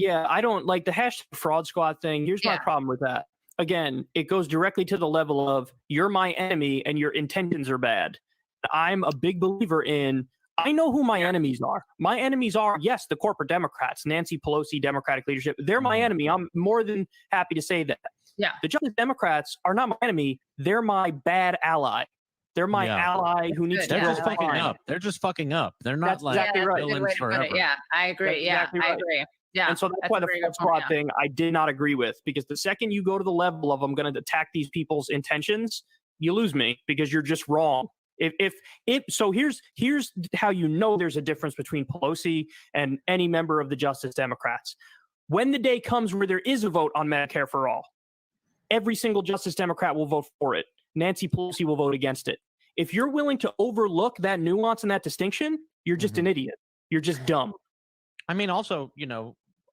Yeah, I don't like the hashtag fraud squad thing. Here's my problem with that. Again, it goes directly to the level of you're my enemy and your intentions are bad. I'm a big believer in I know who my enemies are. My enemies are, yes, the corporate Democrats, Nancy Pelosi, Democratic leadership. They're my enemy. I'm more than happy to say that. Yeah. The Justice Democrats are not my enemy. They're my bad ally. They're my ally who needs to They're go just fucking up. They're just fucking up. They're not That's like exactly right. villains forever. Yeah, I agree. That's exactly right. I agree. Yeah. And so that's why the fraud squad thing I did not agree with, because the second you go to the level of I'm going to attack these people's intentions, you lose me because you're just wrong. So here's how you know there's a difference between Pelosi and any member of the Justice Democrats. When the day comes where there is a vote on Medicare for all, every single Justice Democrat will vote for it. Nancy Pelosi will vote against it. If you're willing to overlook that nuance and that distinction, you're just an idiot. You're just dumb. I mean, also,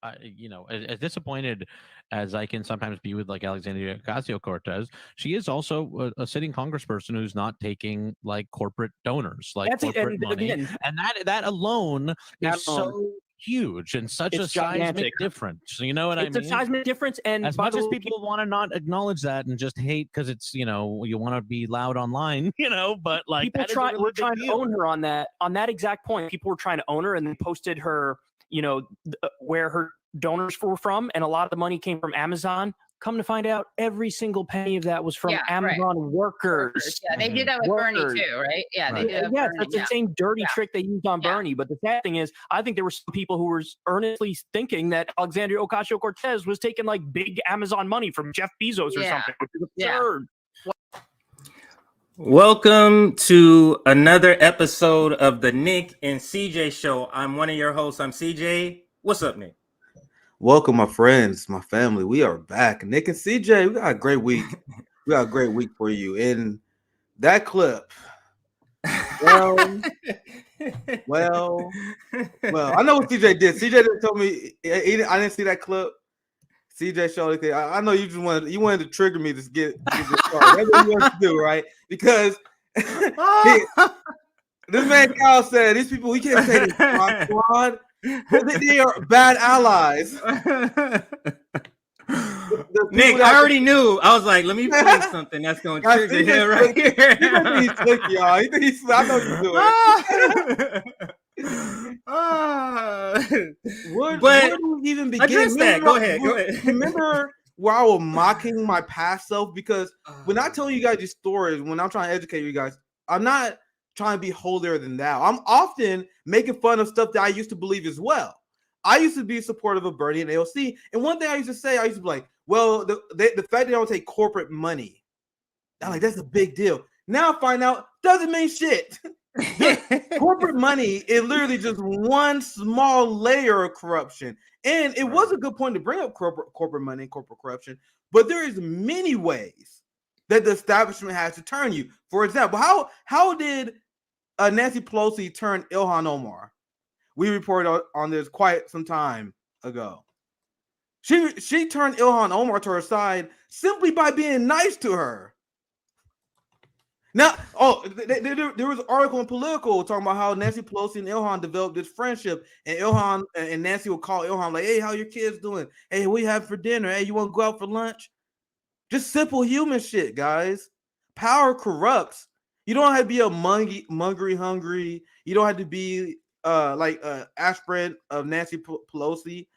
as disappointed as I can sometimes be with like Alexandria Ocasio-Cortez, she is also a sitting congressperson who's not taking like corporate donors, like corporate money, and that alone is so huge and such a seismic difference. You know what I mean? It's a seismic difference, and as much as people want to not acknowledge that and just hate because it's you want to be loud online, but like people were trying to own her on that exact point. People were trying to own her and then posted her. Where her donors were from, and a lot of the money came from Amazon. Come to find out, every single penny of that was from Amazon workers. Yeah, they did that with Bernie too, right? Yeah, they did. Yeah, that's the same dirty trick they used on Bernie. But the sad thing is, I think there were some people who were earnestly thinking that Alexandria Ocasio-Cortez was taking like big Amazon money from Jeff Bezos or something, which is absurd. Welcome to another episode of the Nick and CJ Show. I'm one of your hosts. I'm CJ. What's up, Nick? Welcome, my friends, my family. We are back. Nick and CJ, we got a great week. We got a great week for you. In that clip, well, I know what CJ did. CJ didn't tell me. I didn't see that clip. CJ showed it. I know you just wanted to trigger me to get this started. That's what you wanted to do, right? Because this man Kyle said these people we can't say this squad. They are bad allies. Nick, I already knew. I was like, let me play something that's going to trigger him right here. He's slick, y'all. I know you do it. Where do we even begin? Address that. Go ahead. Remember where I was mocking my past self? Because when I tell you guys these stories, when I'm trying to educate you guys, I'm not trying to be holier than thou. I'm often making fun of stuff that I used to believe as well. I used to be supportive of Bernie and AOC. And one thing I used to say, I used to be like, well, the fact that they don't take corporate money, I'm like, that's a big deal. Now I find out doesn't mean shit. Corporate money is literally just one small layer of corruption. And it was a good point to bring up corporate money and corporate corruption, but there is many ways that the establishment has to turn you. For example, how did Nancy Pelosi turn Ilhan Omar? We reported on this quite some time ago. She turned Ilhan Omar to her side simply by being nice to her. Now, there was an article in Politico talking about how Nancy Pelosi and Ilhan developed this friendship, and Ilhan and Nancy would call Ilhan like, "Hey, how your kids doing? Hey, what you have for dinner? Hey, you want to go out for lunch?" Just simple human shit, guys. Power corrupts. You don't have to be a mungery hungry. You don't have to be like aspirant of Nancy Pelosi.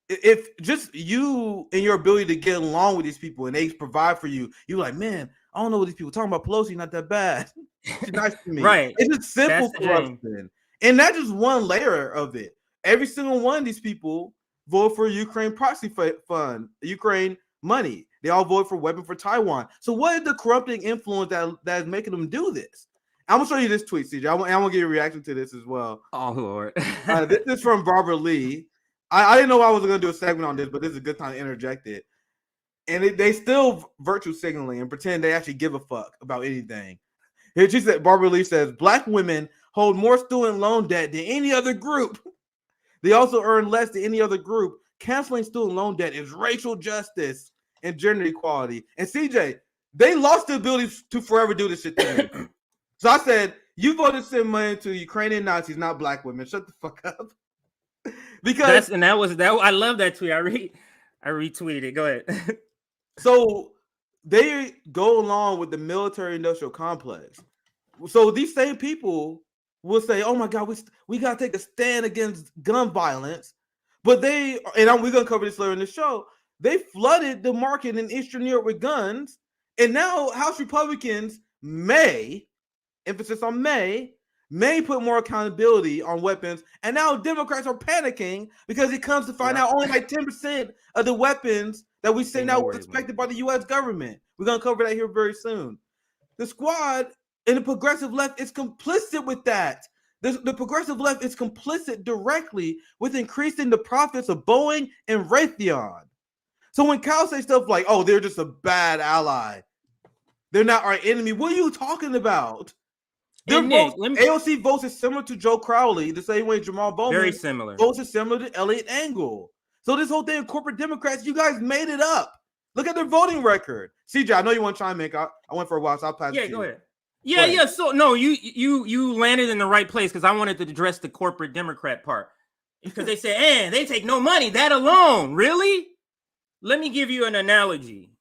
If just you and your ability to get along with these people and they provide for you, you're like, man, I don't know what these people talking about. Pelosi not that bad. She's nice to me. Right. It's just simple corruption. And that's just one layer of it. Every single one of these people vote for Ukraine proxy fund, Ukraine money. They all vote for weapon for Taiwan. So what is the corrupting influence that is making them do this? I'm going to show you this tweet, CJ. I'm going to get a reaction to this as well. Oh, Lord. This is from Barbara Lee. I didn't know I was going to do a segment on this, but this is a good time to interject it. And they still virtue signaling and pretend they actually give a fuck about anything. Here she said, Barbara Lee says, Black women hold more student loan debt than any other group. They also earn less than any other group. Canceling student loan debt is racial justice and gender equality. And CJ, they lost the ability to forever do this shit to me. So I said, you voted to send money to Ukrainian Nazis, not Black women. Shut the fuck up. because that was that. I love that tweet. I retweeted it. Go ahead. So they go along with the military-industrial complex. So these same people will say, "Oh my God, we got to take a stand against gun violence," but we're gonna cover this later in the show. They flooded the market in Eastern Europe with guns, and now House Republicans may, emphasis on may put more accountability on weapons, and now Democrats are panicking because it comes to find out only like 10% of the weapons that we send out was expected by the U.S. government. We're gonna cover that here very soon. The squad and the progressive left is complicit with that. The progressive left is complicit directly with increasing the profits of Boeing and Raytheon. So when Cal says stuff like, "Oh, they're just a bad ally, they're not our enemy," what are you talking about? AOC votes is similar to Joe Crowley, the same way Jamal Bowman very similar. Votes is similar to Elliot Engel. So this whole thing of corporate Democrats, you guys made it up. Look at their voting record. CJ, I know you want to chime in. I went for a while, so I'll pass it to you. Go ahead. Yeah. So no, you landed in the right place because I wanted to address the corporate Democrat part because they say, they take no money. That alone, really? Let me give you an analogy.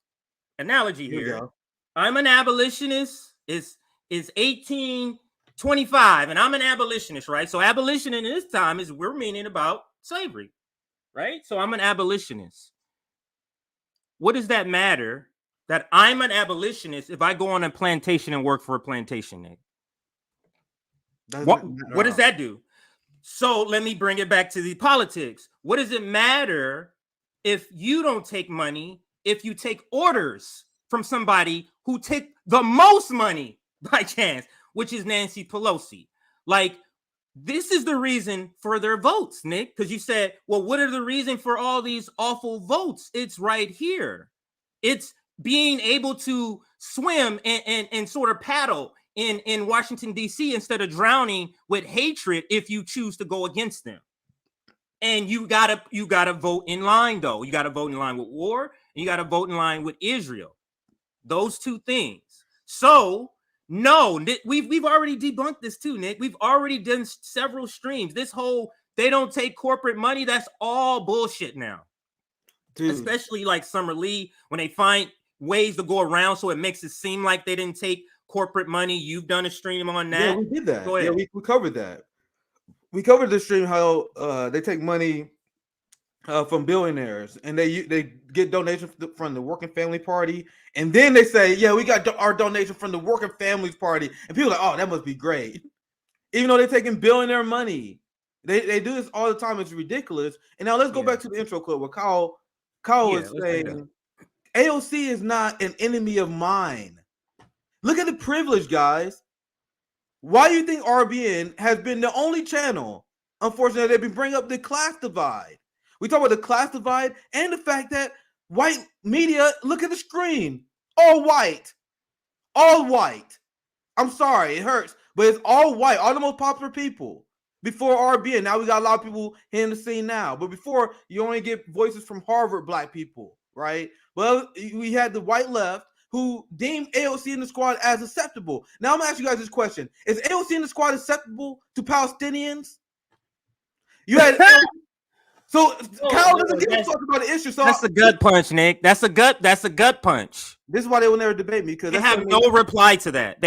Here. I'm an abolitionist. It's 1825, and I'm an abolitionist, right? So abolition in this time we're meaning about slavery, right? So I'm an abolitionist. What does that matter that I'm an abolitionist if I go on a plantation and work for a plantation, Nick? What does that do? So let me bring it back to the politics. What does it matter if you don't take money, if you take orders from somebody who take the most money by chance, which is Nancy Pelosi? Like, this is the reason for their votes, Nick, because you said, well, what are the reason for all these awful votes? It's right here. It's being able to swim and sort of paddle in Washington, D.C. instead of drowning with hatred if you choose to go against them. And you gotta vote in line, though. You gotta vote in line with war, and you gotta vote in line with Israel. Those two things. So no, we've already debunked this too, Nick. We've already done several streams. This whole they don't take corporate money, that's all bullshit now. Dude. Especially like Summer Lee, when they find ways to go around so it makes it seem like they didn't take corporate money. You've done a stream on that. Yeah, we did that. Yeah, we covered that. We covered the stream how they take money from billionaires and they get donations from the Working Family Party, and then they say, "Yeah, we got our donation from the Working Families Party," and people are like, "Oh, that must be great," even though they're taking billionaire money. They do this all the time. It's ridiculous. And now let's go back to the intro clip where Kyle was saying, "AOC is not an enemy of mine." Look at the privilege, guys. Why do you think RBN has been the only channel, unfortunately, they've been bringing up the class divide? We talk about the class divide and the fact that white media, look at the screen, all white. I'm sorry, it hurts, but it's all white, all the most popular people. Before RBN, now we got a lot of people here in the scene now, but before you only get voices from Harvard black people, right? Well, we had the white left who deemed AOC in the squad as acceptable. Now I'm gonna ask you guys this question: is AOC in the squad acceptable to Palestinians? You had so Kyle doesn't give a fuck about the issue. So that's a gut punch, Nick. That's a gut punch. This is why they will never debate me, because they have no reply to that.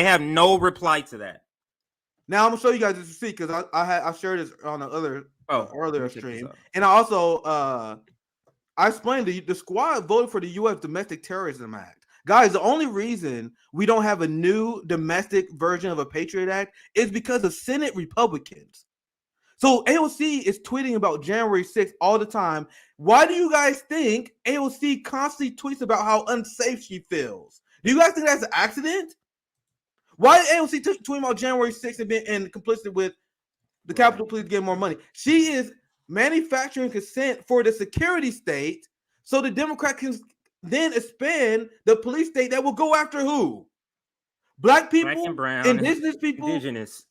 Now I'm gonna show you guys this receipt because I shared this on the earlier stream, and I also I explained the squad voted for the U.S. Domestic Terrorism Act. Guys, the only reason we don't have a new domestic version of a Patriot Act is because of Senate Republicans. So AOC is tweeting about January 6th all the time. Why do you guys think AOC constantly tweets about how unsafe she feels? Do you guys think that's an accident? Why is AOC tweeting about January 6th and complicit with the Capitol Police to get more money? She is manufacturing consent for the security state so the Democrat can then expand the police state that will go after who? Black people, Black and brown, indigenous people, indigenous.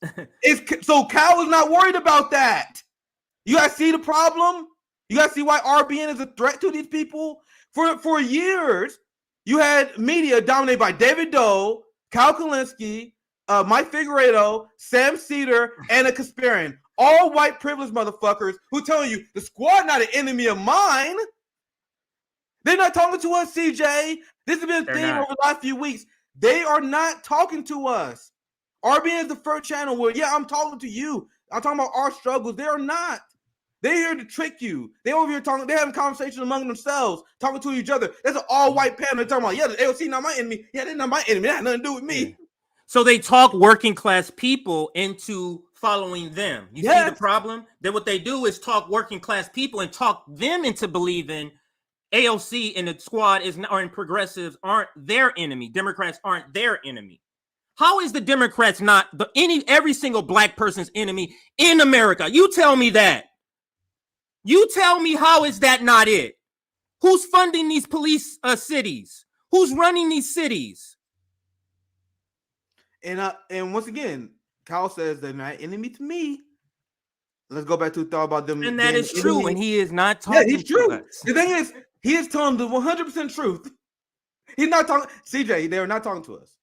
So Cal is not worried about that. You guys see the problem? You guys see why RBN is a threat to these people? For years, you had media dominated by David Doe, Cal Kalinske, Mike Figueredo, Sam Cedar, and a Kasparian. all white privileged motherfuckers who telling you the squad not an enemy of mine. They're not talking to us, CJ. This has been a theme over the last few weeks. They are not talking to us. RBN is the first channel where, yeah, I'm talking to you. I'm talking about our struggles. They are not. They're here to trick you. They over here talking. They're having conversations among themselves, talking to each other. There's an all-white panel. They're talking about, yeah, the AOC not my enemy. Yeah, they're not my enemy. That had nothing to do with me. So they talk working class people into following them. You see the problem? Then what they do is talk working class people and talk them into believing AOC and the squad and progressives aren't their enemy. Democrats aren't their enemy. How is the Democrats not every single black person's enemy in America? You tell me that. You tell me, how is that not it? Who's funding these police cities? Who's running these cities? And once again, Kyle says they're not enemy to me. Let's go back to the thought about them. And that is true. And he is not talking. Yeah, he's true. The thing is, he is telling the 100% truth. He's not talking. CJ, they are not talking to us.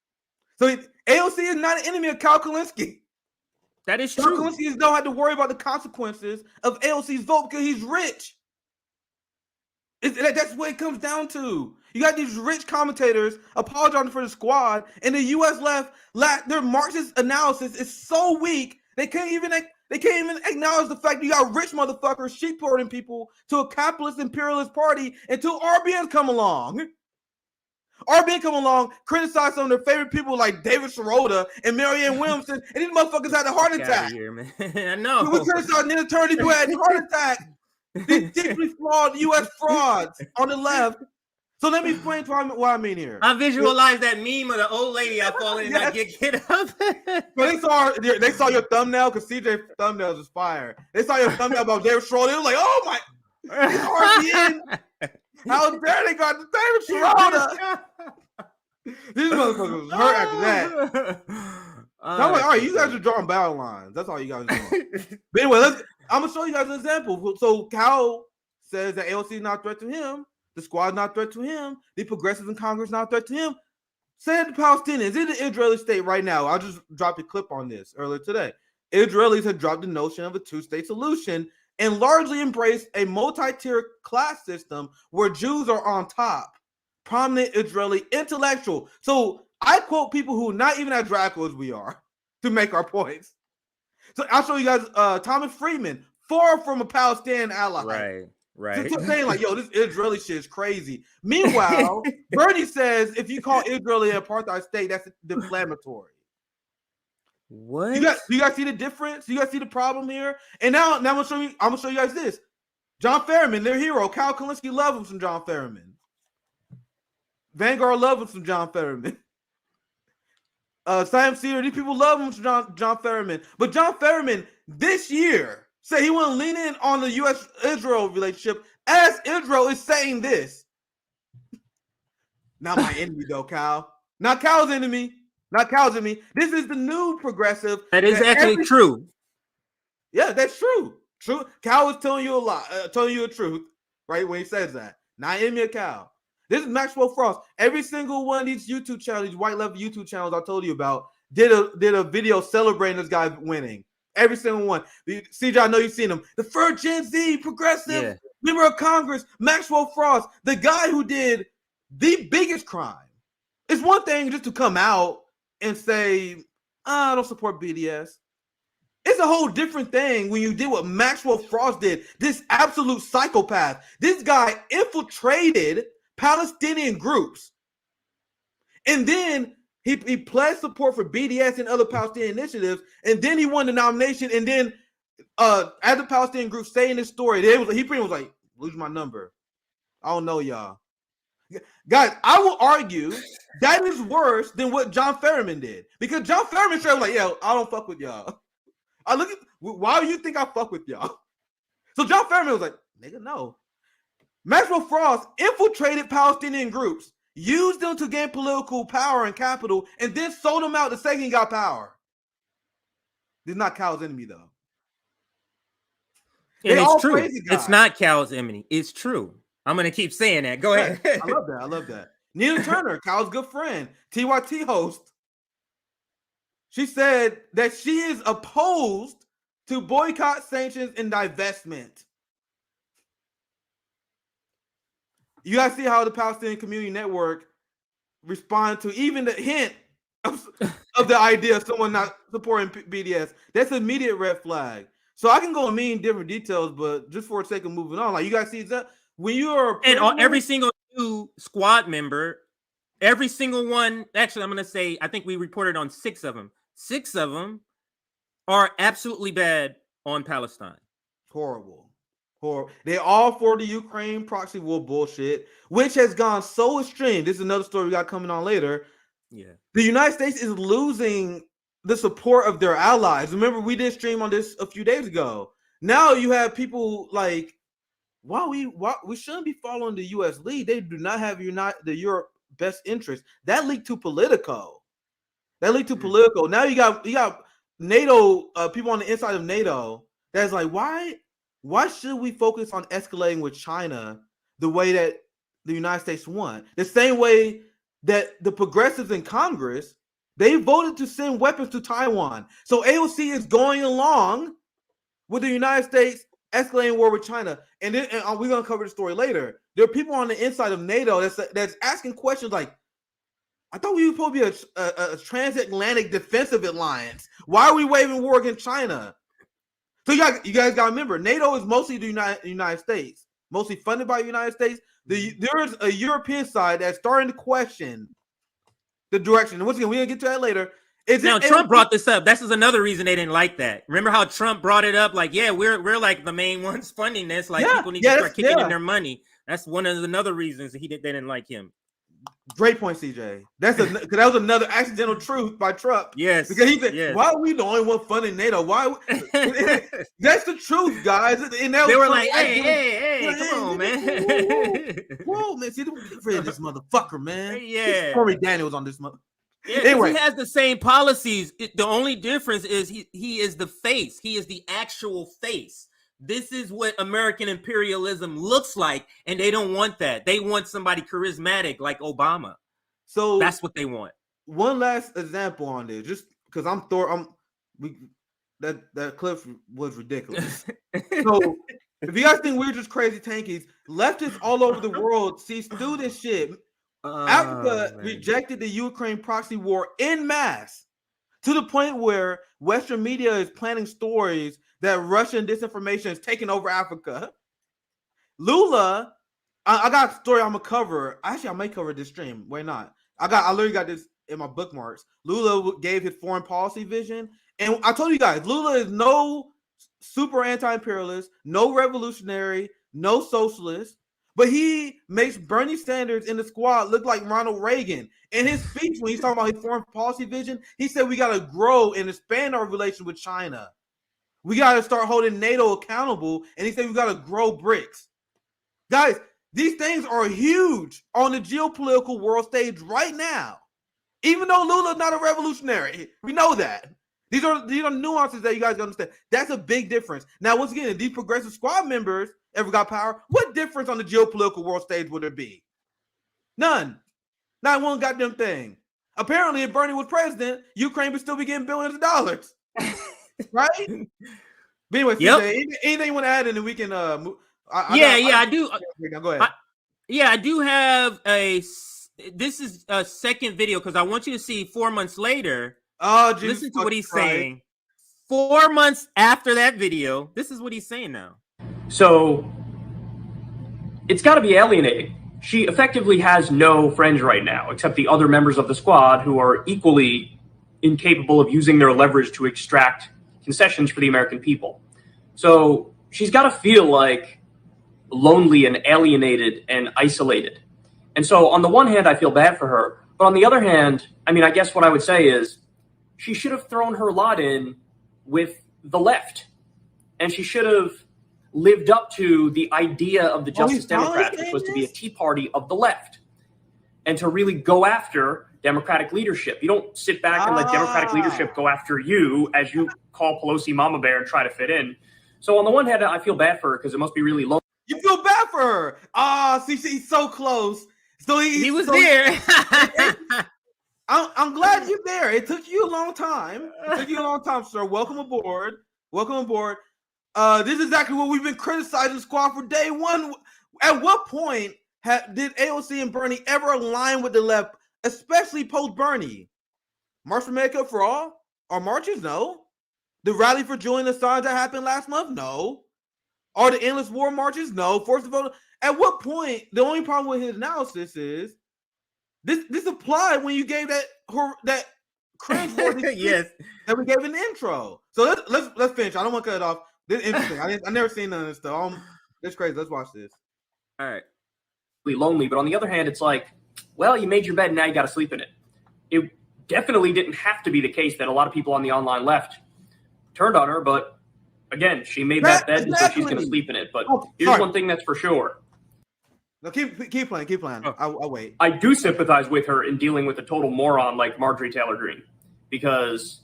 So AOC is not an enemy of Kyle Kulinski. That is Kyle true. Kulinski don't have to worry about the consequences of AOC's vote because he's rich. That's what it comes down to. You got these rich commentators apologizing for the squad, and the U.S. left their Marxist analysis is so weak they can't even acknowledge the fact that you got rich motherfuckers sheephoarding people to a capitalist imperialist party until RBN come along. RBN come along, criticize some of their favorite people like David Sirota and Marianne Williamson, and these motherfuckers had a heart attack. Here, man. I know. We criticize an attorney who had a heart attack. These deeply flawed U.S. frauds on the left. So let me explain what I mean here. I visualize that meme of the old lady I fall in and I get up. So they saw your thumbnail because CJ thumbnails is fire. They saw your thumbnail about David Sirota. They was like, oh my, RBN. How dare they got the David Sirota? These motherfuckers was hurt after that. I'm like, all right, you guys are drawing battle lines. That's all you guys are doing. But anyway, I'm gonna show you guys an example. So Cal says that AOC is not a threat to him. The squad is not a threat to him. The progressives in Congress not a threat to him. Say the Palestinians in the Israeli state right now. I just dropped a clip on this earlier today. Israelis have dropped the notion of a two-state solution and largely embraced a multi-tier class system where Jews are on top. Prominent Israeli intellectual. So I quote people who are not even as radical as we are to make our points. So I'll show you guys Thomas Friedman, far from a Palestinian ally. Right. Just saying like, yo, this Israeli shit is crazy. Meanwhile, Bernie says if you call Israel an apartheid state, that's defamatory. What? You guys see the difference? You guys see the problem here? And now I'm gonna show you guys this. John Ferriman, their hero. Kyle Kulinski loves him some John Ferriman. Vanguard loves him some John Ferriman. Sam Sear, these people love him some John Ferriman. But John Ferriman this year said he want to lean in on the U.S.-Israel relationship as Israel is saying this. Not my enemy though, Kyle. Not Kyle's enemy. Not Kyle's enemy. This is the new progressive. That is actually true. Yeah, that's true. True. Kyle is telling you a lie, telling you the truth, right? When he says that. Not enemy of Kyle. This is Maxwell Frost. Every single one of these YouTube channels, these white left YouTube channels I told you about, did a video celebrating this guy winning. Every single one. CJ, I know you've seen them. The first Gen Z progressive member of Congress, Maxwell Frost, the guy who did the biggest crime. It's one thing just to come out and say, I don't support BDS. It's a whole different thing when you did what Maxwell Frost did. This absolute psychopath. This guy infiltrated Palestinian groups. And then he pledged support for BDS and other Palestinian initiatives. And then he won the nomination. And then as the Palestinian group saying this story, he pretty much was like, lose my number. I don't know y'all. Guys, I will argue that is worse than what John Ferriman did. Because John Ferriman straight was like, yo, I don't fuck with y'all. I look at why do you think I fuck with y'all? So John Ferriman was like, nigga, no. Maxwell Frost infiltrated Palestinian groups, used them to gain political power and capital, and then sold them out the second he got power. This is not Kyle's enemy, though. And it's true. It's not Kyle's enemy. It's true. I'm going to keep saying that. Go ahead. I love that. Nina Turner, Kyle's good friend, TYT host. She said that she is opposed to boycott, sanctions, and divestment. You guys see how the Palestinian Community Network responded to even the hint of the idea of someone not supporting BDS. That's an immediate red flag. So I can go and mean different details, but just for the sake of moving on, like you guys see that when you are every single new squad member, every single one. Actually, I'm gonna say I think we reported on 6 of them. 6 of them are absolutely bad on Palestine. Horrible. They all for the Ukraine proxy war bullshit, which has gone so extreme. This is another story we got coming on later. Yeah, the United States is losing the support of their allies. Remember, we did stream on this a few days ago. Now you have people like, why we shouldn't be following the U.S. lead. They do not have the Europe best interest. That leaked to Politico. Now you got NATO people on the inside of NATO that's like, why should we focus on escalating with China the way that the United States want? The same way that the progressives in Congress, they voted to send weapons to Taiwan. So AOC is going along with the United States escalating war with China. And we're going to cover the story later. There are people on the inside of NATO that's asking questions like, I thought we were supposed to be a transatlantic defensive alliance. Why are we waging war against China? So you guys got to remember, NATO is mostly the United States, mostly funded by the United States. There is a European side that's starting to question the direction. And once again, we're going to get to that later. Trump brought this up. This is another reason they didn't like that. Remember how Trump brought it up? Like, yeah, we're like the main ones funding this. Like, people need to start kicking in their money. That's one of another reasons they didn't like him. Great point, CJ. That was another accidental truth by Trump. Yes, because he said, "Why are we the only one funding NATO? Why?" That's the truth, guys. And they were like, "Hey, come on, man! Whoa, man! See, afraid of this motherfucker, man. Yeah, Corey Daniels on this mother." Yeah, anyway, he has the same policies. The only difference is he is the face. He is the actual face. This is what American imperialism looks like, and they don't want that. They want somebody charismatic like Obama. So that's what they want. One last example on this, just because that clip was ridiculous. So if you guys think we're just crazy tankies, leftists all over the world sees through this shit. Africa rejected the Ukraine proxy war en masse to the point where Western media is planning stories that Russian disinformation is taking over Africa. Lula, I got a story I'm gonna cover. Actually, I may cover this stream. Why not? I literally got this in my bookmarks. Lula gave his foreign policy vision, and I told you guys, Lula is no super anti-imperialist, no revolutionary, no socialist, but he makes Bernie Sanders in the squad look like Ronald Reagan. In his speech, when he's talking about his foreign policy vision, he said we got to grow and expand our relation with China. We got to start holding NATO accountable, and he said we got to grow BRICS. Guys, these things are huge on the geopolitical world stage right now. Even though Lula's not a revolutionary, we know that. These are nuances that you guys understand. That's a big difference. Now, once again, if these progressive squad members ever got power, what difference on the geopolitical world stage would there be? None. Not one goddamn thing. Apparently, if Bernie was president, Ukraine would still be getting billions of dollars. Right? But anyway, anything you want to add, and then we can move. I do. Go ahead. I do have this is a second video because I want you to see 4 months later. Oh, Jesus, listen to what he's saying. 4 months after that video, this is what he's saying now. So it's got to be alienating. She effectively has no friends right now, except the other members of the squad who are equally incapable of using their leverage to extract concessions for the American people. So she's got to feel like lonely and alienated and isolated. And so on the one hand, I feel bad for her. But on the other hand, I mean, I guess what I would say is she should have thrown her lot in with the left. And she should have lived up to the idea of the Justice Democrats, which was to be a tea party of the left. And to really go after Democratic leadership. You don't sit back and let Democratic leadership go after you as you call Pelosi Mama Bear and try to fit in. So on the one hand, I feel bad for her because it must be really low. You feel bad for her. See, she's so close. So he was there. I'm glad you're there. It took you a long time. Sir. Welcome aboard. Welcome aboard. This is exactly what we've been criticizing Squad for day one. At what point did AOC and Bernie ever align with the left, especially post Bernie? March for America for All? Our marches? No. The rally for Julian Assange that happened last month? No. Are the endless war marches? No. Force the vote? At what point? The only problem with his analysis is this applied when you gave that cringe yes that we gave in the intro. So let's finish. I don't want to cut it off. This is interesting. I never seen none of this stuff. It's crazy. Let's watch this. All right. Lonely, but on the other hand, it's like, well, you made your bed and now you got to sleep in it. It definitely didn't have to be the case that a lot of people on the online left turned on her, but again, she made that bed and so she's going to sleep in it. But here's one thing that's for sure. No, keep playing. Oh. I'll wait. I do sympathize with her in dealing with a total moron like Marjorie Taylor Greene, because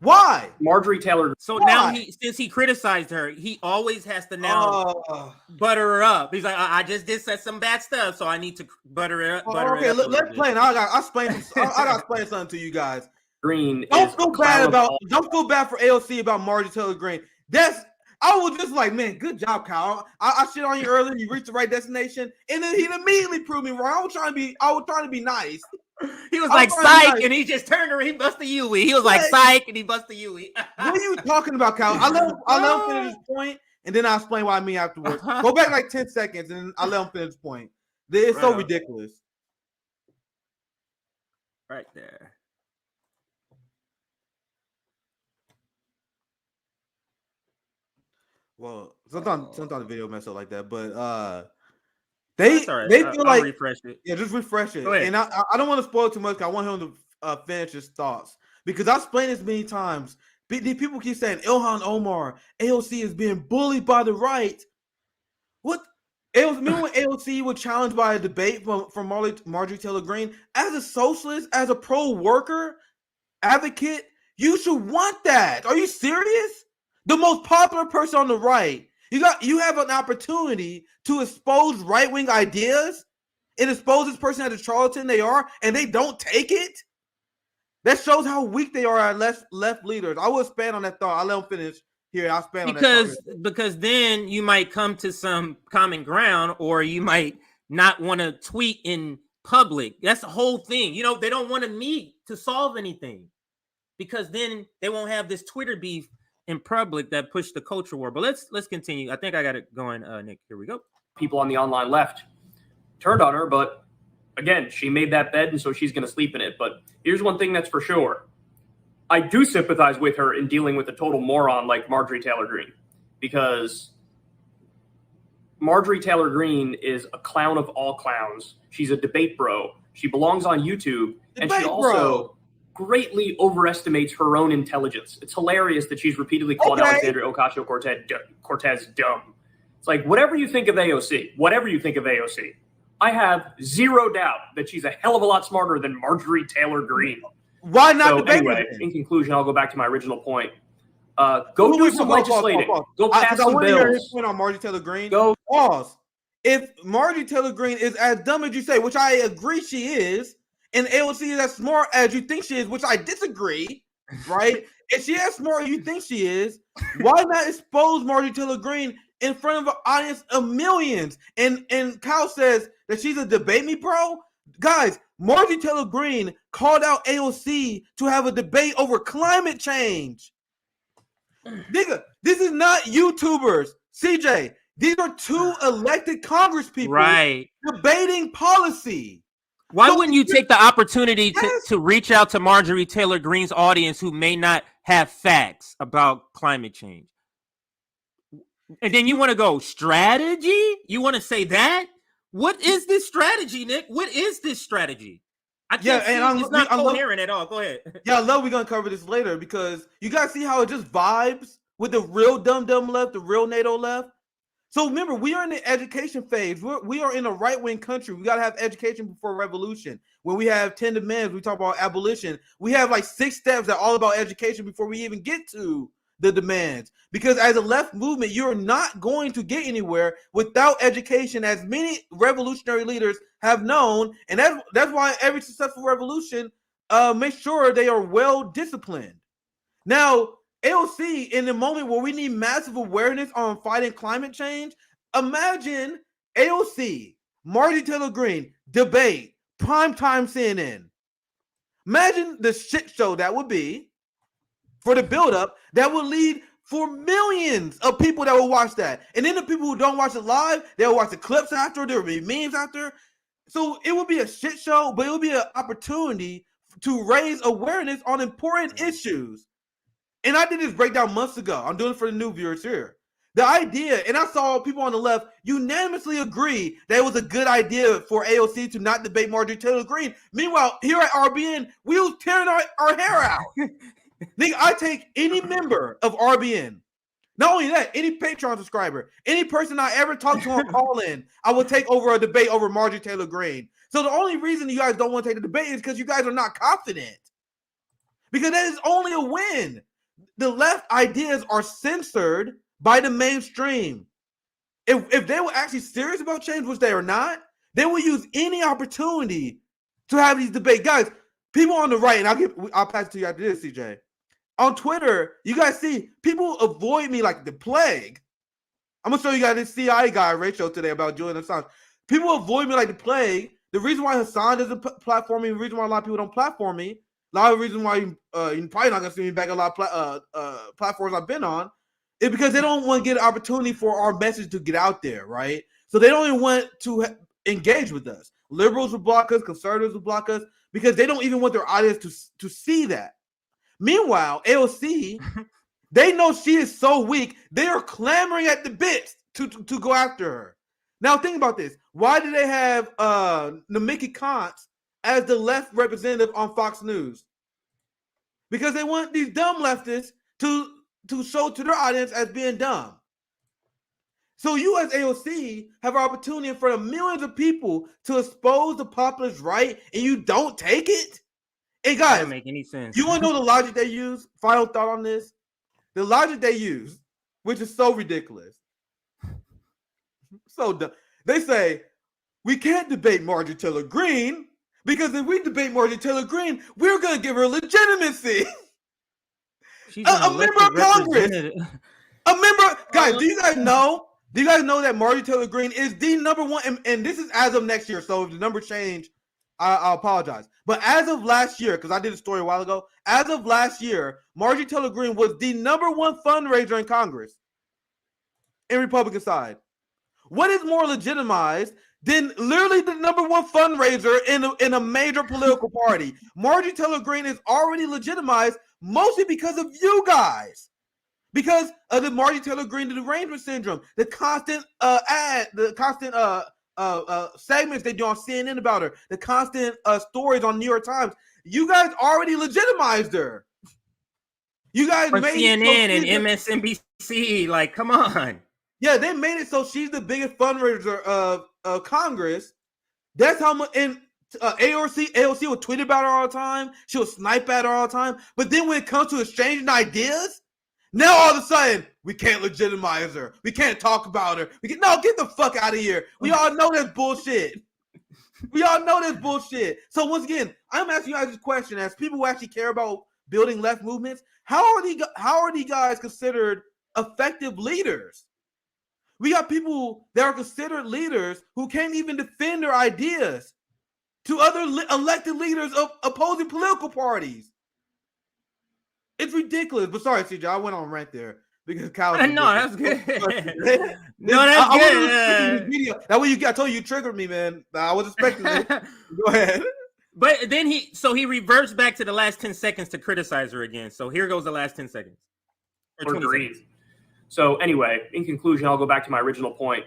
why Marjorie Taylor? So now since he criticized her, he always has to now butter her up. He's like, I just did some bad stuff, so I need to butter her up. Okay, let's play. I got to explain something to you guys. Greene. Don't feel bad for AOC about Marjorie Taylor Greene. I was just like, man, good job, Kyle. I shit on you earlier. You reached the right destination, and then he immediately proved me wrong. I was trying to be nice. He was like, psych, and he just turned around. He busted Yui. He was like, psych, and he busted Yui. What are you talking about, Kyle? I let him finish his point, and then I'll explain what I mean afterwards. Go back like 10 seconds, and I let him finish his point. It's so ridiculous. Right there. Well, sometimes the video mess up like that, but they feel I'll like refresh it. Yeah, just refresh it. And I don't want to spoil too much. I want him to finish his thoughts because I've explained this many times. People keep saying Ilhan Omar, AOC is being bullied by the right. What? Remember when AOC was challenged by a debate from Marjorie Taylor Greene? As a socialist, as a pro-worker advocate, you should want that. Are you serious? The most popular person on the right. You have an opportunity to expose right-wing ideas and expose this person as a charlatan they are, and they don't take it. That shows how weak they are as left leaders. I will expand on that thought. I'll let them finish here. I'll expand on that thought. Because then you might come to some common ground, or you might not want to tweet in public. That's the whole thing. They don't want to meet to solve anything, because then they won't have this Twitter beef in public that pushed the culture war. But let's continue. I think I got it going, Nick. Here we go. People on the online left turned on her, but again, she made that bed and so she's going to sleep in it. But here's one thing that's for sure. I do sympathize with her in dealing with a total moron like Marjorie Taylor Greene, because Marjorie Taylor Greene is a clown of all clowns. She's a debate bro. She belongs on YouTube, and she also greatly overestimates her own intelligence. It's hilarious that she's repeatedly called Alexandria Ocasio-Cortez dumb. It's like, whatever you think of AOC, I have zero doubt that she's a hell of a lot smarter than Marjorie Taylor Greene. Why not debate? Anyway, in conclusion, I'll go back to my original point. Go do some legislating. Go pass some bills. I want to hear his point on Marjorie Taylor Greene. Go pause. If Marjorie Taylor Greene is as dumb as you say, which I agree she is, and AOC is as smart as you think she is, which I disagree, right? If she as smart as you think she is, why not expose Marjorie Taylor Greene in front of an audience of millions? And Kyle says that she's a debate me, bro. Guys, Marjorie Taylor Greene called out AOC to have a debate over climate change. Nigga, this is not YouTubers. CJ, these are two elected Congress people debating policy. Why wouldn't you take the opportunity to reach out to Marjorie Taylor Greene's audience who may not have facts about climate change? And then you want to go strategy? You want to say that? What is this strategy, Nick? What is this strategy? It's not coherent at all. Go ahead. Yeah, I love we're going to cover this later, because you guys see how it just vibes with the real dumb left, the real NATO left. So remember, we are in the education phase. We are in a right-wing country. We got to have education before revolution. When we have 10 demands, we talk about abolition. We have like 6 steps that are all about education before we even get to the demands. Because as a left movement, you're not going to get anywhere without education, as many revolutionary leaders have known. And that's why every successful revolution makes sure they are well disciplined. Now, AOC, in the moment where we need massive awareness on fighting climate change, imagine AOC, Marjorie Taylor Greene, debate, primetime CNN. Imagine the shit show that would be for the buildup that would lead for millions of people that will watch that. And then the people who don't watch it live, they'll watch the clips after, there will be memes after. So it would be a shit show, but it would be an opportunity to raise awareness on important issues. And I did this breakdown months ago. I'm doing it for the new viewers here. The idea, and I saw people on the left unanimously agree that it was a good idea for AOC to not debate Marjorie Taylor Greene. Meanwhile, here at RBN, we was tearing our hair out. Nigga, I take any member of RBN. Not only that, any Patreon subscriber, any person I ever talked to on call in, I will take over a debate over Marjorie Taylor Greene. So the only reason you guys don't want to take the debate is because you guys are not confident. Because that is only a win. The left ideas are censored by the mainstream. If they were actually serious about change, which they are not, they will use any opportunity to have these debates. Guys, people on the right, and I'll pass it to you after this, CJ. On Twitter, you guys see people avoid me like the plague. I'm gonna show you guys this CI guy ratio today about Julian Assange. People avoid me like the plague. The reason why Hassan doesn't platform me, the reason why a lot of people don't platform me, a lot of the reason why you're probably not gonna see me back on a lot of platforms I've been on, is because they don't want to get an opportunity for our message to get out there, right? So they don't even want to engage with us. Liberals will block us, conservatives will block us, because they don't even want their audience to see that. Meanwhile, AOC, they know she is so weak, they are clamoring at the bits to go after her. Now think about this. Why do they have Namiki Kantz as the left representative on Fox News? Because they want these dumb leftists to show to their audience as being dumb. So you as AOC have an opportunity in front of millions of people to expose the populist right, and you don't take it? Hey guys, that doesn't make any sense. You want to know the logic they use? Final thought on this. The logic they use, which is so ridiculous. So dumb. They say, we can't debate Marjorie Taylor Greene because if we debate Marjorie Taylor Greene, we're going to give her legitimacy. She's a member of Congress. A member, guys, do you guys know? Do you guys know that Marjorie Taylor Greene is the number one? And this is as of next year. So if the number change, I'll apologize. But as of last year, because I did a story a while ago, as of last year, Marjorie Taylor Greene was the number one fundraiser in Congress, in Republican side. What is more legitimized than literally the number one fundraiser in a major political party? Marjorie Taylor Greene is already legitimized mostly because of you guys. Because of the Marjorie Taylor Greene derangement syndrome, the constant segments they do on CNN about her, the constant stories on New York Times. You guys already legitimized her. You guys on made CNN and MSNBC. Like, come on. Yeah, they made it so she's the biggest fundraiser of Congress. That's how much. And AOC would tweet about her all the time. She would snipe at her all the time. But then when it comes to exchanging ideas, now all of a sudden we can't legitimize her. We can't talk about her. No, get the fuck out of here. We all know that's bullshit. We all know that's bullshit. So once again, I'm asking you guys this question: as people who actually care about building left movements, how are these guys considered effective leaders? We got people that are considered leaders who can't even defend their ideas to other elected leaders of opposing political parties. It's ridiculous. But sorry, CJ, I went on rant there because Kyle. No, that's good. No, that's good. That way I told you triggered me, man. I was expecting it. Go ahead. But then he reverts back to the last 10 seconds to criticize her again. So here goes the last 10 seconds. Or 20 seconds. So anyway, in conclusion, I'll go back to my original point.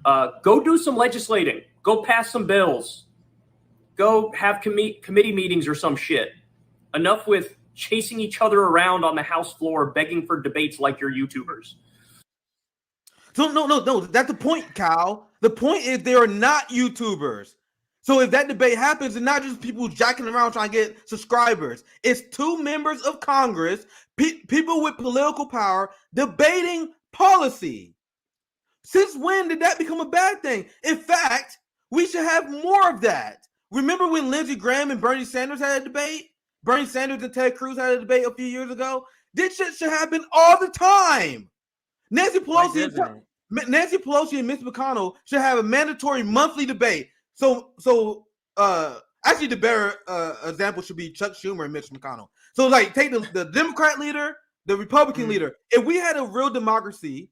Go do some legislating. Go pass some bills. Go have committee meetings or some shit. Enough with chasing each other around on the House floor, begging for debates like your YouTubers. So no. That's the point, Cal. The point is they are not YouTubers. So if that debate happens, it's not just people jacking around trying to get subscribers. It's two members of Congress, people with political power, debating policy. Since when did that become a bad thing? In fact, we should have more of that. Remember when Lindsey Graham and Bernie Sanders had a debate? Bernie Sanders and Ted Cruz had a debate a few years ago. This shit should happen all the time. Nancy Why Pelosi doesn't it? and Mitch McConnell should have a mandatory monthly debate. So actually the better example should be Chuck Schumer and Mitch McConnell. So like take the Democrat leader, the Republican leader. If we had a real democracy,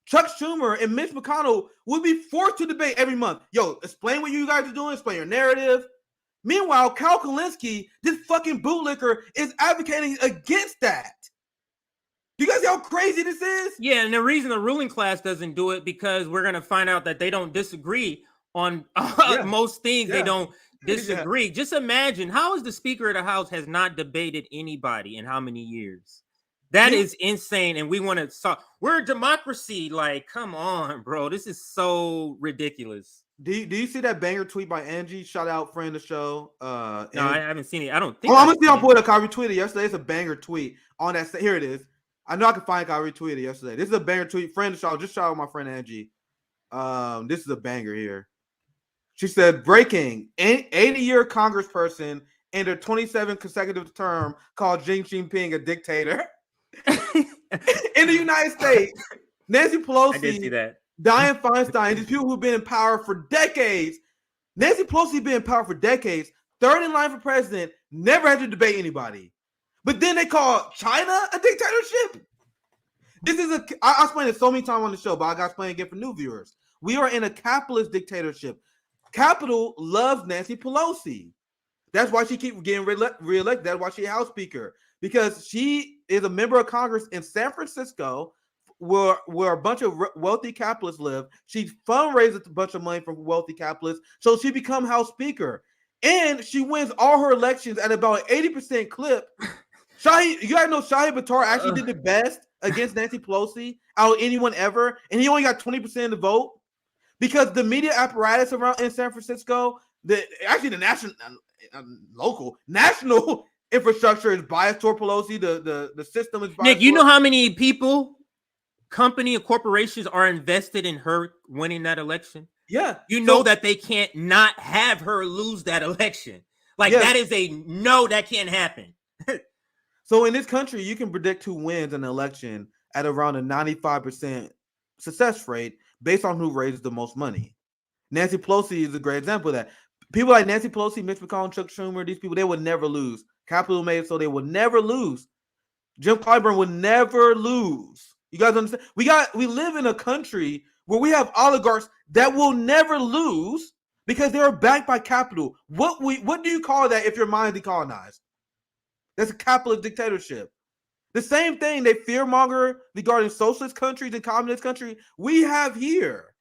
Chuck Schumer and Mitch McConnell would be forced to debate every month. Yo, explain what you guys are doing, explain your narrative. Meanwhile, Cal Kalinske, this fucking bootlicker, is advocating against that. You guys see how crazy this is? Yeah, and the reason the ruling class doesn't do it because we're gonna find out that they don't disagree on most things. Yeah. They don't disagree. Yeah. Just imagine how is the Speaker of the House has not debated anybody in how many years? That is insane. And we want to talk. We're a democracy. Like, come on, bro. This is so ridiculous. Do you see that banger tweet by Angie? Shout out, friend of the show. No, I haven't seen it. I don't think. I'm gonna see. I'll pull it up. I retweeted yesterday. It's a banger tweet on that. Here it is. I know I can find it. I retweeted it yesterday. This is a banger tweet. Friend of the show. Just shout out my friend Angie. This is a banger here. She said, breaking 80-year congressperson in their 27 consecutive term called Xi Jinping a dictator. In the United States, Nancy Pelosi, I did see that. Dianne Feinstein, these people who've been in power for decades. Nancy Pelosi been in power for decades, third in line for president, never had to debate anybody. But then they call China a dictatorship. This is I explained it so many times on the show, but I got to explain it again for new viewers. We are in a capitalist dictatorship. Capital loves Nancy Pelosi. That's why she keeps getting reelected. That's why she's House Speaker. Because she is a member of Congress in San Francisco, where a bunch of wealthy capitalists live. She fundraises a bunch of money from wealthy capitalists, so she becomes House Speaker. And she wins all her elections at about 80% clip. You guys know Shahid Buttar actually did the best against Nancy Pelosi out of anyone ever, and he only got 20% of the vote because the media apparatus around in San Francisco, the national infrastructure is biased toward Pelosi. The system is biased. Nick, you know how many people, company and corporations are invested in her winning that election? Yeah. You know that they can't not have her lose that election. Like that is that can't happen. So in this country, you can predict who wins an election at around a 95% success rate based on who raises the most money. Nancy Pelosi is a great example of that. People like Nancy Pelosi, Mitch McConnell, Chuck Schumer, these people, they would never lose. Capital made it so they would never lose. Jim Clyburn would never lose. You guys understand? We live in a country where we have oligarchs that will never lose because they are backed by capital. What do you call that if your mind is decolonized? That's a capitalist dictatorship. The same thing they fearmonger regarding socialist countries and communist countries we have here.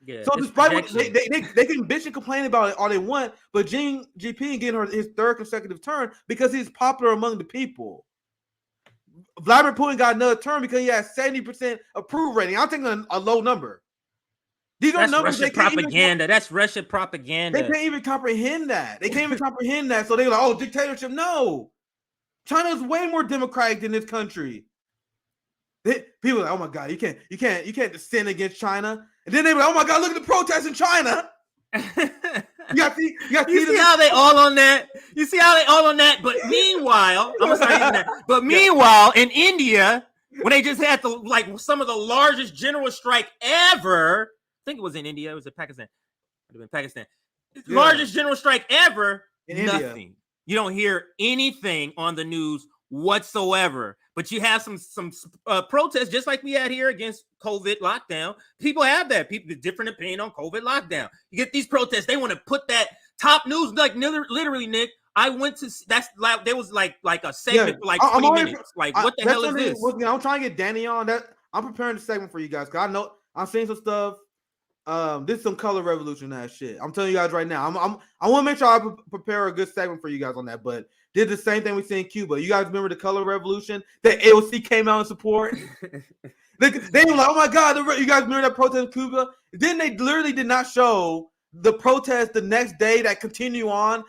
Yeah, so despite what they can bitch and complain about it all they want, but Xi Jinping getting his third consecutive term because he's popular among the people. Vladimir Putin got another term because he has 70% approval rating. I'm thinking a low number. These are numbers. Russian propaganda. That's Russian propaganda. They can't even comprehend that. So they're like, "Oh, dictatorship." No, China's way more democratic than this country. People are like, "Oh my God, you can't sin against China." And then they were like, "Oh my God, look at the protests in China." You see how they all on that? But meanwhile, I'm sorry, that. But meanwhile, in India, when they just had some of the largest general strike ever. I think it was in India. It was in Pakistan. It would have been Pakistan. Yeah. Largest general strike ever. In nothing. India. You don't hear anything on the news whatsoever. But you have some protests, just like we had here against COVID lockdown. People have that. People different opinion on COVID lockdown. You get these protests. They want to put that top news, like literally, Nick. I went to there was like a segment for like 20 minutes. Like what the hell is this? I'm trying to get Danny on that. I'm preparing the segment for you guys because I know I'm seeing some stuff. This is some color revolution ass shit. I'm telling you guys right now. I want to make sure I prepare a good segment for you guys on that. But did the same thing we see in Cuba. You guys remember the color revolution? The AOC came out in support. they were like, "Oh my God!" You guys remember that protest in Cuba? Then they literally did not show the protest the next day that continue on.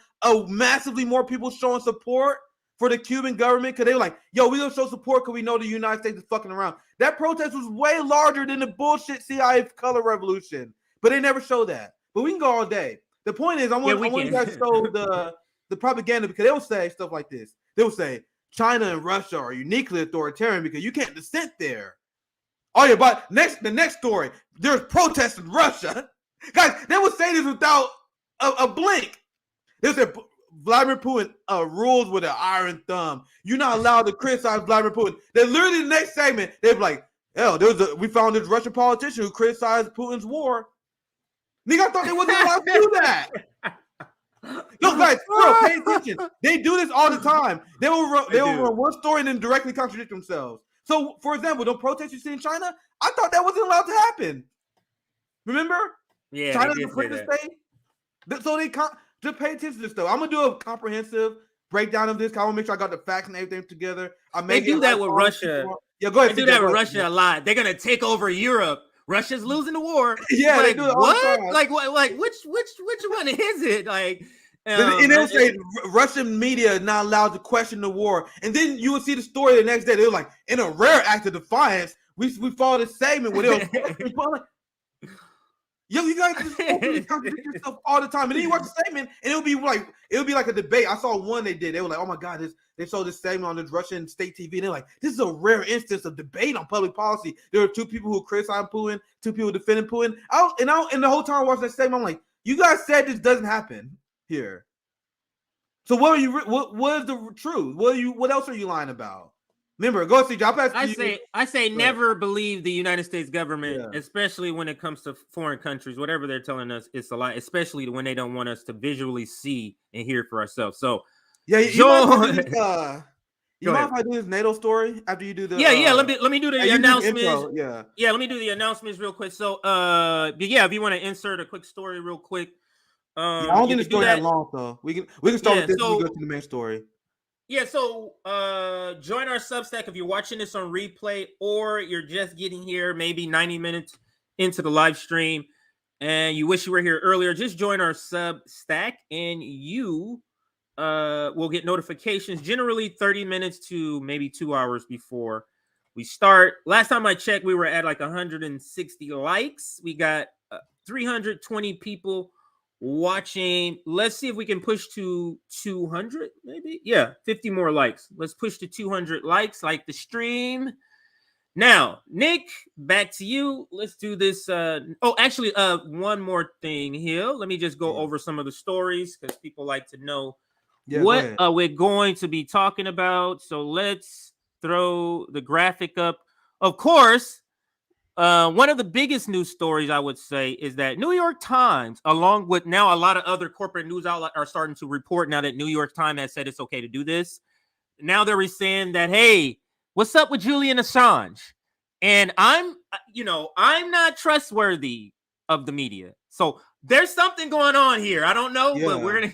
Massively more people showing support for the Cuban government because they were like, "Yo, we don't show support because we know the United States is fucking around." That protest was way larger than the bullshit CIA color revolution, but they never show that. But we can go all day. The point is, I want you guys to show the propaganda because they will say stuff like this. They will say China and Russia are uniquely authoritarian because you can't dissent there. Oh yeah, but the next story, there's protests in Russia. Guys, they would say this without a blink. They said Vladimir Putin rules with an iron thumb. You're not allowed to criticize Vladimir Putin. Then literally the next segment, they'd be like, "Hell, we found this Russian politician who criticized Putin's war." Nigga, I thought they wasn't allowed to do that. No, guys, bro, pay attention. They do this all the time. They will run one story and then directly contradict themselves. So, for example, the protests you see in China, I thought that wasn't allowed to happen. Remember? Yeah, China's a prisoner state. So they just pay attention to this stuff. I'm gonna do a comprehensive breakdown of this. I want to make sure I got the facts and everything together. They do that with Russia. Yeah, go ahead. They do that with Russia a lot. They're gonna take over Europe. Russia's losing the war. Yeah, like, they do it all what? the time. Like what? Like which one is it? Like, and they'll say Russian media is not allowed to question the war, and then you would see the story the next day. They were like, in a rare act of defiance, we followed a segment where they were. Yo, you guys just contradict yourself all the time, and then you watch the segment, and it'll be like a debate. I saw one they did. They were like, "Oh my god, they showed this segment on the Russian state TV." And they're like, "This is a rare instance of debate on public policy." There are two people who criticized Putin, two people defending Putin. And the whole time I watched that segment, I'm like, "You guys said this doesn't happen here." So what are you? What is the truth? What else are you lying about? Remember, go see. I say never believe the United States government, especially when it comes to foreign countries. Whatever they're telling us, it's a lie. Especially when they don't want us to visually see and hear for ourselves. So, yeah, you mind if I do this NATO story after you do the? Yeah. Let me do the announcements. Yeah. Let me do the announcements real quick. So, if you want to insert a quick story real quick. I don't think the story that long, so we can start with this and go to the main story. Yeah, so join our Substack if you're watching this on replay or you're just getting here maybe 90 minutes into the live stream and you wish you were here earlier. Just join our Substack and you will get notifications generally 30 minutes to maybe 2 hours before we start. Last time I checked, we were at like 160 likes. We got 320 people watching. Let's see if we can push to 200 maybe. 50 more likes. Let's push to 200 likes, like the stream. Now, Nick, back to you. Let's do this. One more thing here. Let me just go over some of the stories because people like to know what we're going to be talking about. So let's throw the graphic up. Of course, one of the biggest news stories I would say is that New York Times, along with now a lot of other corporate news outlets are starting to report now that New York Times has said it's okay to do this. Now they're saying that, hey, what's up with Julian Assange? And I'm not trustworthy of the media. So there's something going on here. I don't know, but we're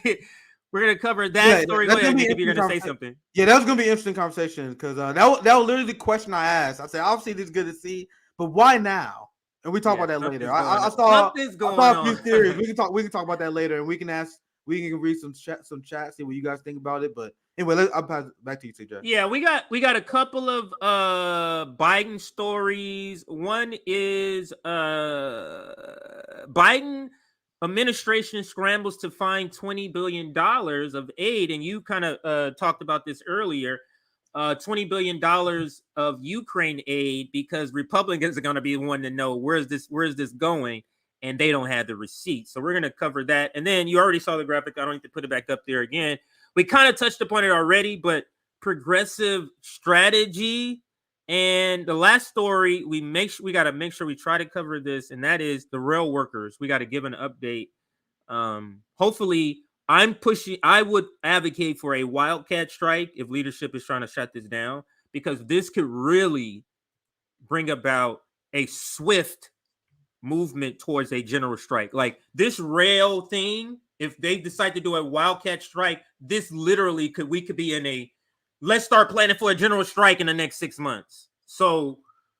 gonna cover that story. Go ahead, if you're gonna say something. Yeah, that was gonna be an interesting conversation because that was literally the question I asked. I said, obviously this is good to see. But why now? And we talk about that later. I saw a few theories. We can talk about that later, and we can read some chat, see what you guys think about it. But anyway, I'll pass it back to you, TJ. Yeah, we got a couple of Biden stories. One is Biden administration scrambles to find $20 billion of aid, and you kind of talked about this earlier. $20 billion of Ukraine aid because Republicans are going to be the one to know where's this going, and they don't have the receipts. So we're going to cover that. And then you already saw the graphic. I don't need to put it back up there again. We kind of touched upon it already, but progressive strategy. And the last story, we got to make sure we try to cover this, and that is the rail workers. We got to give an update. Hopefully, I would advocate for a wildcat strike if leadership is trying to shut this down, because this could really bring about a swift movement towards a general strike. Like this rail thing, if they decide to do a wildcat strike, this literally we could be in a, let's start planning for a general strike in the next 6 months. So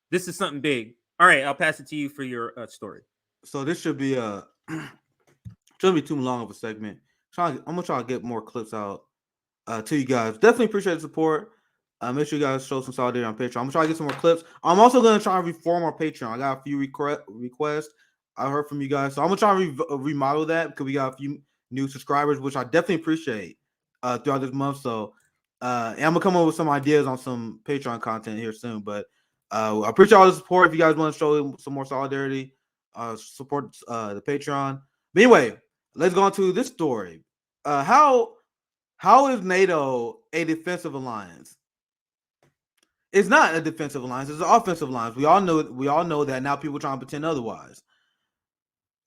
this is something big. All right, I'll pass it to you for your story. So this should be shouldn't be too long of a segment. I'm gonna try to get more clips out to you guys. Definitely appreciate the support. Make sure you guys show some solidarity on Patreon. I'm gonna try to get some more clips. I'm also gonna try to reform our Patreon. I got a few requests I heard from you guys, so I'm gonna try to remodel that because we got a few new subscribers, which I definitely appreciate throughout this month. So And I'm gonna come up with some ideas on some Patreon content here soon. But I appreciate all the support. If you guys want to show some more solidarity, support the Patreon. But anyway, let's go on to this story. How is NATO a defensive alliance? It's not a defensive alliance. It's an offensive alliance. We all know that. Now people are trying to pretend otherwise.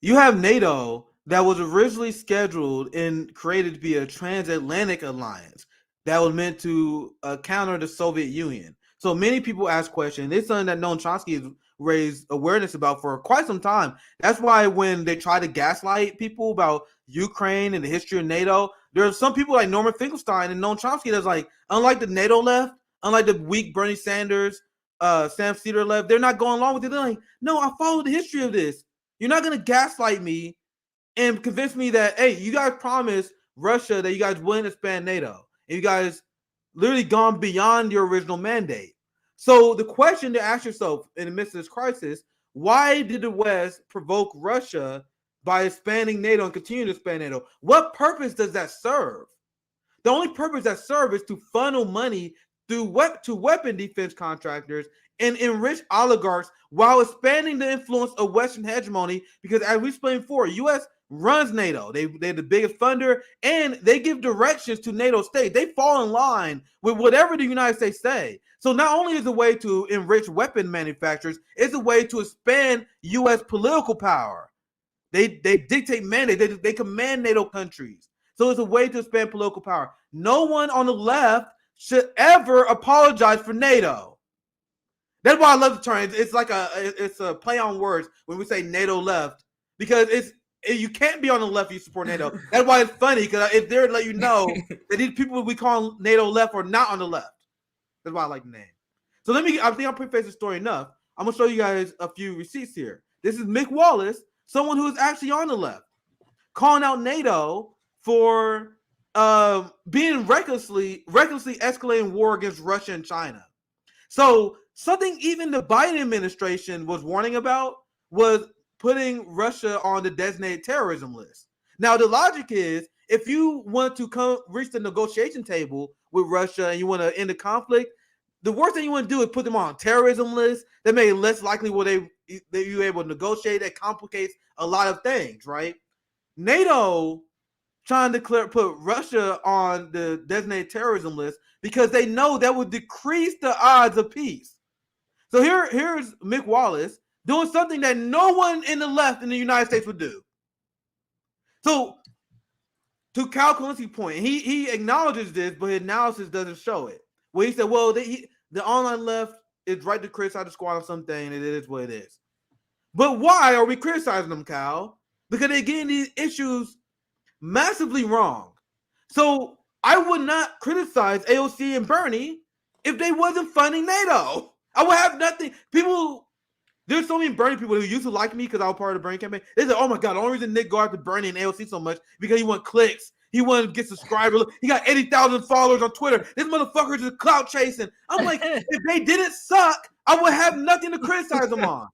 You have NATO that was originally scheduled and created to be a transatlantic alliance that was meant to counter the Soviet Union. So many people ask questions. It's something that Noam Chomsky has raised awareness about for quite some time. That's why when they try to gaslight people about Ukraine and the history of NATO, there are some people like Norman Finkelstein and Noam Chomsky that's like, unlike the NATO left, unlike the weak Bernie Sanders, Sam Cedar left, they're not going along with it. They're like, no, I follow the history of this. You're not going to gaslight me and convince me that, hey, you guys promised Russia that you guys wouldn't expand NATO. And you guys literally gone beyond your original mandate. So the question to ask yourself in the midst of this crisis, why did the West provoke Russia by expanding NATO and continue to expand NATO? What purpose does that serve? The only purpose that serves is to funnel money to weapon defense contractors and enrich oligarchs while expanding the influence of Western hegemony. Because as we explained before, U.S. runs NATO. They're the biggest funder, and they give directions to NATO states. They fall in line with whatever the United States say. So not only is it a way to enrich weapon manufacturers, it's a way to expand U.S. political power. They dictate mandate. They command NATO countries. So it's a way to expand political power. No one on the left should ever apologize for NATO. That's why I love the term. It's like it's a play on words when we say NATO left, because you can't be on the left if you support NATO. That's why it's funny, because it's there to let you know that these people we call NATO left are not on the left. That's why I like the name. So I think I'll preface the story enough. I'm gonna show you guys a few receipts here. This is Mick Wallace, someone who is actually on the left, calling out NATO for being recklessly escalating war against Russia and China. So something even the Biden administration was warning about was putting Russia on the designated terrorism list. Now, the logic is, if you want to reach the negotiation table with Russia and you want to end the conflict, the worst thing you want to do is put them on a terrorism list. That may be less likely that you're able to negotiate. That complicates a lot of things, right? NATO trying to put Russia on the designated terrorism list because they know that would decrease the odds of peace. So here's Mick Wallace doing something that no one in the left in the United States would do. So to Cal Kalinski's point, he acknowledges this, but his analysis doesn't show it. Well, he said, well, the online left is right to criticize the squad on something, and it is what it is. But why are we criticizing them, Cal? Because they're getting these issues massively wrong. So I would not criticize AOC and Bernie if they wasn't funding NATO. I would have nothing. There's so many Bernie people who used to like me because I was part of the Bernie campaign. They said, oh my God, the only reason Nick go after Bernie and AOC so much because he want clicks. He wanted to get subscribers. He got 80,000 followers on Twitter. This motherfucker is clout chasing. I'm like, if they didn't suck, I would have nothing to criticize them on.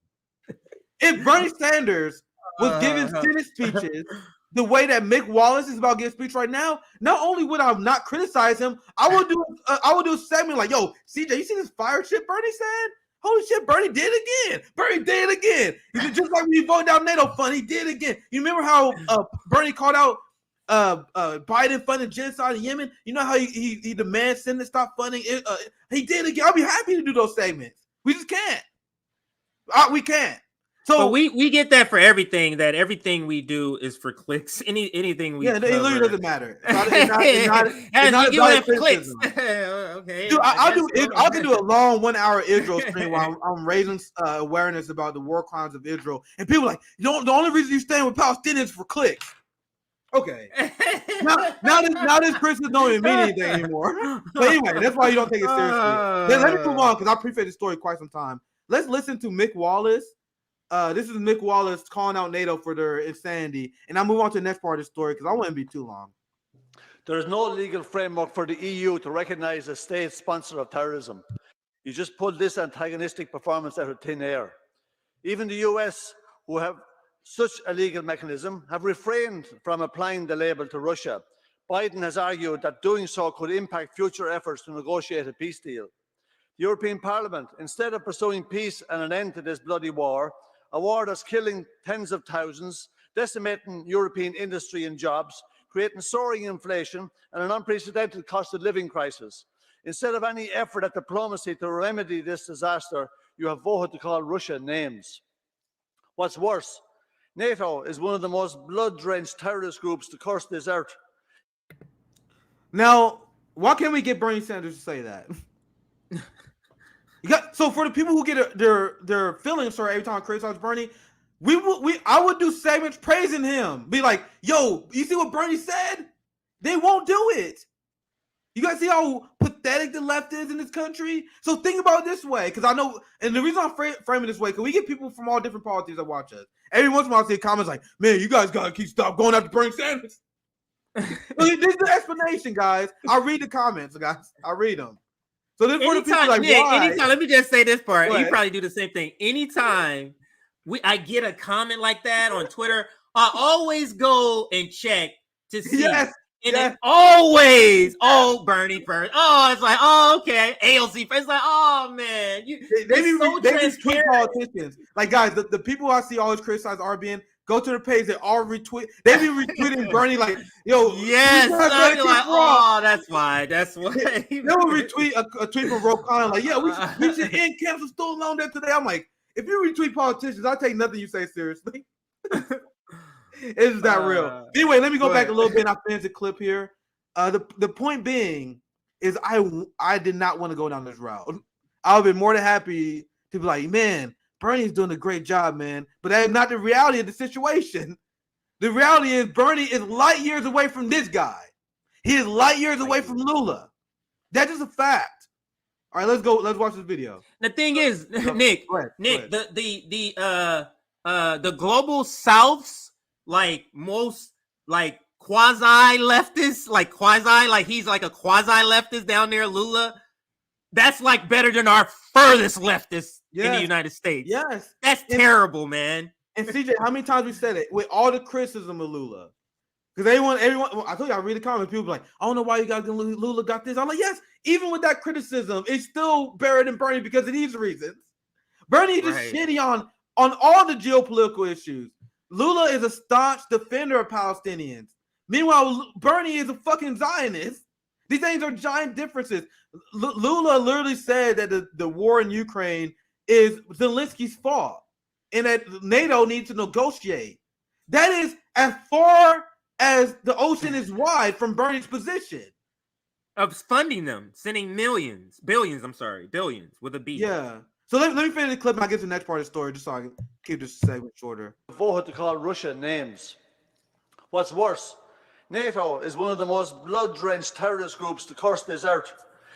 If Bernie Sanders was giving Senate speeches the way that Mick Wallace is about to give a speech right now, not only would I not criticize him, I would do a segment like, yo, CJ, you see this fire shit Bernie said? Holy shit, Bernie did it again. Bernie did it again. He said, just like when you voted down NATO fund, he did it again. You remember how Bernie called out Biden funding genocide in Yemen? You know how he demands Senate stop funding it? He did it again. I'll be happy to do those segments. We just can't. We can't. So but we get that for everything. That everything we do is for clicks. Anything we it literally doesn't matter. It's not about clicks. Okay, dude, I can do a long 1 hour Israel stream while I'm raising awareness about the war crimes of Israel, and people are like, the only reason you stand with Palestinians is for clicks. Okay, now this criticism don't even mean anything anymore. But anyway, that's why you don't take it seriously. Let me move on because I preface the story quite some time. Let's listen to Mick Wallace. This is Mick Wallace calling out NATO for their insanity. And I'll move on to the next part of the story because I wouldn't be too long. There is no legal framework for the EU to recognize a state sponsor of terrorism. You just pulled this antagonistic performance out of thin air. Even the US, who have such a legal mechanism, have refrained from applying the label to Russia, Biden has argued that doing so could impact future efforts to negotiate a peace deal. The European Parliament, instead of pursuing peace and an end to this bloody war, a war that's killing tens of thousands, decimating European industry and jobs, creating soaring inflation and an unprecedented cost of living crisis. Instead of any effort at diplomacy to remedy this disaster, you have voted to call Russia names. What's worse, NATO is one of the most blood-drenched terrorist groups to curse this earth. Now, why can't we get Bernie Sanders to say that? So for the people who get their feelings hurt every time I criticize Bernie, I would do segments praising him. Be like, yo, you see what Bernie said? They won't do it. You guys see how pathetic the left is in this country? So think about it this way, because I know, and the reason I'm framing this way, because we get people from all different politics that watch us. Every once in a while I see comments like, man, you guys got to stop going after Bernie Sanders. This is the explanation, guys. I read the comments, guys. I read them. So this for the people like, Nick, why? anytime, let me just say this part. You probably do the same thing. Anytime I get a comment like that on Twitter, I always go and check to see. Yes. And then always, Bernie first. Oh, it's like, oh, okay. AOC first. It's like, oh, man. They be tweet politicians. Like, guys, the people I see always criticize RBN, go to the page, they all retweet. They be retweeting Bernie like, yo. Yes. You're like, oh, that's why. That's why. They will retweet a tweet from Rokan like, yeah, we should end cancel student loan debt today. I'm like, if you retweet politicians, I'll take nothing you say seriously. It's that real. Anyway, let me go back a little bit and I'll finish the clip here. The point being is I did not want to go down this route. I would have been more than happy to be like, man, Bernie's doing a great job, man. But that is not the reality of the situation. The reality is Bernie is light years away from this guy. He is light years away from Lula. That's just a fact. All right, let's go. Let's watch this video. The thing is, Nick, go ahead. the global South's like most like quasi leftist, like he's like a quasi leftist down there, Lula. That's like better than our furthest leftist in the United States. Yes, that's terrible, man. And CJ, how many times we said it with all the criticism of Lula? Because everyone, I told you, I read the comments. People like, I don't know why you guys Lula got this. I'm like, yes, even with that criticism, it's still better than Bernie because of these reasons. Bernie is just shitty on all the geopolitical issues. Lula is a staunch defender of Palestinians. Meanwhile, Bernie is a fucking Zionist. These things are giant differences. Lula literally said that the war in Ukraine is Zelensky's fault and that NATO needs to negotiate. That is as far as the ocean is wide from Bernie's position. Of funding them, sending billions with a B. Yeah. So let me finish the clip and I'll get to the next part of the story just so I can keep this segment shorter. Voted to call Russia names. What's worse, NATO is one of the most blood-drenched terrorist groups to curse this earth.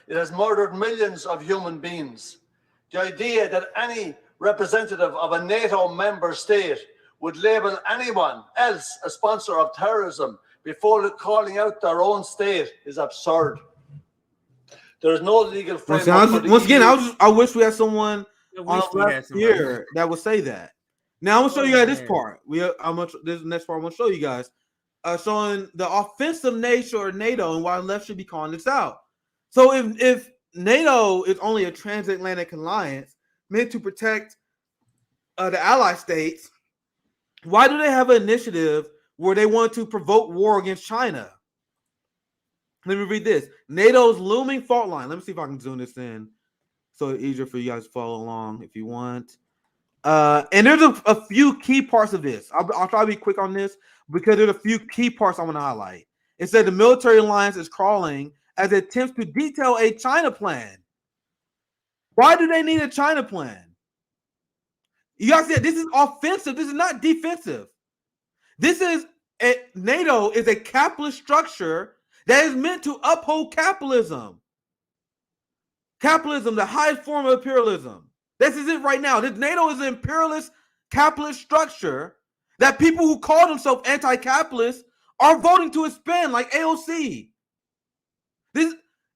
It has murdered millions of human beings. The idea that any representative of a NATO member state would label anyone else a sponsor of terrorism before calling out their own state is absurd. There is no legal framework. Once again, I wish we had someone on the left here that would say that. Now I'm gonna show you guys this part. This next part I'm gonna show you guys, showing the offensive nature of NATO and why the left should be calling this out. So if NATO is only a transatlantic alliance meant to protect the ally states, why do they have an initiative where they want to provoke war against China? Let me read this. NATO's looming fault line. Let me see if I can zoom this in so it's easier for you guys to follow along if you want. And there's a few key parts of this. I'll try to be quick on this because there's a few key parts I want to highlight. It said the military alliance is crawling as it attempts to detail a China plan. Why do they need a China plan? You guys said this is offensive. This is not defensive. NATO is a capitalist structure that is meant to uphold capitalism. Capitalism, the highest form of imperialism. This is it right now. This NATO is an imperialist capitalist structure that people who call themselves anti-capitalist are voting to expand, like AOC.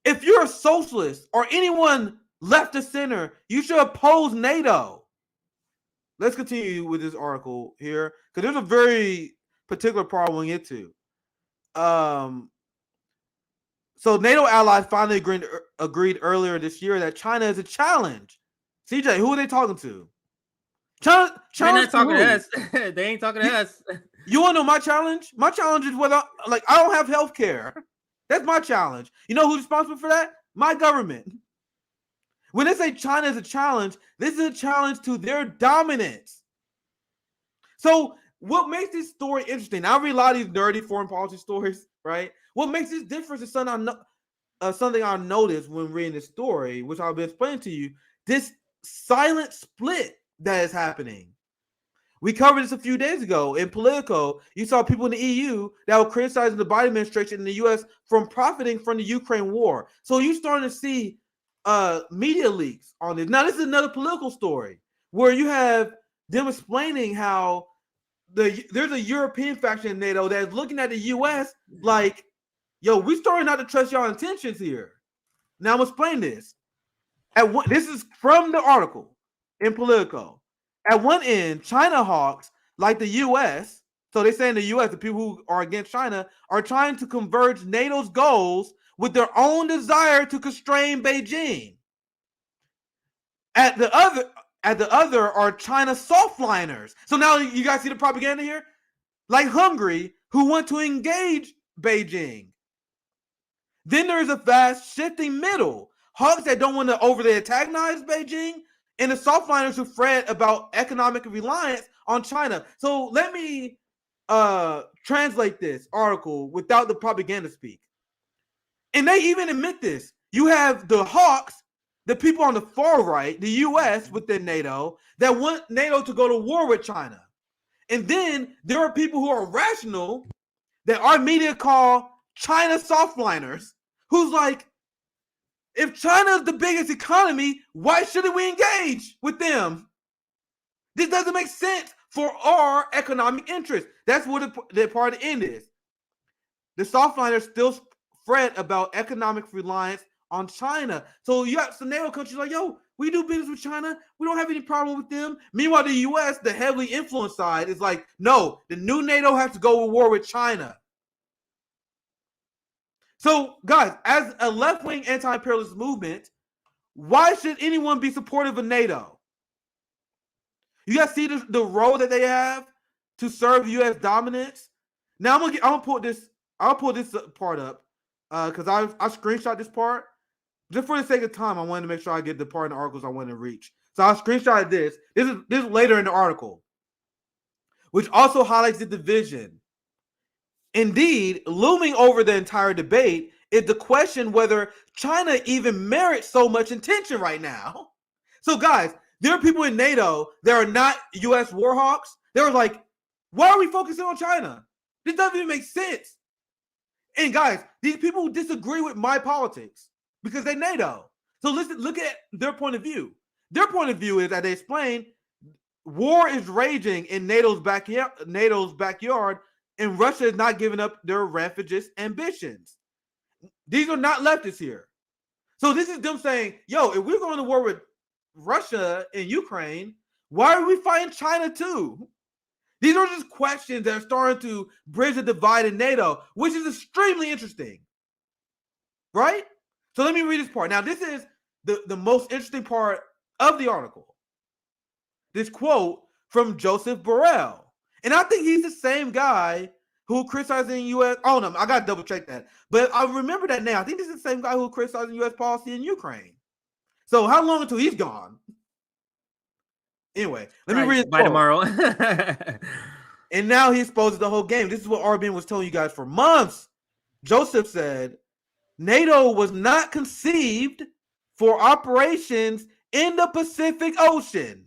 If you're a socialist or anyone left of center, you should oppose NATO. Let's continue with this article here because there's a very particular part I want to get to. So NATO allies finally agreed earlier this year that China is a challenge. CJ, who are they talking to? China. They're not talking to us. They ain't talking to us. You want to know my challenge? My challenge is whether I don't have health care. That's my challenge. You know who's responsible for that? My government. When they say China is a challenge, this is a challenge to their dominance. So what makes this story interesting? I read a lot of these nerdy foreign policy stories, right? What makes this different is something I noticed when reading this story, which I'll be explaining to you, this silent split that is happening. We covered this a few days ago in Politico. You saw people in the EU that were criticizing the Biden administration in the U.S. from profiting from the Ukraine war. So you're starting to see media leaks on this. Now, this is another political story where you have them explaining how there's a European faction in NATO that's looking at the U.S. like, yo, we starting not to trust y'all intentions here. Now, I'm going to explain this. This is from the article in Politico. At one end, China hawks like the U.S., so they say in the U.S., the people who are against China are trying to converge NATO's goals with their own desire to constrain Beijing. At the other are China softliners. So now you guys see the propaganda here? Like Hungary, who want to engage Beijing. Then there's a fast shifting middle. Hawks that don't want to overly antagonize Beijing, and the softliners who fret about economic reliance on China. So let me translate this article without the propaganda speak. And they even admit this. You have the hawks, the people on the far right, the U.S. within NATO, that want NATO to go to war with China. And then there are people who are rational that our media call China softliners, who's like, if China is the biggest economy, why shouldn't we engage with them? This doesn't make sense for our economic interests. That's what the part of the end is. The softliners still fret about economic reliance on China. So you have some NATO countries like, yo, we do business with China. We don't have any problem with them. Meanwhile, the U.S., the heavily influenced side, is like, no, the new NATO has to go to war with China. So, guys, as a left-wing anti-imperialist movement, why should anyone be supportive of NATO? You guys see the role that they have to serve U.S. dominance? Now I'll pull this part up because I screenshot this part. Just for the sake of time, I wanted to make sure I get the part in the articles I wanted to reach. So I screenshotted this. This is later in the article, which also highlights the division. Indeed, looming over the entire debate is the question whether China even merits so much attention right now. So, guys, there are people in NATO that are not U.S. war hawks. They're like, why are we focusing on China? This doesn't even make sense. And, guys, these people disagree with my politics because they're NATO. So, listen, look at their point of view. Their point of view is that they explain war is raging in NATO's backyard, and Russia is not giving up their refugees ambitions. These are not leftists here. So this is them saying, yo, if we're going to war with Russia and Ukraine, why are we fighting China too? These are just questions that are starting to bridge the divide in NATO, which is extremely interesting. Right? So let me read this part. Now, this is the most interesting part of the article. This quote from Joseph Borrell. And I think he's the same guy who criticizing U.S. Oh, no, I got to double check that. But I remember that now. I think this is the same guy who criticizing U.S. policy in Ukraine. So how long until he's gone? Anyway, let me read it. By tomorrow. And now he exposes the whole game. This is what Arbin was telling you guys for months. Joseph said, NATO was not conceived for operations in the Pacific Ocean.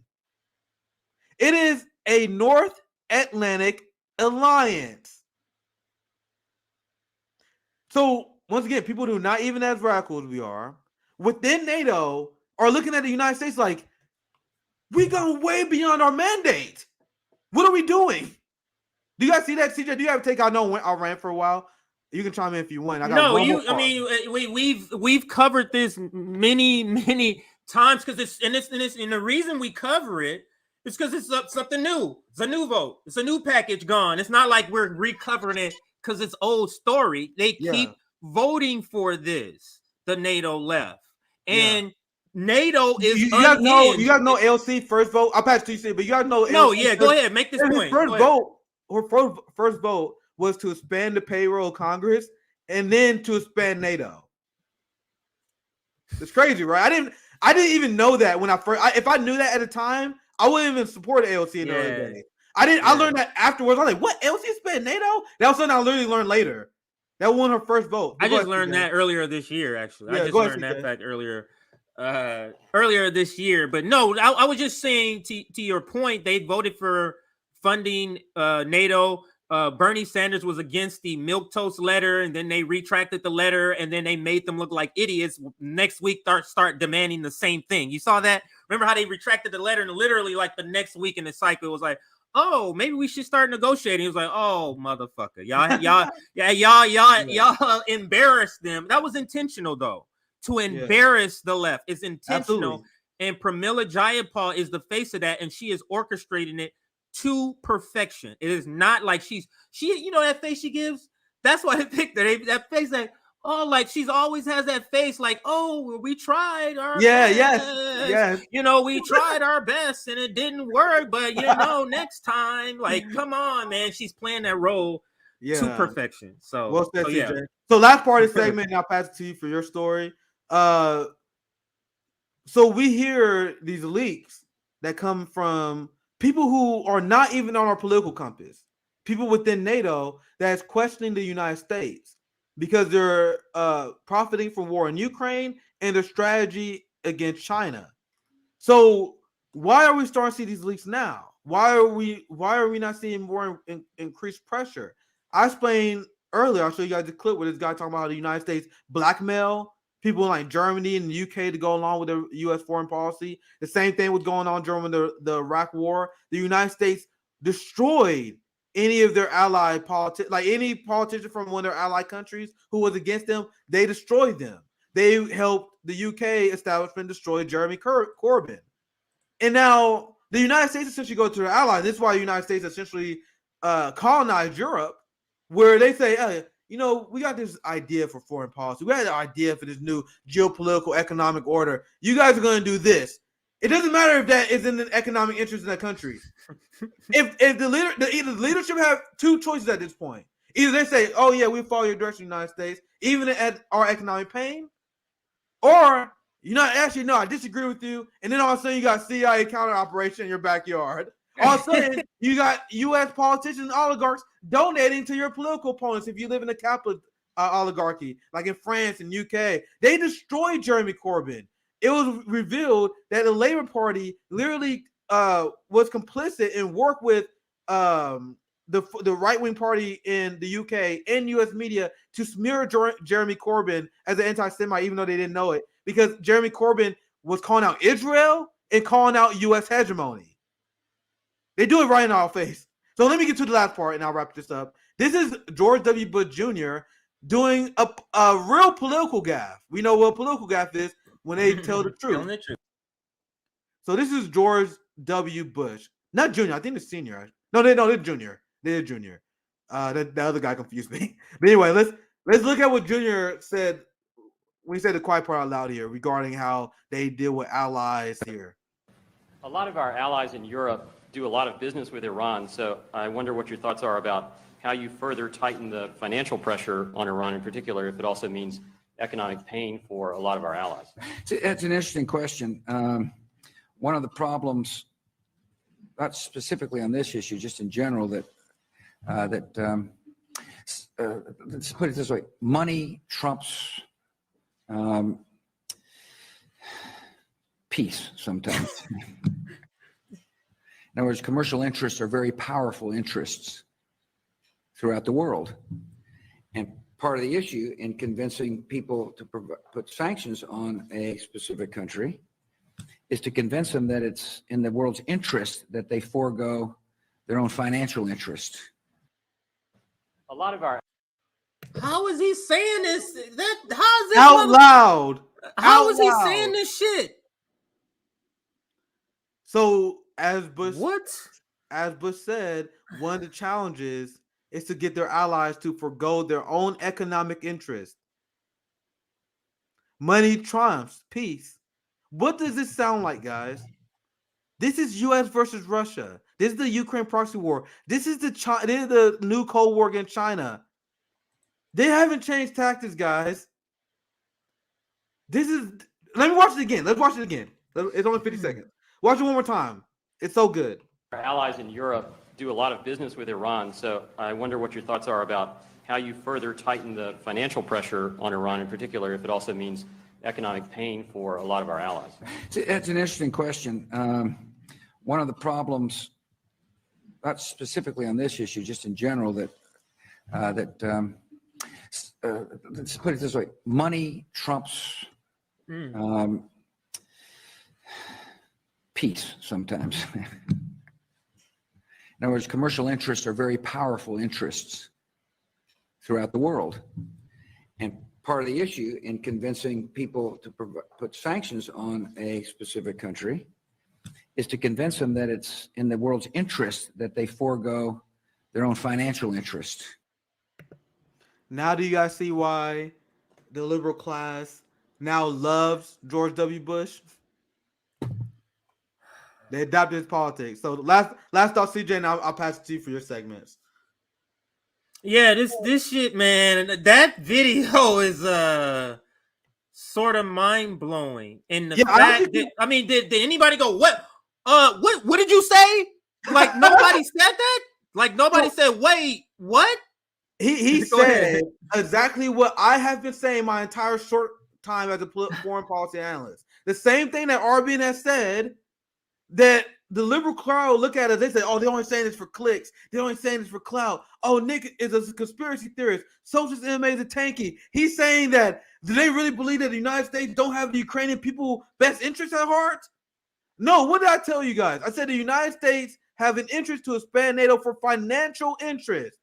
It is a North Atlantic alliance. So once again, people who are not even as radical as we are within NATO are looking at the United States like, we gone way beyond our mandate. What are we doing? Do you guys see that, CJ? Do you have a take? I know I ran for a while. You can chime in if you want. We've covered this many times because and the reason we cover it is because it's something new. It's a new vote. It's a new package gone. It's not like we're recovering it because it's old story. They keep voting for this, the NATO left. And NATO is you guys know LC first vote. I'll pass to you, but you guys know LC go ahead, make this point. First vote was to expand the payroll of Congress and then to expand NATO. It's crazy, right? I didn't even know that when if I knew that at the time, I wouldn't even support LC in the early days. I learned that afterwards. I'm like, what? LC expand NATO? That was something I literally learned later. That won her first vote. I just learned that earlier this year, actually. I just learned that fact earlier this year. But no, I was just saying to your point, they voted for funding NATO. Bernie Sanders was against the milquetoast letter, and then they retracted the letter, and then they made them look like idiots. Next week, start demanding the same thing. You saw that? Remember how they retracted the letter, and literally like the next week in the cycle, it was like, oh, maybe we should start negotiating. It was like, oh, motherfucker, y'all embarrassed them. That was intentional, though, to embarrass the left. It's intentional. Absolutely. And Pramila Jayapal is the face of that, and she is orchestrating it to perfection. It is not like she you know that face she gives. That's why I picked her. That face, like, oh, like she's always has that face, like, oh, we tried our best. Yes. You know, we tried our best and it didn't work, but you know, next time, like, come on, man. She's playing that role to perfection. So, well said, CJ. So last part of the segment, and I'll pass it to you for your story. So we hear these leaks that come from people who are not even on our political compass, people within NATO that's questioning the United States because they're profiting from war in Ukraine and their strategy against China. So why are we starting to see these leaks now? Why are we not seeing more increased pressure? I explained earlier, I'll show you guys the clip where this guy talking about the United States blackmail people like Germany and the UK to go along with the U.S. foreign policy. The same thing was going on during the Iraq War. The United States destroyed any of their allied politics, like any politician from one of their allied countries who was against them, they destroyed them. They helped the UK establishment destroy Jeremy Corbyn. And now the United States essentially go to their allies. This is why the United States essentially colonized Europe, where they say, you know, we got this idea for foreign policy. We had an idea for this new geopolitical economic order. You guys are going to do this. It doesn't matter if that is in the economic interest in that country. If the leadership have two choices at this point. Either they say, oh, yeah, we follow your direction, United States, even at our economic pain. Or, you know, actually, no, I disagree with you. And then all of a sudden you got CIA counter operation in your backyard. All of a sudden, you got U.S. politicians and oligarchs donating to your political opponents if you live in a capitalist oligarchy, like in France and UK. They destroyed Jeremy Corbyn. It was revealed that the Labour Party literally was complicit and worked with the right-wing party in the UK and U.S. media to smear Jeremy Corbyn as an anti-Semite, even though they didn't know it, because Jeremy Corbyn was calling out Israel and calling out U.S. hegemony. They do it right in our face. So let me get to the last part, and I'll wrap this up. This is George W. Bush Jr. doing a real political gaffe. We know what a political gaffe is when they tell the truth. So this is George W. Bush, not Jr. I think it's senior. No, they're junior. They're junior. The other guy confused me. But anyway, let's look at what Junior said when he said the quiet part out loud here regarding how they deal with allies here. A lot of our allies in Europe do a lot of business with Iran, so I wonder what your thoughts are about how you further tighten the financial pressure on Iran in particular, if it also means economic pain for a lot of our allies. It's an interesting question. One of the problems, not specifically on this issue, just in general, let's put it this way: money trumps peace sometimes. In other words, commercial interests are very powerful interests throughout the world. And part of the issue in convincing people to put sanctions on a specific country is to convince them that it's in the world's interest that they forego their own financial interest. A lot of our... How is he saying this? How is this out loud? How is he saying this shit? So as Bush said, one of the challenges is to get their allies to forgo their own economic interest. Money triumphs peace. What does this sound like, guys? This is U.S. versus Russia. This is the Ukraine proxy war. This is the new Cold War against China. They haven't changed tactics, guys. This is. Let me watch it again. Let's watch it again. It's only 50 seconds. Watch it one more time. It's so good. Our allies in Europe do a lot of business with Iran, so I wonder what your thoughts are about how you further tighten the financial pressure on Iran in particular, if it also means economic pain for a lot of our allies. That's an interesting question. One of the problems, not specifically on this issue, just in general, let's put it this way: money trumps peace sometimes. In other words, commercial interests are very powerful interests throughout the world. And part of the issue in convincing people to put sanctions on a specific country is to convince them that it's in the world's interest that they forego their own financial interest. Now do you guys see why the liberal class now loves George W. Bush? They adopted his politics. So last thought, CJ, and I'll pass it to you for your segments. Yeah, this shit, man. That video is sort of mind blowing. And the fact that, I mean, did anybody go, what did you say? Like nobody said that? Like nobody said, wait, what? He said exactly what I have been saying my entire short time as a foreign policy analyst. The same thing that RBN has said, that the liberal crowd look at us, they say, oh, they're only saying this for clicks. They're only saying this for clout. Oh, Nick is a conspiracy theorist. Socialist MMA is a tanky. He's saying that, do they really believe that the United States don't have the Ukrainian people best interests at heart? No, what did I tell you guys? I said the United States have an interest to expand NATO for financial interest.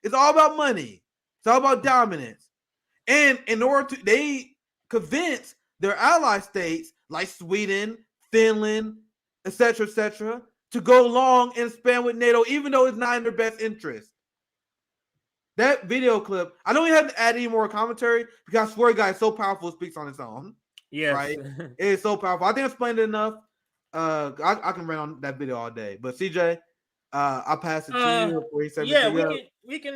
It's all about money. It's all about dominance. And in order to, they convince their ally states like Sweden, Finland, etc., to go along and expand with NATO, even though it's not in their best interest. That video clip, I know we haven't added any more commentary because I swear, guys, it's so powerful, it speaks on its own. Yes. Right? It is so powerful. I think I explained it enough. I can run on that video all day. But CJ, I'll pass it to you before you say we can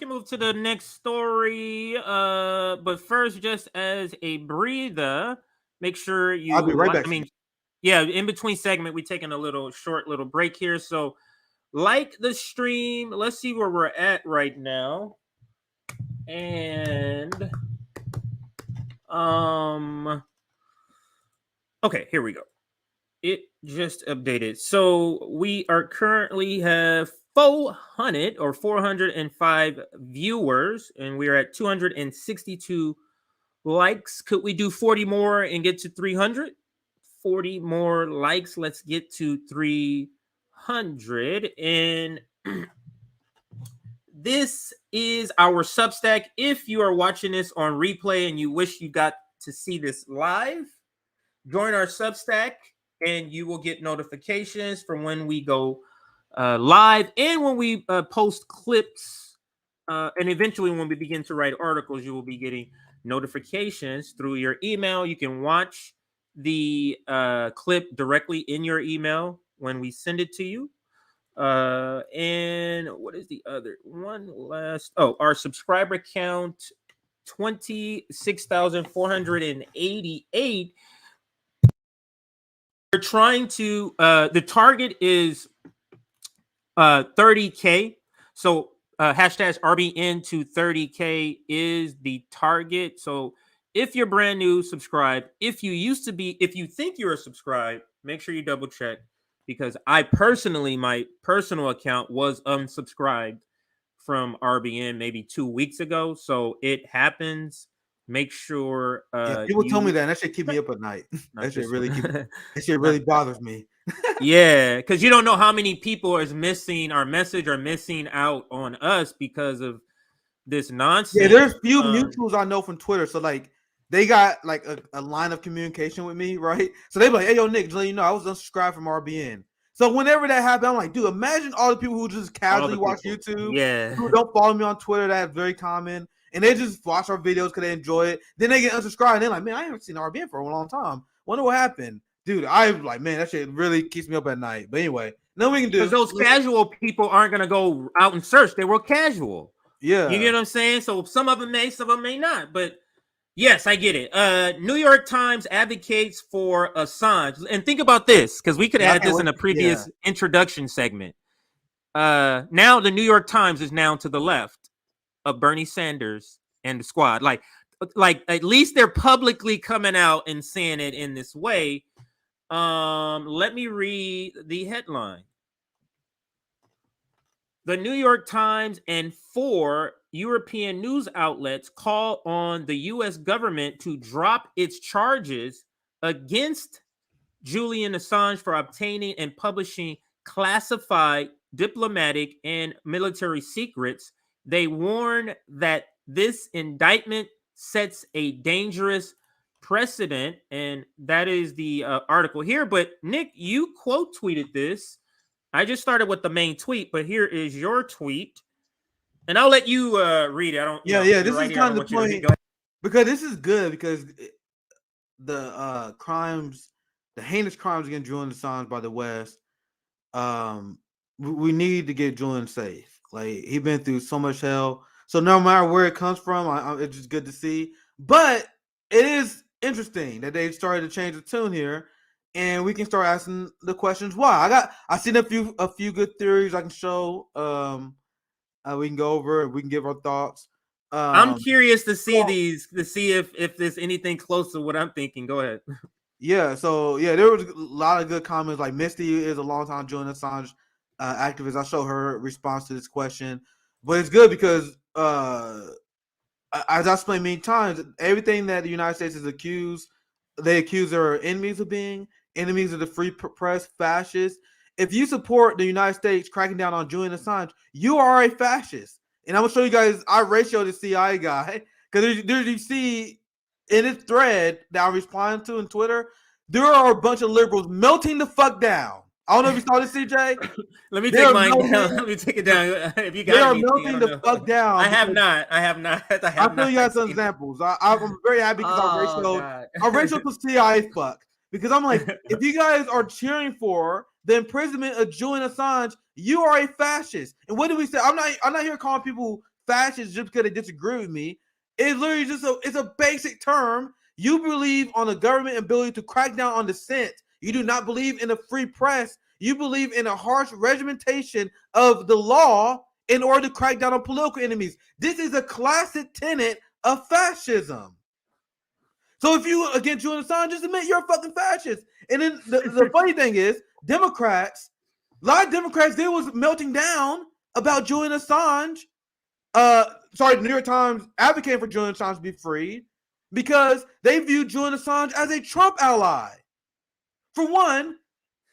move to the next story. But first, just as a breather, make sure you I'll be right back. Yeah, in between segment, we're taking a short little break here. So like the stream. Let's see where we're at right now. And okay, here we go. It just updated. So we are currently have 405 viewers, and we're at 262 likes. Could we do 40 more and get to 300? 40 more likes. Let's get to 300. And this is our Substack. If you are watching this on replay and you wish you got to see this live, join our Substack and you will get notifications from when we go live and when we post clips. And eventually when we begin to write articles, you will be getting notifications through your email. You can watch the clip directly in your email when we send it to you. And what is the other one last? Oh, our subscriber count, 26,488. We're trying to, the target is 30K. So hashtag RBN to 30K is the target. So if you're brand new, subscribe. If you think you're subscribed, make sure you double check, because I personally, my personal account was unsubscribed from RBN maybe 2 weeks ago. So it happens. Make sure people tell me that should keep me up at night. That shit really bothers me. Yeah, because you don't know how many people is missing our message or missing out on us because of this nonsense. Yeah, there's few mutuals I know from Twitter. So like they got like a line of communication with me, right? So they be like, hey, yo, Nick, just let you know, I was unsubscribed from RBN. So whenever that happened, I'm like, dude, imagine all the people who just casually watch YouTube, who don't follow me on Twitter. That's very common. and they just watch our videos because they enjoy it. Then they get unsubscribed, and they're like, man, I haven't seen RBN for a long time. Wonder what happened. Dude, I'm like, man, that shit really keeps me up at night. But anyway, no, we can do because those casual people aren't gonna go out and search. They were casual. Yeah, you get what I'm saying. So some of them may, some of them may not. But yes, I get it. New York Times advocates for Assange, and think about this because we could add this in a previous introduction segment. Now the New York Times is now to the left of Bernie Sanders and the squad. Like at least they're publicly coming out and saying it in this way. Let me read the headline. The New York Times and 4 European news outlets call on the U.S. government to drop its charges against Julian Assange for obtaining and publishing classified diplomatic and military secrets. They warn that this indictment sets a dangerous precedent, and that is the article here. But Nick, you quote tweeted this. I just started with the main tweet, but here is your tweet, and I'll let you read it. I don't. This is kind of the point because this is good because the crimes, the heinous crimes against Julian Assange by the West, we need to get Julian safe. Like he's been through so much hell. So no matter where it comes from, it's just good to see. But it is interesting that they started to change the tune here, and we can start asking the questions why. I seen a few good theories I can show. We can go over. We can give our thoughts. I'm curious to see these to see if there's anything close to what I'm thinking. Go ahead. Yeah. So there was a lot of good comments. Like Misty is a long-time Julian Assange activist. I show her response to this question, but it's good because as I explained many times, everything that the United States is accused, they accuse their enemies of being enemies of the free press, fascists. If you support the United States cracking down on Julian Assange, you are a fascist. And I'm gonna show you guys. I ratioed the CIA guy because there's you see in this thread that I'm responding to in Twitter, there are a bunch of liberals melting the fuck down. I don't know if you saw this, CJ. Let me take mine down. Let me take it down. If you got they are melting the fuck down. I have not. I'll tell you guys some examples. I'm very happy because I ratioed to CIA fuck. Because I'm like, if you guys are cheering for the imprisonment of Julian Assange, you are a fascist. And what do we say? I'm not here calling people fascists just because they disagree with me. It's literally just it's a basic term. You believe on the government ability to crack down on dissent. You do not believe in a free press. You believe in a harsh regimentation of the law in order to crack down on political enemies. This is a classic tenet of fascism. So if you against Julian Assange, just admit you're a fucking fascist. And then the funny thing is, Democrats, a lot of Democrats, they was melting down about Julian Assange. The New York Times advocating for Julian Assange to be freed because they view Julian Assange as a Trump ally. For one,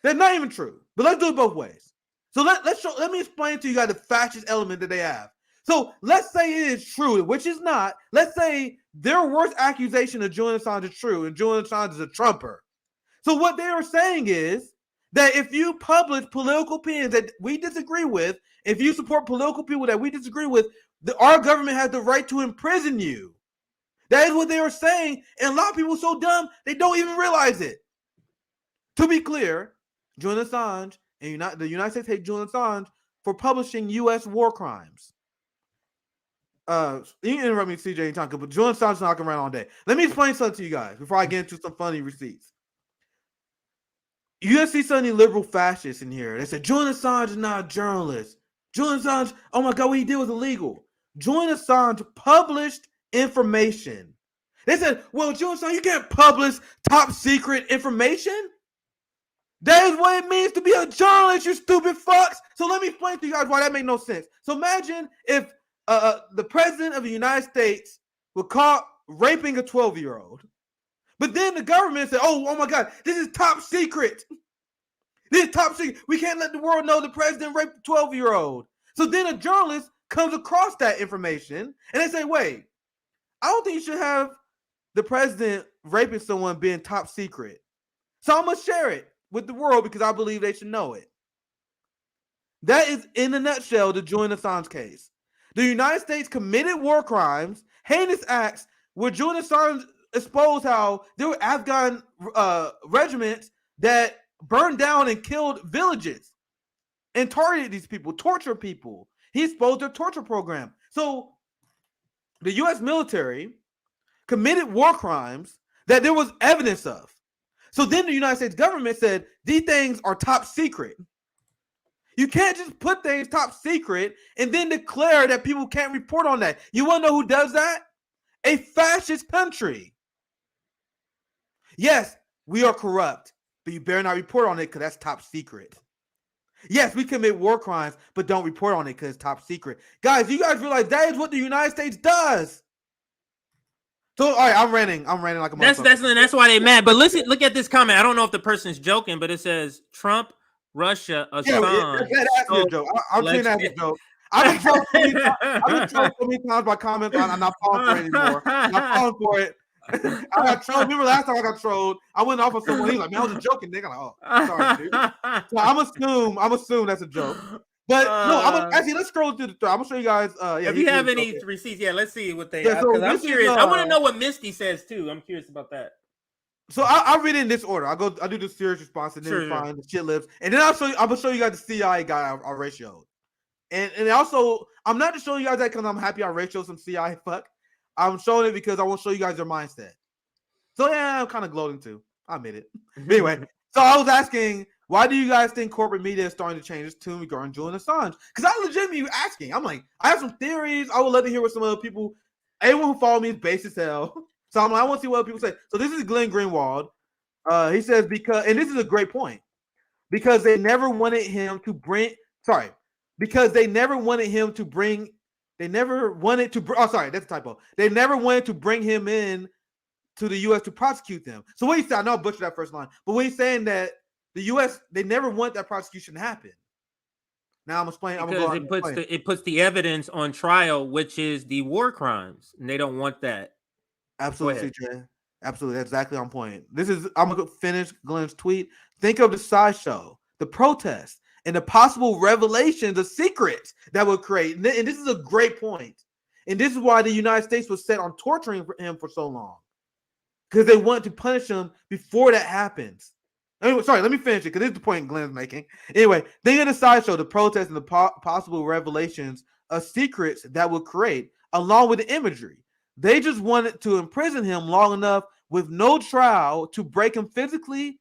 that's not even true. But let's do it both ways. So let me explain to you guys the fascist element that they have. So let's say it is true, which is not. Let's say their worst accusation of Julian Assange is true, and Julian Assange is a Trumper. So what they are saying is that if you publish political opinions that we disagree with, if you support political people that we disagree with, our government has the right to imprison you. That is what they are saying, and a lot of people are so dumb they don't even realize it. To be clear, Julian Assange and the United States hate Julian Assange for publishing U.S. war crimes. You can interrupt me, CJ, anytime, but Julian Assange is not going around all day. Let me explain something to you guys before I get into some funny receipts. You guys see some of the liberal fascists in here. They said Julian Assange is not a journalist. Julian Assange, oh my God, what he did was illegal. Julian Assange published information. They said, well, Julian Assange, you can't publish top secret information. That is what it means to be a journalist, you stupid fucks. So let me explain to you guys why that made no sense. So imagine if the president of the United States was caught raping a 12-year-old. But then the government said, oh my God, this is top secret. This is top secret. We can't let the world know the president raped a 12-year-old. So then a journalist comes across that information and they say, wait, I don't think you should have the president raping someone being top secret. So I'm going to share it with the world because I believe they should know it. That is, in a nutshell, the Julian Assange case. The United States committed war crimes, heinous acts, where Julian Assange exposed how there were Afghan regiments that burned down and killed villages and targeted these people, tortured people. He exposed their torture program. So the U.S. military committed war crimes that there was evidence of. So then the United States government said, these things are top secret. You can't just put things top secret and then declare that people can't report on that. You want to know who does that? A fascist country. Yes, we are corrupt, but you better not report on it because that's top secret. Yes, we commit war crimes, but don't report on it because it's top secret. Guys, you guys realize that is what the United States does. So, all right, I'm ranting like a motherfucker. That's why they mad. But listen, look at this comment. I don't know if the person's joking, but it says Trump, Russia, Assange. Yeah, that's a joke. I'm saying that's a joke. I've been trolled so many times by comments. I'm not falling for it anymore. I'm not falling for it. I got trolled. Remember last time I got trolled? I went off on someone. He was like, "Man, I was joking." Nigga, like, oh, sorry, dude. So I'm assume that's a joke. But no, actually let's scroll through the thread. I'm gonna show you guys. If you have any receipts, let's see what they. Yeah, so I'm curious. I want to know what Misty says too. I'm curious about that. So I'll read it in this order. I do the serious response and then find the shit lips, and then I'm gonna show you guys the CIA guy I ratioed. And also, I'm not just showing you guys that because I'm happy I ratioed some CIA fuck. I'm showing it because I want to show you guys their mindset. So yeah, I'm kind of gloating too. I admit it. But anyway, so I was asking, why do you guys think corporate media is starting to change its tune regarding Julian Assange? Because I legitimately asking. I'm like, I have some theories. I would love to hear what some other people, anyone who follow me is base as hell. So I'm like, I want to see what other people say. So this is Glenn Greenwald. He says, and this is a great point, because they never wanted him to bring that's a typo. They never wanted to bring him in to the U.S. to prosecute them. So what he said, I know I butchered that first line, but when he's saying that the U.S., they never want that prosecution to happen. Now I'm explaining. Because it puts the evidence on trial, which is the war crimes, and they don't want that. Absolutely, CJ. Absolutely, that's exactly on point. I'm gonna finish Glenn's tweet. Think of the sideshow, the protest, and the possible revelations of secrets that would create. And this is a great point. And this is why the United States was set on torturing him for so long, because they wanted to punish him before that happens. Anyway, sorry, let me finish it because this is the point Glenn's making. Anyway, think of the sideshow, the protest, and the possible revelations of secrets that would create, along with the imagery. They just wanted to imprison him long enough with no trial to break him physically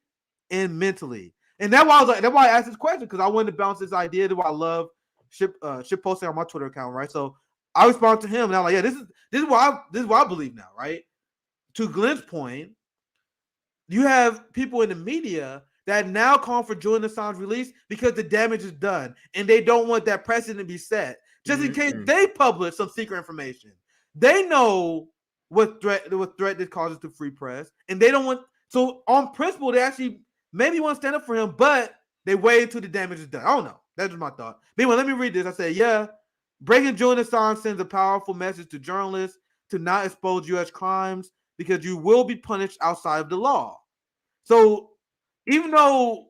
and mentally. And that's why I asked this question, because I wanted to bounce this idea that I love ship posting on my Twitter account, right? So I responded to him, and I'm like, yeah, this is what I believe now, right? To Glenn's point, you have people in the media that now call for Julian Assange release because the damage is done, and they don't want that precedent to be set, just in case they publish some secret information. They know what threat this causes to free press, and they don't want. So on principle, they actually maybe want to stand up for him, but they wait until the damage is done. I don't know. That's just my thought. But anyway, let me read this. I said, yeah, breaking Julian Assange sends a powerful message to journalists to not expose U.S. crimes, because you will be punished outside of the law. So even though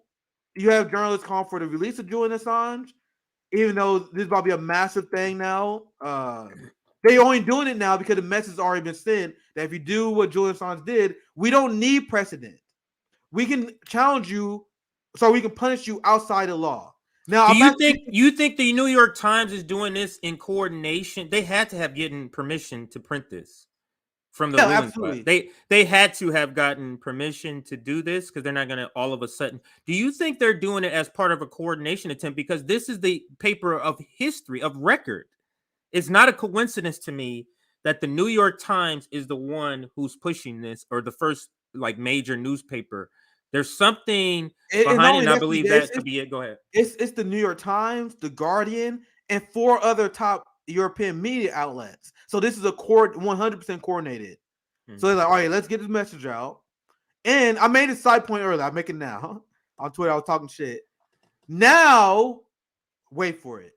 you have journalists calling for the release of Julian Assange, even though this is about to be a massive thing now, they only doing it now because the message has already been sent that if you do what Julian Assange did, we don't need precedent. We can challenge you, so we can punish you outside the law. Now, do you think the New York Times is doing this in coordination? They had to have gotten permission to print this from the ruling class. They had to have gotten permission to do this, because they're not going to all of a sudden. Do you think they're doing it as part of a coordination attempt? Because this is the paper of history, of record. It's not a coincidence to me that the New York Times is the one who's pushing this, or the first major newspaper. There's something behind it, and I believe that could be it. Go ahead. It's the New York Times, the Guardian, and 4 other top European media outlets. So this is 100% coordinated. So they're like, all right, let's get this message out. And I made a side point earlier. I make it now on Twitter. I was talking shit. Now, wait for it.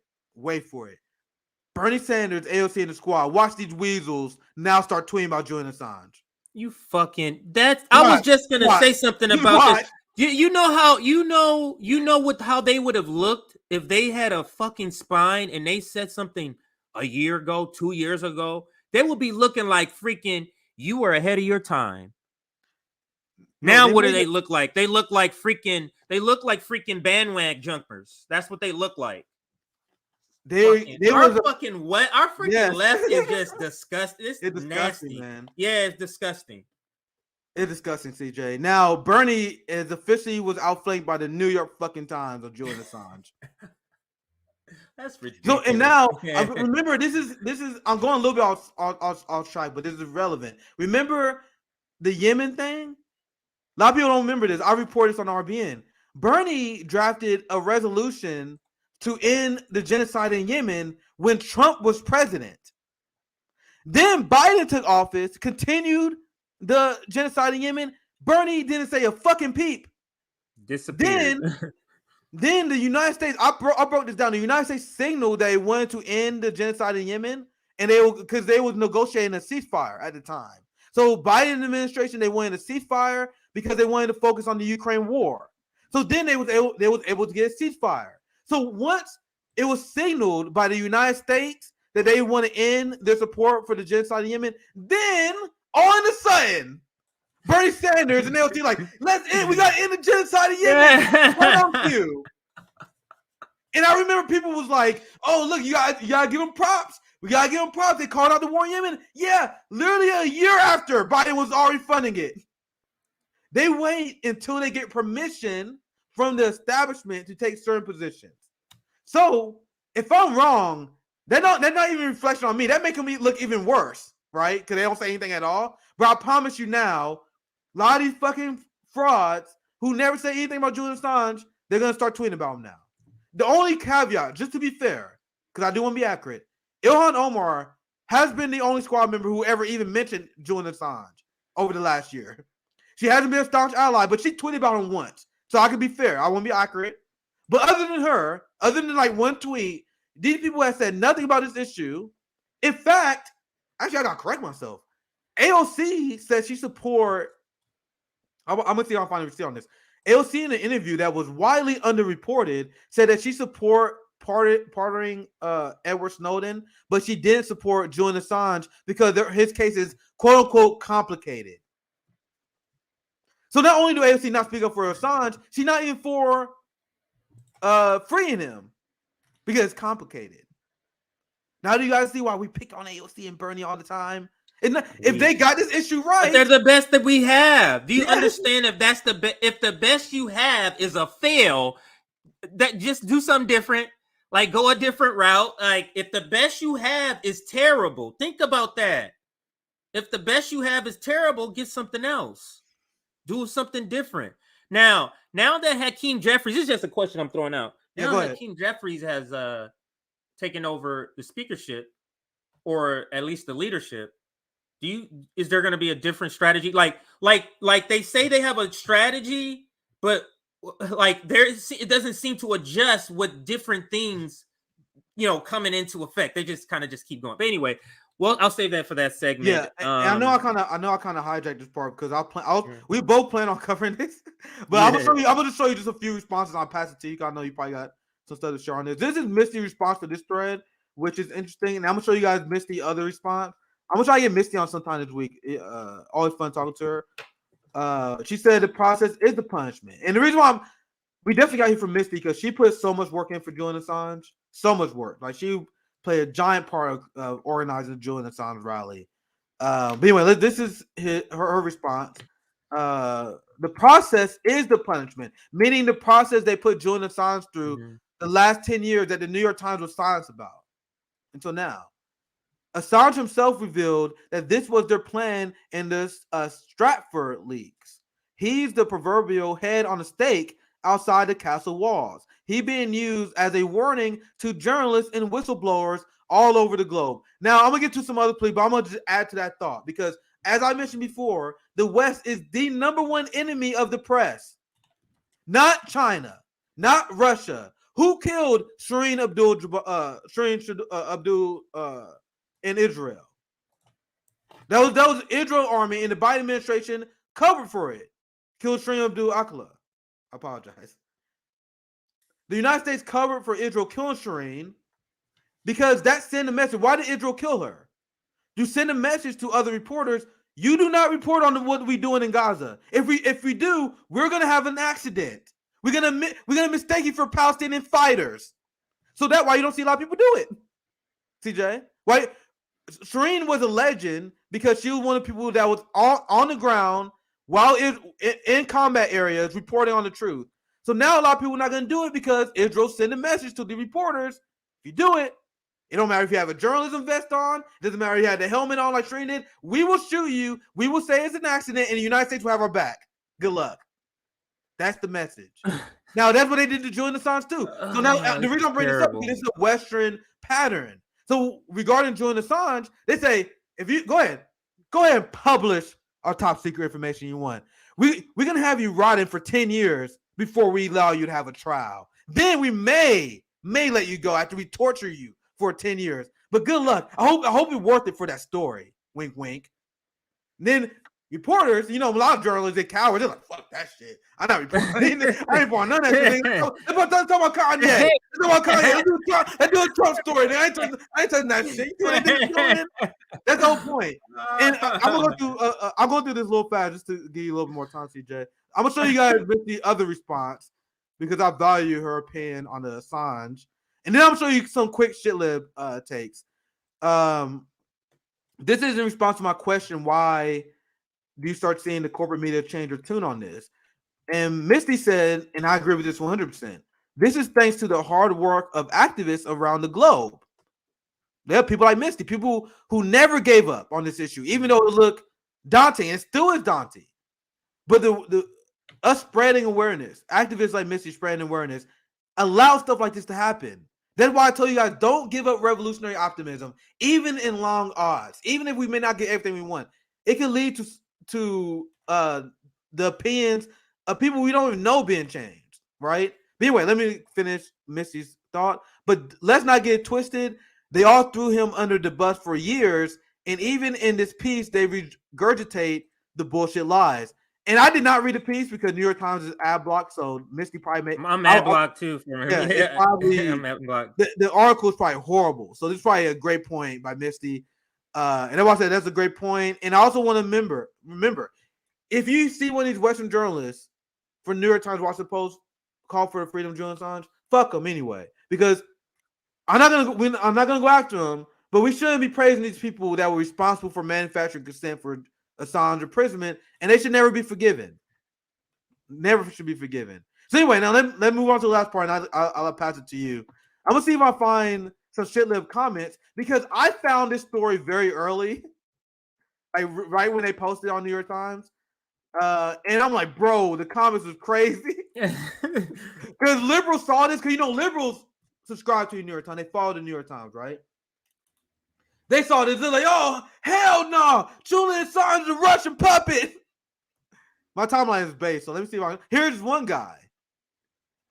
Bernie Sanders, AOC, and the squad. Watch these weasels now start tweeting about Julian Assange. You fucking I was just gonna say something about this. You know how they would have looked if they had a fucking spine and they said something a year ago, 2 years ago, they will be looking like freaking you were ahead of your time. Now, what do they look like? They look like freaking bandwagon jumpers. That's what they look like. Our fucking left is just disgusting. It's nasty, man. Yeah, it's disgusting. It's disgusting, CJ. Now, Bernie is officially was outflanked by the New York fucking Times of Julian Assange. That's ridiculous. So, and now, remember, this is I'm going a little bit off track, but this is relevant. Remember the Yemen thing? A lot of people don't remember this. I reported this on RBN. Bernie drafted a resolution to end the genocide in Yemen when Trump was president. Then Biden took office, continued the genocide in Yemen. Bernie didn't say a fucking peep. Disappeared. Then the United States, I broke this down. The United States signaled they wanted to end the genocide in Yemen, and because they was negotiating a ceasefire at the time. So Biden administration, they wanted a ceasefire because they wanted to focus on the Ukraine war. So then they was able to get a ceasefire. So once it was signaled by the United States that they want to end their support for the genocide in Yemen, then all of a sudden, Bernie Sanders and AOC like, we got to end the genocide in Yemen. Thank you. And I remember people was like, oh, look, you got to give them props. We got to give them props. They called out the war in Yemen. Yeah, literally a year after Biden was already funding it. They wait until they get permission from the establishment to take certain positions. So if I'm wrong, they're not even reflection on me. That making me look even worse, right? Because they don't say anything at all. But I promise you now, a lot of these fucking frauds who never say anything about Julian Assange, they're going to start tweeting about him now. The only caveat, just to be fair, because I do want to be accurate, Ilhan Omar has been the only squad member who ever even mentioned Julian Assange over the last year. She hasn't been a staunch ally, but she tweeted about him once. So I can be fair. I want to be accurate. But other than her, other than like one tweet, these people have said nothing about this issue. In fact, actually, I got to correct myself. AOC said she support. I'm going to see if I can find a receipt on this. AOC in an interview that was widely underreported said that she support pardoning Edward Snowden, but she didn't support Julian Assange because his case is quote unquote complicated. So not only do AOC not speak up for Assange, she's not even for freeing him because it's complicated. Now do you guys see why we pick on AOC and Bernie all the time? If they got this issue right, but they're the best that we have. Do you understand? If that's if the best you have is a fail, that just do something different. Like go a different route. Like if the best you have is terrible, think about that. If the best you have is terrible, get something else. Do something different. Now that Hakeem Jeffries, this is just a question I'm throwing out. Now that Hakeem Jeffries has taken over the speakership, or at least the leadership, is there going to be a different strategy? Like they say they have a strategy, but like it doesn't seem to adjust with different things, coming into effect. They just kind of keep going. But anyway, well, I'll save that for that segment. Yeah, and I know I kind of hijacked this part because we both plan on covering this, but I'm gonna show you just a few responses. I'll pass it to you. I know you probably got some stuff to share on this. This is Misty's response to this thread, which is interesting, and I'm gonna show you guys Misty's other response. I'm gonna try to get Misty on sometime this week. Always fun talking to her. She said the process is the punishment, and the reason why we definitely got here from Misty because she put so much work in for Julian Assange, so much work. Like she played a giant part of organizing the Julian Assange rally. But anyway, this is her response. The process is the punishment, meaning the process they put Julian Assange through the last 10 years that the New York Times was silent about until now. Assange himself revealed that this was their plan in the Stratford leaks. He's the proverbial head on a stake outside the castle walls. He being used as a warning to journalists and whistleblowers all over the globe. Now, I'm going to get to some other plea, but I'm going to just add to that thought because, as I mentioned before, the West is the number one enemy of the press. Not China, not Russia. Who killed Shireen Abdul in Israel? That was the Israel army and the Biden administration covered for it. Killed Shireen Abdul Akala. I apologize. The United States covered for Israel killing Shireen, because that sent a message. Why did Israel kill her? You send a message to other reporters. You do not report on what we're doing in Gaza. If we do, we're gonna have an accident. We're gonna mistake you for Palestinian fighters. So that's why you don't see a lot of people do it. CJ, why? Shireen was a legend because she was one of the people that was on the ground while in combat areas reporting on the truth. So now a lot of people are not going to do it because Israel sent a message to the reporters. If you do it, it don't matter if you have a journalism vest on. It doesn't matter if you had the helmet on like Shireen did. We will shoot you. We will say it's an accident, and the United States will have our back. Good luck. That's the message. Now, that's what they did to Julian Assange, too. So now, the reason I'm bringing this up is this is a Western pattern. So regarding Julian Assange, they say, if you go ahead and publish our top secret information you want. We're going to have you rotting for 10 years before we allow you to have a trial. Then we may let you go after we torture you for 10 years. But good luck. I hope it's worth it for that story. Wink, wink. And then reporters, a lot of journalists, they cowards. They're like, fuck that shit. I'm not reporting. I ain't reporting none of that shit. Let's talk about Kanye. Let's do a Trump story. I ain't touching that shit. You know what That's the whole point. And I'm going through this a little fast just to give you a little more time, CJ. I'm going to show you guys with the other response because I value her opinion on the Assange. And then I'm going to show you some quick shitlib takes. This is in response to my question, why do you start seeing the corporate media change their tune on this? And Misty said, and I agree with this 100%, this is thanks to the hard work of activists around the globe. There are people like Misty, people who never gave up on this issue, even though it looked daunting, and still is daunting. But us spreading awareness, activists like Misty spreading awareness, allow stuff like this to happen. That's why I told you guys, don't give up revolutionary optimism, even in long odds, even if we may not get everything we want. It can lead to the opinions of people we don't even know being changed, right? But anyway, let me finish Misty's thought. But let's not get twisted. They all threw him under the bus for years, and even in this piece, they regurgitate the bullshit lies. And I did not read the piece because New York Times is ad block, so Misty probably made. I'm ad block too for him. Yeah, probably, I'm ad block. The article is probably horrible. So this is probably a great point by Misty. And that's why I said that's a great point. And I also want to remember, if you see one of these Western journalists from New York Times, Washington Post call for the freedom of Julian Assange, fuck them anyway. Because I'm not gonna go after them, but we shouldn't be praising these people that were responsible for manufacturing consent for Assange imprisonment, and they should never be forgiven. Never should be forgiven. So anyway, now let's move on to the last part, and I'll pass it to you. I'm gonna see if I find some shitlib comments because I found this story very early, like right when they posted it on New York Times, and I'm like, bro, the comments was crazy because liberals saw this because liberals subscribe to the New York Times, they follow the New York Times, right? They saw this, they're like, oh, hell no, Julian Assange is a Russian puppet. My timeline is based, so let me see if here's one guy.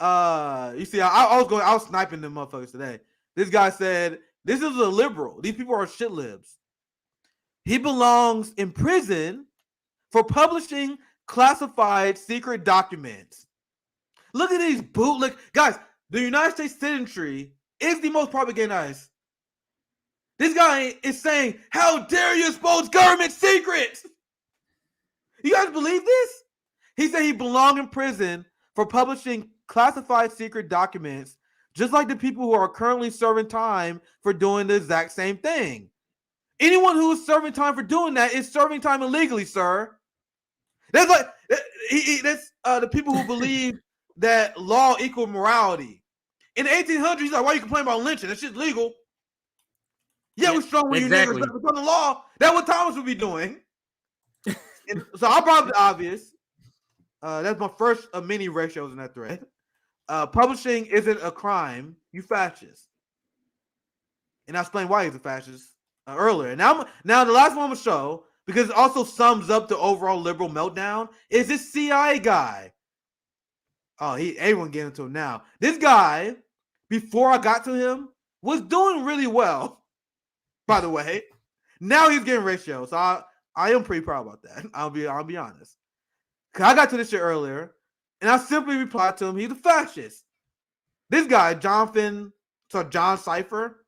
You see, I was sniping them motherfuckers today. This guy said, this is a liberal. These people are shit libs. He belongs in prison for publishing classified secret documents. Look at these bootleg guys. The United States citizenry is the most propagandized. This guy is saying, how dare you expose government secrets? You guys believe this? He said he belonged in prison for publishing classified secret documents, just like the people who are currently serving time for doing the exact same thing. Anyone who is serving time for doing that is serving time illegally, sir. That's like that's the people who believe that law equals morality. In the 1800s, he's like, why you complain about lynching? That shit's legal. Yeah, we're strong when exactly. you niggas on the law. That's what Thomas would be doing. And so I brought up the obvious. That's my first of many ratios in that thread. Publishing isn't a crime. You fascist. And I explained why he's a fascist earlier. Now the last one I'm gonna show, because it also sums up the overall liberal meltdown, is this CIA guy. Oh, everyone getting into him now. This guy, before I got to him, was doing really well. By the way, now he's getting ratio, so I am pretty proud about that. I'll be honest. Cause I got to this shit earlier, and I simply replied to him, he's a fascist. This guy, John Cipher,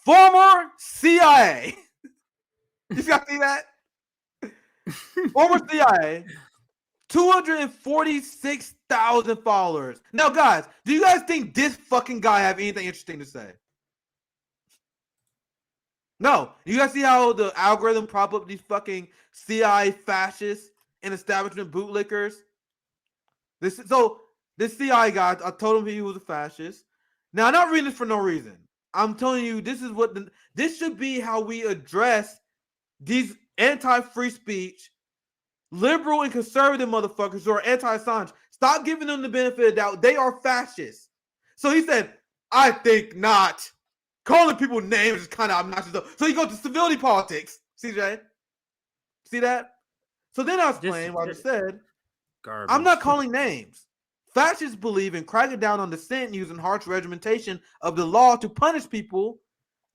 former CIA. You guys see that? Former CIA, 246,000 followers. Now, guys, do you guys think this fucking guy have anything interesting to say? No. You guys see how the algorithm prop up these fucking CIA fascists and establishment bootlickers? This CIA guy, I told him he was a fascist. Now, I'm not reading this for no reason. I'm telling you, this is what this should be how we address these anti-free speech, liberal and conservative motherfuckers who are anti-Assange. Stop giving them the benefit of the doubt. They are fascists. So he said, I think not. Calling people names is kind of obnoxious though. So he goes to civility politics. CJ, see that? So then I was playing what I just said. Garbage. I'm not calling names. Fascists believe in cracking down on dissent using harsh regimentation of the law to punish people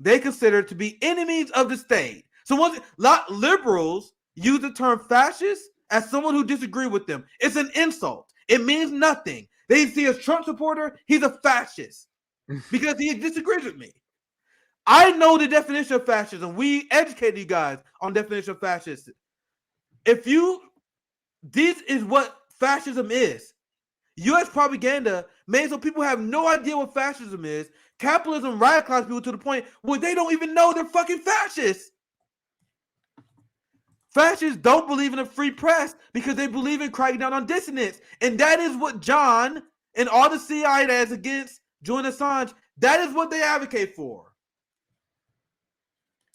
they consider to be enemies of the state. So once liberals use the term fascist as someone who disagrees with them. It's an insult. It means nothing. They see a Trump supporter, he's a fascist because he disagrees with me. I know the definition of fascism. We educated you guys on definition of fascist. This is what fascism is. U.S. propaganda made so people have no idea what fascism is. Capitalism radicalized people to the point where they don't even know they're fucking fascists. Fascists don't believe in a free press because they believe in cracking down on dissidents. And that is what John and all the CIA that is against Julian Assange, that is what they advocate for.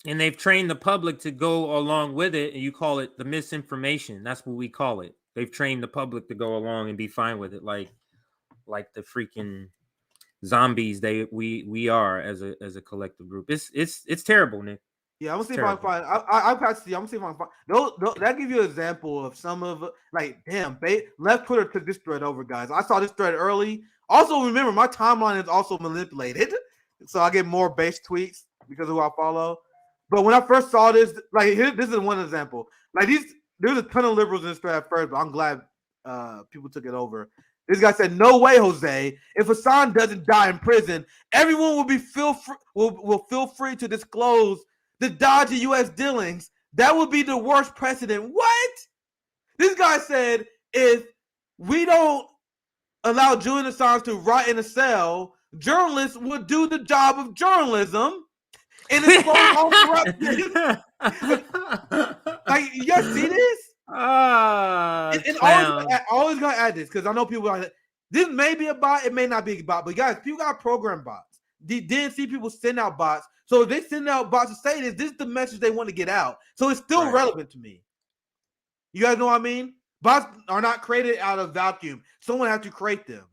And they've trained the public to go along with it, and you call it the misinformation. That's what we call it. They've trained the public to go along and be fine with it, like the freaking zombies we are as a collective group. It's terrible, Nick. Yeah, I'm gonna see if I can find. I pass to you. I'm gonna see if I can find. That give you an example of some of damn. Left Twitter took this thread over, guys. I saw this thread early. Also, remember my timeline is also manipulated, so I get more base tweets because of who I follow. But when I first saw this, this is one example. There's a ton of liberals in this thread at first, but I'm glad people took it over. This guy said, "No way, Jose. If Assange doesn't die in prison, everyone will feel free to disclose the dodgy U.S. dealings. That would be the worst precedent." What? This guy said, if we don't allow Julian Assange to rot in a cell, journalists would do the job of journalism and expose all corruption. You guys see this? Always gonna add this because I know people are. This may be a bot, it may not be a bot, but guys, people got program bots. Didn't see people send out bots. So if they send out bots to say this is the message they want to get out. So it's still relevant to me. You guys know what I mean? Bots are not created out of vacuum. Someone has to create them.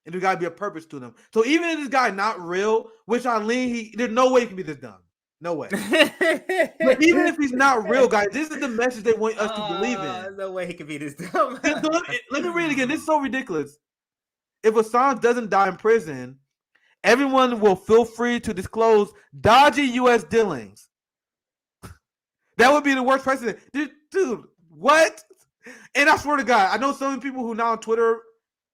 And there got to be a purpose to them. So even if this guy not real, which I lean, there's no way he can be this dumb. No way. But even if he's not real, guys, this is the message they want us to believe in. No way he can be this dumb. Let me read it again. This is so ridiculous. If Assange doesn't die in prison, everyone will feel free to disclose dodgy U.S. dealings. That would be the worst precedent. Dude, what? And I swear to God, I know some people who now on Twitter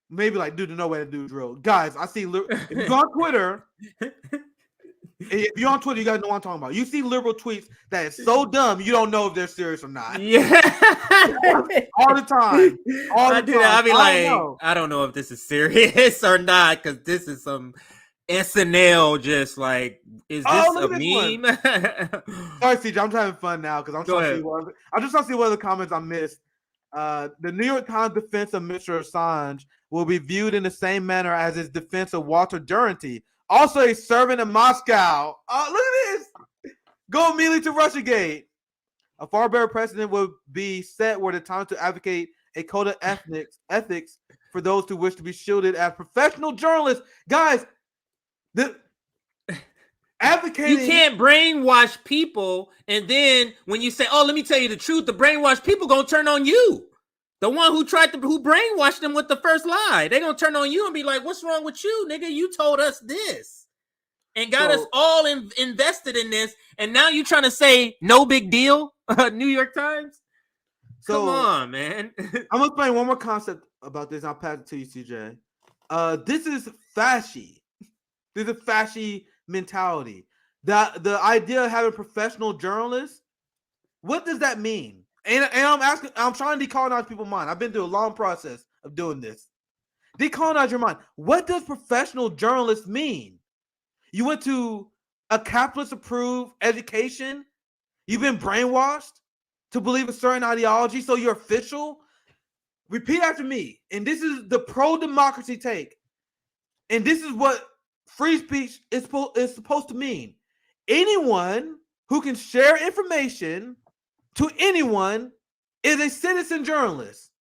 maybe dude, there's no way to do drill. Guys, I see if you go on Twitter, if you're on Twitter, you guys know what I'm talking about. You see liberal tweets that is so dumb, you don't know if they're serious or not. Yeah. All the time. I'll be I don't know if this is serious or not, because this is some SNL just is this a meme? Sorry, CJ, I'm just having fun now because I'm trying to see what other comments I missed. The New York Times defense of Mr. Assange will be viewed in the same manner as his defense of Walter Duranty, also a servant in Moscow. Look at this. Go immediately to Russiagate. A far better precedent would be set were the Times to advocate a code of ethics for those who wish to be shielded as professional journalists. Guys, advocating. You can't brainwash people, and then when you say, "Oh, let me tell you the truth," the brainwashed people gonna turn on you. The one who brainwashed them with the first lie, they gonna turn on you and be like, "What's wrong with you, nigga? You told us this and got us all invested in this, and now you trying to say no big deal?" New York Times. Come on, man. I'm gonna explain one more concept about this. I'll pass it to you, CJ. This is fasci. This is fasci mentality. the idea of having professional journalists, what does that mean? And I'm trying to decolonize people's mind. I've been through a long process of doing this. Decolonize your mind. What does professional journalist mean? You went to a capitalist-approved education. You've been brainwashed to believe a certain ideology, so you're official. Repeat after me. And this is the pro-democracy take. And this is what free speech is supposed to mean. Anyone who can share information to anyone is a citizen journalist.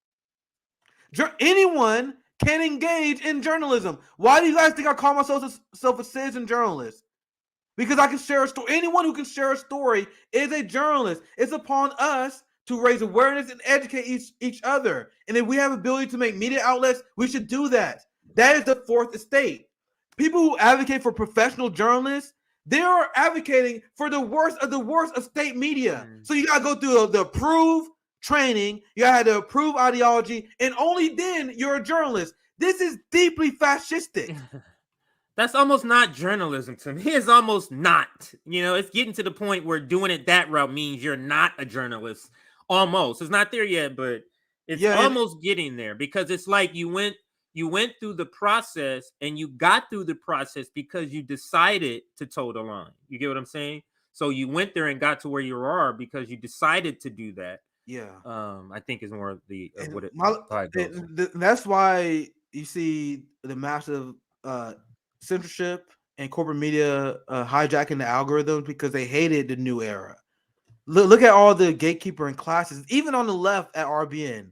Anyone can engage in journalism. Why do you guys think I call myself a citizen journalist? Because I can share a story. Anyone who can share a story is a journalist. It's upon us to raise awareness and educate each other. And if we have ability to make media outlets, we should do that. That is the fourth estate. People who advocate for professional journalists, they are advocating for the worst of state media. So you got to go through the approved training, you got to have the approved ideology, and only then you're a journalist. This is deeply fascistic. That's almost not journalism to me. It's almost not. It's getting to the point where doing it that route means you're not a journalist. Almost. It's not there yet, but it's almost getting there, because it's like you went through the process, and you got through the process because you decided to toe the line. You get what I'm saying? So you went there and got to where you are because you decided to do that. Yeah. I think is more of what it goes. That's why you see the massive censorship and corporate media hijacking the algorithms, because they hated the new era. Look at all the gatekeeping classes, even on the left at RBN.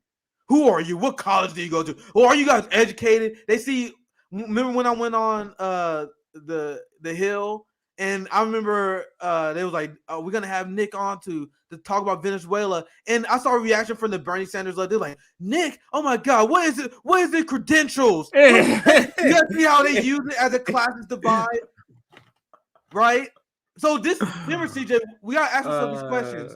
Who are you? What college do you go to? Or are you guys educated? They see. Remember when I went on the Hill, and I remember they was like, we're gonna have Nick on to talk about Venezuela, and I saw a reaction from the Bernie Sanders. They're like, Nick, oh my God, what is it? What is the credentials? You guys see how they use it as a classes divide, right? So remember, CJ, we gotta ask ourselves these questions.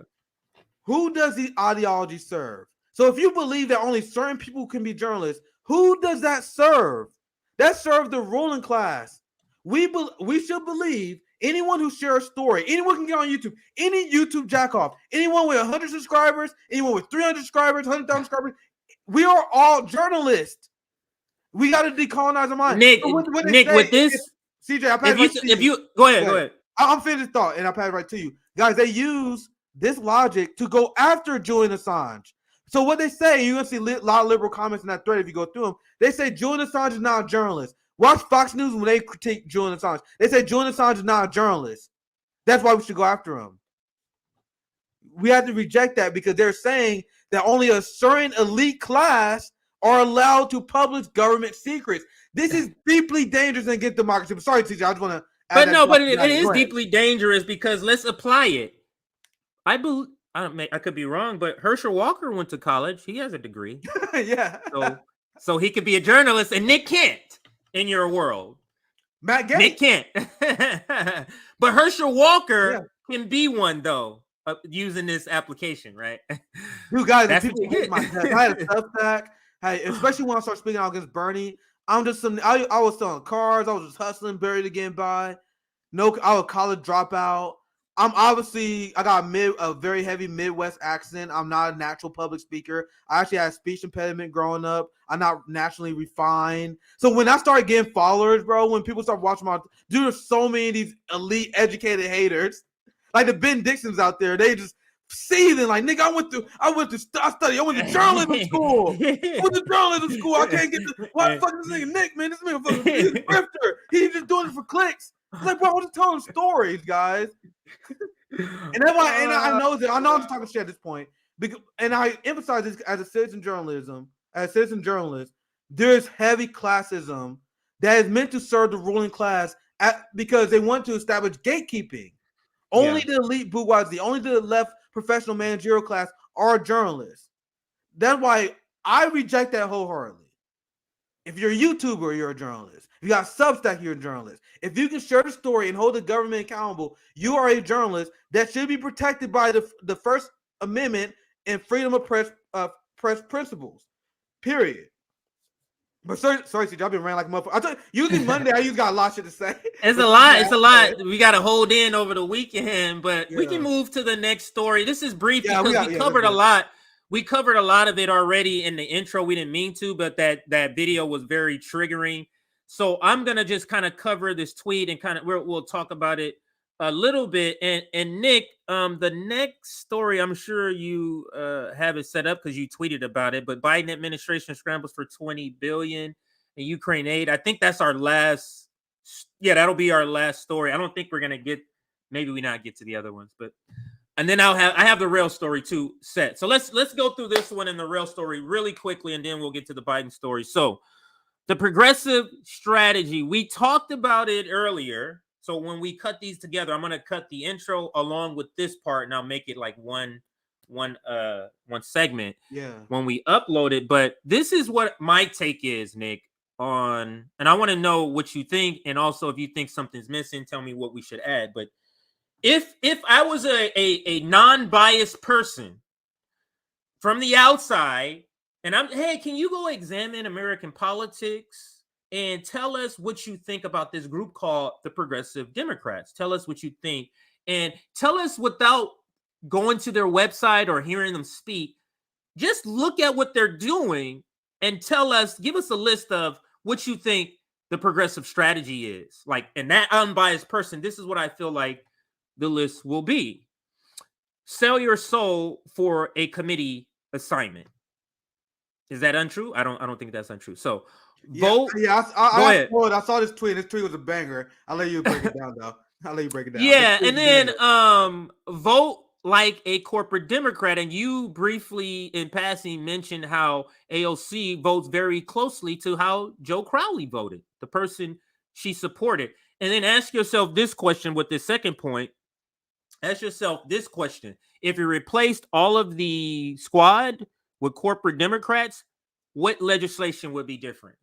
Who does the ideology serve? So if you believe that only certain people can be journalists, who does that serve? That serves the ruling class. We should believe anyone who shares a story, anyone can get on YouTube, any YouTube jackoff, anyone with 100 subscribers, anyone with 300 subscribers, 100,000 subscribers, we are all journalists. We got to decolonize our mind. Nick, so with this, CJ, I'll pass it right to you. Go ahead. I'm finished thought, and I'll pass it right to you. Guys, they use this logic to go after Julian Assange. So what they say, you're going to see a lot of liberal comments in that thread if you go through them. They say Julian Assange is not a journalist. Watch Fox News when they critique Julian Assange. They say Julian Assange is not a journalist. That's why we should go after him. We have to reject that, because they're saying that only a certain elite class are allowed to publish government secrets. This is deeply dangerous and against democracy. I'm sorry, TJ, I just want to add but it is deeply dangerous, because let's apply it. I could be wrong, but Herschel Walker went to college. He has a degree. Yeah. So he could be a journalist, and Nick can't in your world. Nick can't. But Herschel Walker can be one, though, using this application, right? Dude, guys, that's people hate my guts. I had a Substack. Hey, especially when I started speaking out against Bernie. I was selling cars. I was just hustling, barely to get by. I was a college dropout. I got a very heavy Midwest accent. I'm not a natural public speaker. I actually had a speech impediment growing up. I'm not naturally refined. So when I started getting followers, bro, when people start watching there's so many of these elite educated haters, like the Ben Dixons out there, they just seething like, nigga, I went to journalism school. I can't get why the fuck is this nigga Nick, man? This nigga he's a grifter. He's just doing it for clicks. It's like, bro, I'm just telling stories, guys. And that's why, and I know I'm just talking shit at this point. And I emphasize this as a citizen journalist, there's heavy classism that is meant to serve the ruling class because they want to establish gatekeeping. Only the elite bourgeoisie, only the left professional managerial class are journalists. That's why I reject that wholeheartedly. If you're a YouTuber, you're a journalist. If you got Substack, you're a journalist. If you can share the story and hold the government accountable, you are a journalist that should be protected by the First Amendment and freedom of press principles. Period. But sorry, CJ, I've been ranting like a motherfucker. I told you, usually Monday, I usually got a lot of shit to say. It's a lot. It's a lot. We got to hold in over the weekend, but we can move to the next story. This is brief because we covered a lot. We covered a lot of it already in the intro. We didn't mean to, but that video was very triggering. So I'm gonna just kind of cover this tweet and kind of we'll talk about it a little bit. And Nick, the next story, I'm sure you have it set up because you tweeted about it. But Biden administration scrambles for $20 billion in Ukraine aid. I think that's our last. Yeah, that'll be our last story. I don't think we're gonna get. Maybe we not get to the other ones, but. And then I have the real story too set. So let's go through this one and the real story really quickly, and then we'll get to the Biden story. So the progressive strategy, we talked about it earlier. So when we cut these together, I'm gonna cut the intro along with this part, and I'll make it like one segment. Yeah. When we upload it, but this is what my take is, Nick, on, and I want to know what you think, and also if you think something's missing, tell me what we should add. But if I was a non-biased person from the outside, and hey, can you go examine American politics and tell us what you think about this group called the Progressive Democrats? Tell us what you think, and tell us without going to their website or hearing them speak. Just look at what they're doing and tell us, give us a list of what you think the progressive strategy is. Like, and that unbiased person, this is what I feel like the list will be. Sell your soul for a committee assignment. Is that untrue? I don't think that's untrue. So vote. Yeah, go ahead. I saw this tweet. This tweet was a banger. I'll let you break it down though. I'll let you break it down. Yeah, and then vote like a corporate Democrat. And you briefly in passing mentioned how AOC votes very closely to how Joe Crowley voted, the person she supported. And then ask yourself this question with this second point. Ask yourself this question. If you replaced all of the squad with corporate Democrats, what legislation would be different?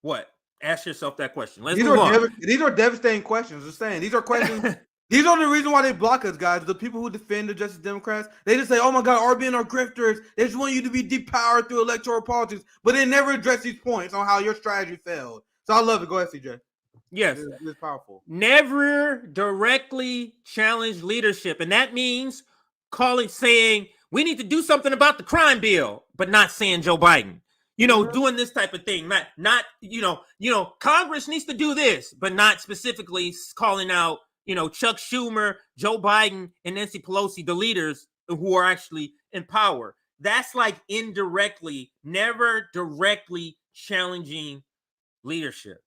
What? Ask yourself that question. Let's move on. These are devastating questions. I'm saying these are questions. These are the reason why they block us, guys. The people who defend the Justice Democrats, they just say, "Oh my God, RBN are grifters. They just want you to be depowered through electoral politics," but they never address these points on how your strategy failed. So I love it. Go ahead, CJ. Yes, it's powerful. Never directly challenge leadership, and that means saying we need to do something about the crime bill, but not saying Joe Biden. Doing this type of thing. Not Congress needs to do this, but not specifically calling out Chuck Schumer, Joe Biden, and Nancy Pelosi, the leaders who are actually in power. That's like indirectly, never directly challenging leadership.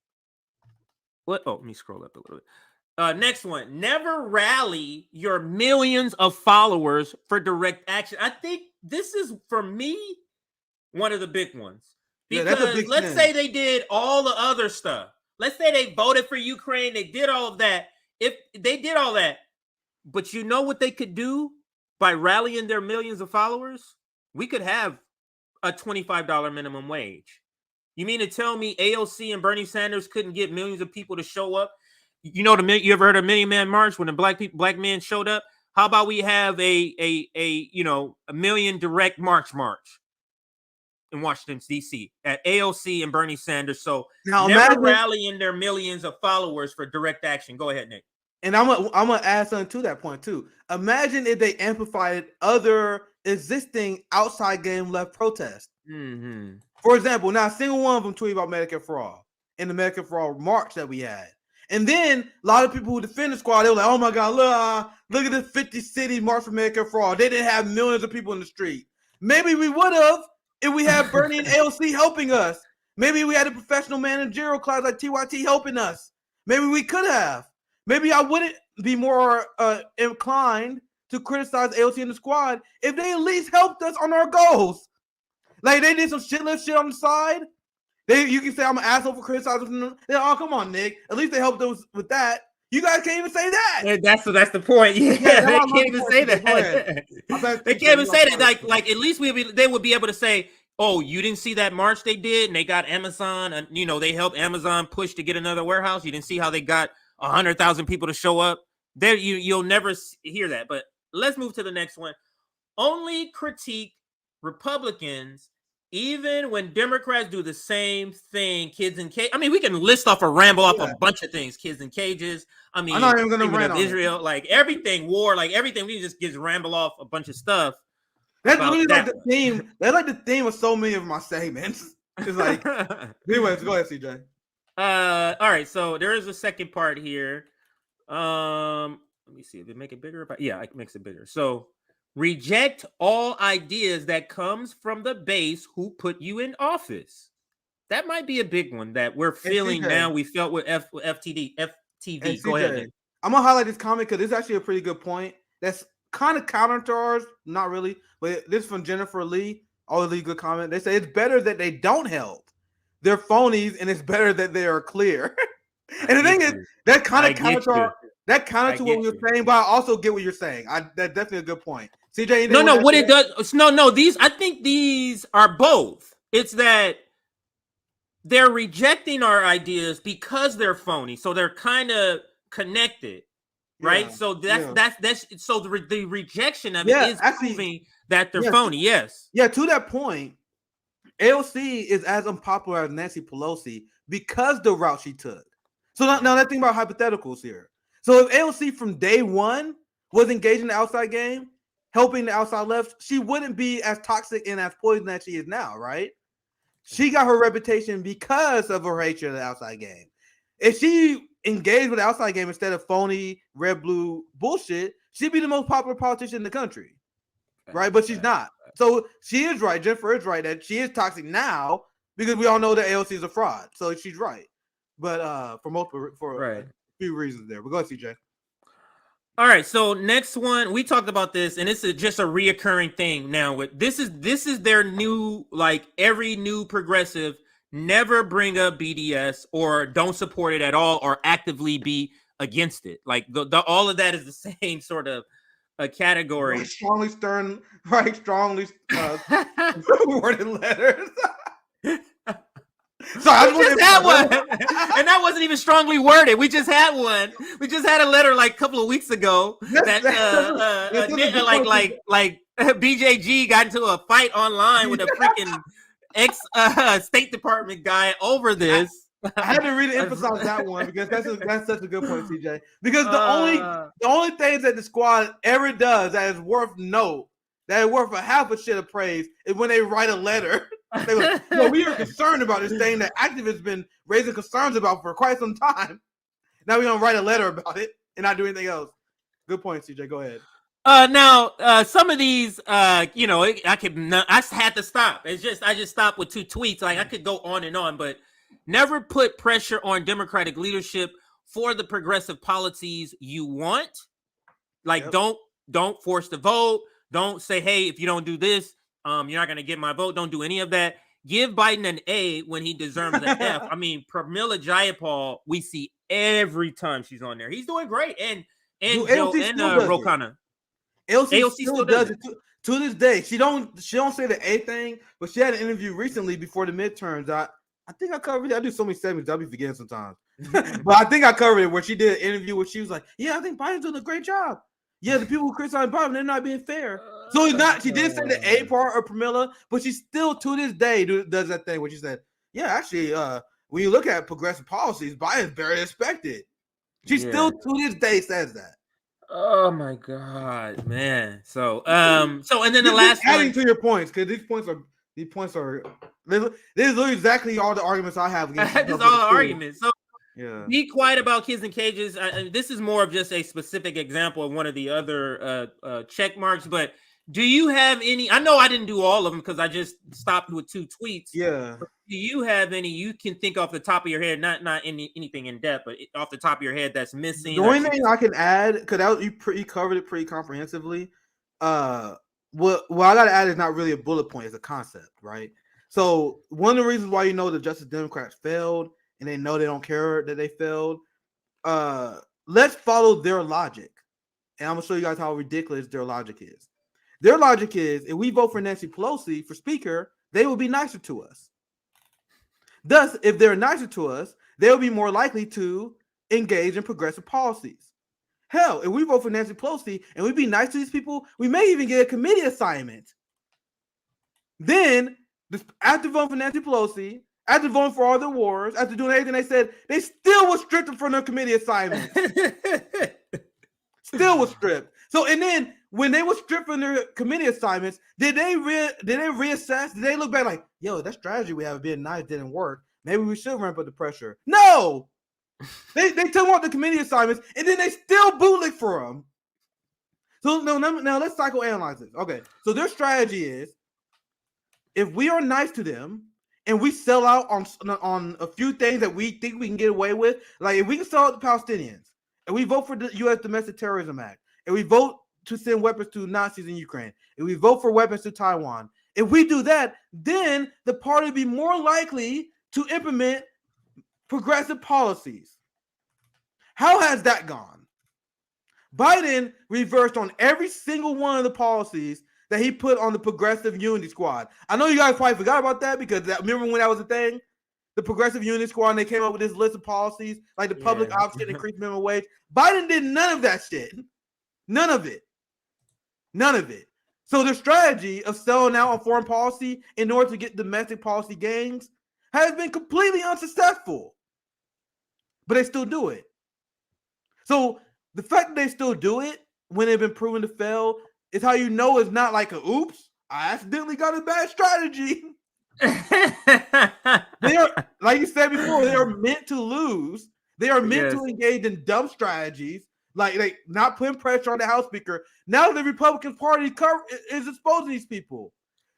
What? Oh, let me scroll up a little bit. Next one. Never rally your millions of followers for direct action. I think this is, for me, one of the big ones. Because let's say they did all the other stuff. Let's say they voted for Ukraine. They did all of that. If they did all that, but you know what they could do by rallying their millions of followers? We could have a $25 minimum wage. You mean to tell me AOC and Bernie Sanders couldn't get millions of people to show up? You ever heard of Million Man March when the black men showed up? How about we have a million direct march in Washington D.C. at AOC and Bernie Sanders? So now never rallying their millions of followers for direct action. Go ahead, Nick. And I'm gonna add something to that point too. Imagine if they amplified other existing outside game left protests. Mm-hmm. For example, not a single one of them tweeted about Medicare for all in the Medicare for all march that we had. And then a lot of people who defend the squad, they were like, "Oh my God, look at this 50-city march for Medicare for all. They didn't have millions of people in the street." Maybe we would have if we had Bernie and AOC helping us. Maybe we had a professional managerial class like TYT helping us. Maybe we could have. Maybe I wouldn't be more inclined to criticize AOC and the squad if they at least helped us on our goals. Like they did some shit on the side. You can say I'm an asshole for criticizing them. Oh, come on, Nick. At least they helped us with that. You guys can't even say that. Yeah, that's the point. Yeah, they can't even say that. They can't even say that. Like at least they would be able to say, "Oh, you didn't see that march they did, and they got Amazon, and they helped Amazon push to get another warehouse. You didn't see how they got 100,000 people to show up." There, you'll never hear that. But let's move to the next one. Only critique Republicans even when Democrats do the same thing, kids in cages. I mean, we can list off or ramble off a bunch of things. Kids in cages. I mean, I'm not even gonna rant on Israel, like everything, war, like everything. We just ramble off a bunch of stuff. That's really like the theme. That's like the theme of so many of my segments. It's like, anyways, go ahead, CJ. All right, so there is a second part here. Let me see if it make it bigger. Yeah, it makes it bigger. So reject all ideas that comes from the base who put you in office. That might be a big one that we're feeling now. We felt with FTV. Go ahead. I'm gonna highlight this comment because it's actually a pretty good point. That's kind of counter to ours, not really, but this is from Jennifer Lee. Always good comment. They say it's better that they don't help. They're phonies, and it's better that they are clear. And the thing is, that kind of counter to what we were saying, but I also get what you're saying. That's definitely a good point. CJ, no, what it does? No. I think these are both. It's that they're rejecting our ideas because they're phony, so they're kind of connected, right? Yeah, so that's so the rejection of it is proving that they're phony. Yes. Yeah. To that point, AOC is as unpopular as Nancy Pelosi because the route she took. So now let's think about hypotheticals here. So if AOC from day one was engaged in the outside game, helping the outside left, she wouldn't be as toxic and as poison as she is now, right? She got her reputation because of her hatred of the outside game. If she engaged with the outside game instead of phony red-blue bullshit, she'd be the most popular politician in the country, right? But she's not. So she is right. Jennifer is right that she is toxic now because we all know that AOC is a fraud. So she's right. But for a few reasons there. But go ahead, CJ. All right. So next one, we talked about this, and it's just a reoccurring thing now. With this is their new, like every new progressive, never bring up BDS or don't support it at all or actively be against it. Like all of that is the same sort of a category. Right, strongly worded letters. So I just had one, and that wasn't even strongly worded. We just had one. We just had a letter like a couple of weeks ago that like BJG got into a fight online with a freaking ex State Department guy over this. I had to really emphasize that one because that's such a good point, CJ. Because the only things that the squad ever does that is worth note, that is worth a half a shit of praise, is when they write a letter. They go, no, we are concerned about this thing that activists been raising concerns about for quite some time. Now we're gonna write a letter about it and not do anything else. Good point, CJ. Go ahead. Now some of these, I had to stop. I just stopped with 2 tweets. Like I could go on and on, but never put pressure on Democratic leadership for the progressive policies you want. Like don't force the vote. Don't say, hey, if you don't do this, you're not going to get my vote. Don't do any of that. Give Biden an A when he deserves an F. I mean, Pramila Jayapal, we see every time she's on there. He's doing great. And Ro Khanna. AOC still does it. To this day. She don't say the A thing, but she had an interview recently before the midterms. I think I covered it. I do so many segments, I'll be forgetting sometimes. But I think I covered it where she did an interview where she was like, yeah, I think Biden's doing a great job. Yeah, the people who criticize Biden, they're not being fair. So it's not. She did say the A part of Pramila, but she still to this day does that thing where she said, "Yeah, actually, when you look at progressive policies, Biden's very respected." She still to this day says that. Oh my god, man! So and then the last adding to your points because these points are this is literally exactly all the arguments I have against. This is all the arguments. So. Yeah. Be quiet about kids in cages. This is more of just a specific example of one of the other check marks. But do you have any? I know I didn't do all of them because I just stopped with 2 tweets. Yeah. Do you have any you can think off the top of your head? Not anything in depth, but off the top of your head that's missing. The only thing I can add, because you covered it pretty comprehensively. What I got to add is not really a bullet point; it's a concept, right? So one of the reasons why you know the Justice Democrats failed. And they know they don't care that they failed. Let's follow their logic. And I'm going to show you guys how ridiculous their logic is. Their logic is, if we vote for Nancy Pelosi for speaker, they will be nicer to us. Thus, if they're nicer to us, they'll be more likely to engage in progressive policies. Hell, if we vote for Nancy Pelosi and we be nice to these people, we may even get a committee assignment. Then After voting for Nancy Pelosi, after voting for all the wars, after doing everything they said, they still were stripped from their committee assignments. Still was stripped. So, and then when they were stripped from their committee assignments, did they reassess? Did they look back like, yo, that strategy we have being nice didn't work. Maybe we should ramp up the pressure. No, they took them off the committee assignments, and then they still bootlicked for them. So now let's psychoanalyze this. Okay, so their strategy is, if we are nice to them and we sell out on a few things that we think we can get away with, like if we can sell out the Palestinians, and we vote for the U.S. Domestic Terrorism Act, and we vote to send weapons to Nazis in Ukraine, and we vote for weapons to Taiwan, if we do that, then the party will be more likely to implement progressive policies. How has that gone? Biden reversed on every single one of the policies that he put on the Progressive Unity Squad. I know you guys probably forgot about that because remember when that was a thing? The Progressive Unity Squad, and they came up with this list of policies like the public option, increased minimum wage. Biden did none of that shit. None of it. None of it. So the strategy of selling out on foreign policy in order to get domestic policy gains has been completely unsuccessful. But they still do it. So the fact that they still do it when they've been proven to fail is how you know it's not like a oops, I accidentally got a bad strategy. They are, like you said before, they are meant to lose. They are meant to engage in dumb strategies, like not putting pressure on the House Speaker. Now the Republican Party is exposing these people.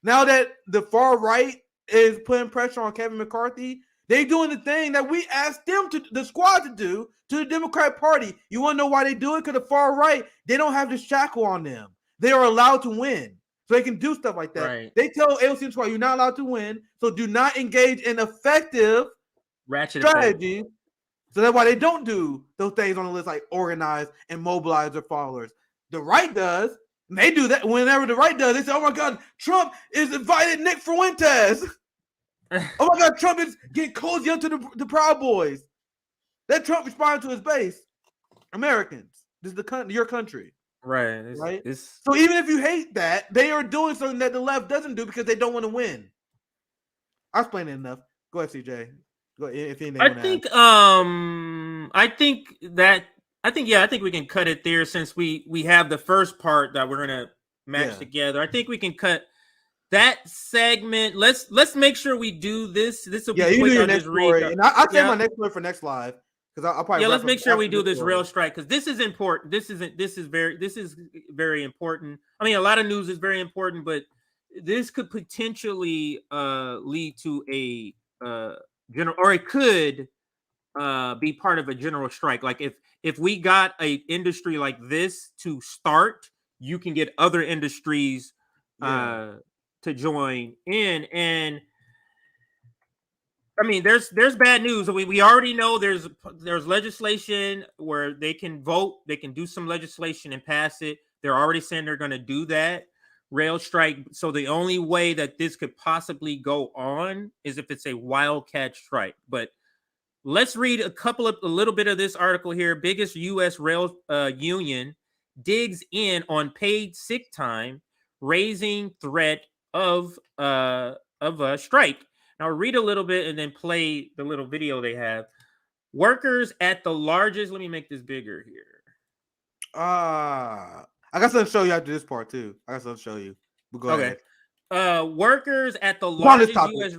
Now that the far right is putting pressure on Kevin McCarthy, they're doing the thing that we asked them to, the squad, to do to the Democratic Party. You want to know why they do it? Because the far right, they don't have the shackle on them. They are allowed to win. So they can do stuff like that. Right. They tell AOC Squad, you're not allowed to win, so do not engage in effective strategies. So that's why they don't do those things on the list, like organize and mobilize their followers. The right does. And they do that whenever the right does. They say, oh my God, Trump is invited Nick Fuentes. Oh my God, Trump is getting cozy up to the Proud Boys. That Trump responded to his base. Americans. This is your country. Right. So even if you hate that, they are doing something that the left doesn't do because they don't want to win. I explained it enough. Go ahead, CJ. Go ahead, if anything. I think we can cut it there since we have the first part that we're gonna match together. I think we can cut that segment. Let's make sure we do this. This will be you quick. do your next story, and I'll take my next story for next live. I'll probably let's make sure we do this rail strike because this is important. This is very important. I mean, a lot of news is very important, but this could potentially lead to a general, or it could be part of a general strike. Like if we got a industry like this to start, you can get other industries to join in. And I mean, there's bad news. We already know there's legislation where they can vote, they can do some legislation and pass it. They're already saying they're going to do that rail strike. So the only way that this could possibly go on is if it's a wildcat strike. But let's read a little bit of this article here. Biggest U.S. rail union digs in on paid sick time, raising threat of a strike. I'll read a little bit and then play the little video they have. Workers at the largest, let me make this bigger here. I got something to show you after this part too. I got something to show you. But go ahead. Workers at the largest U.S.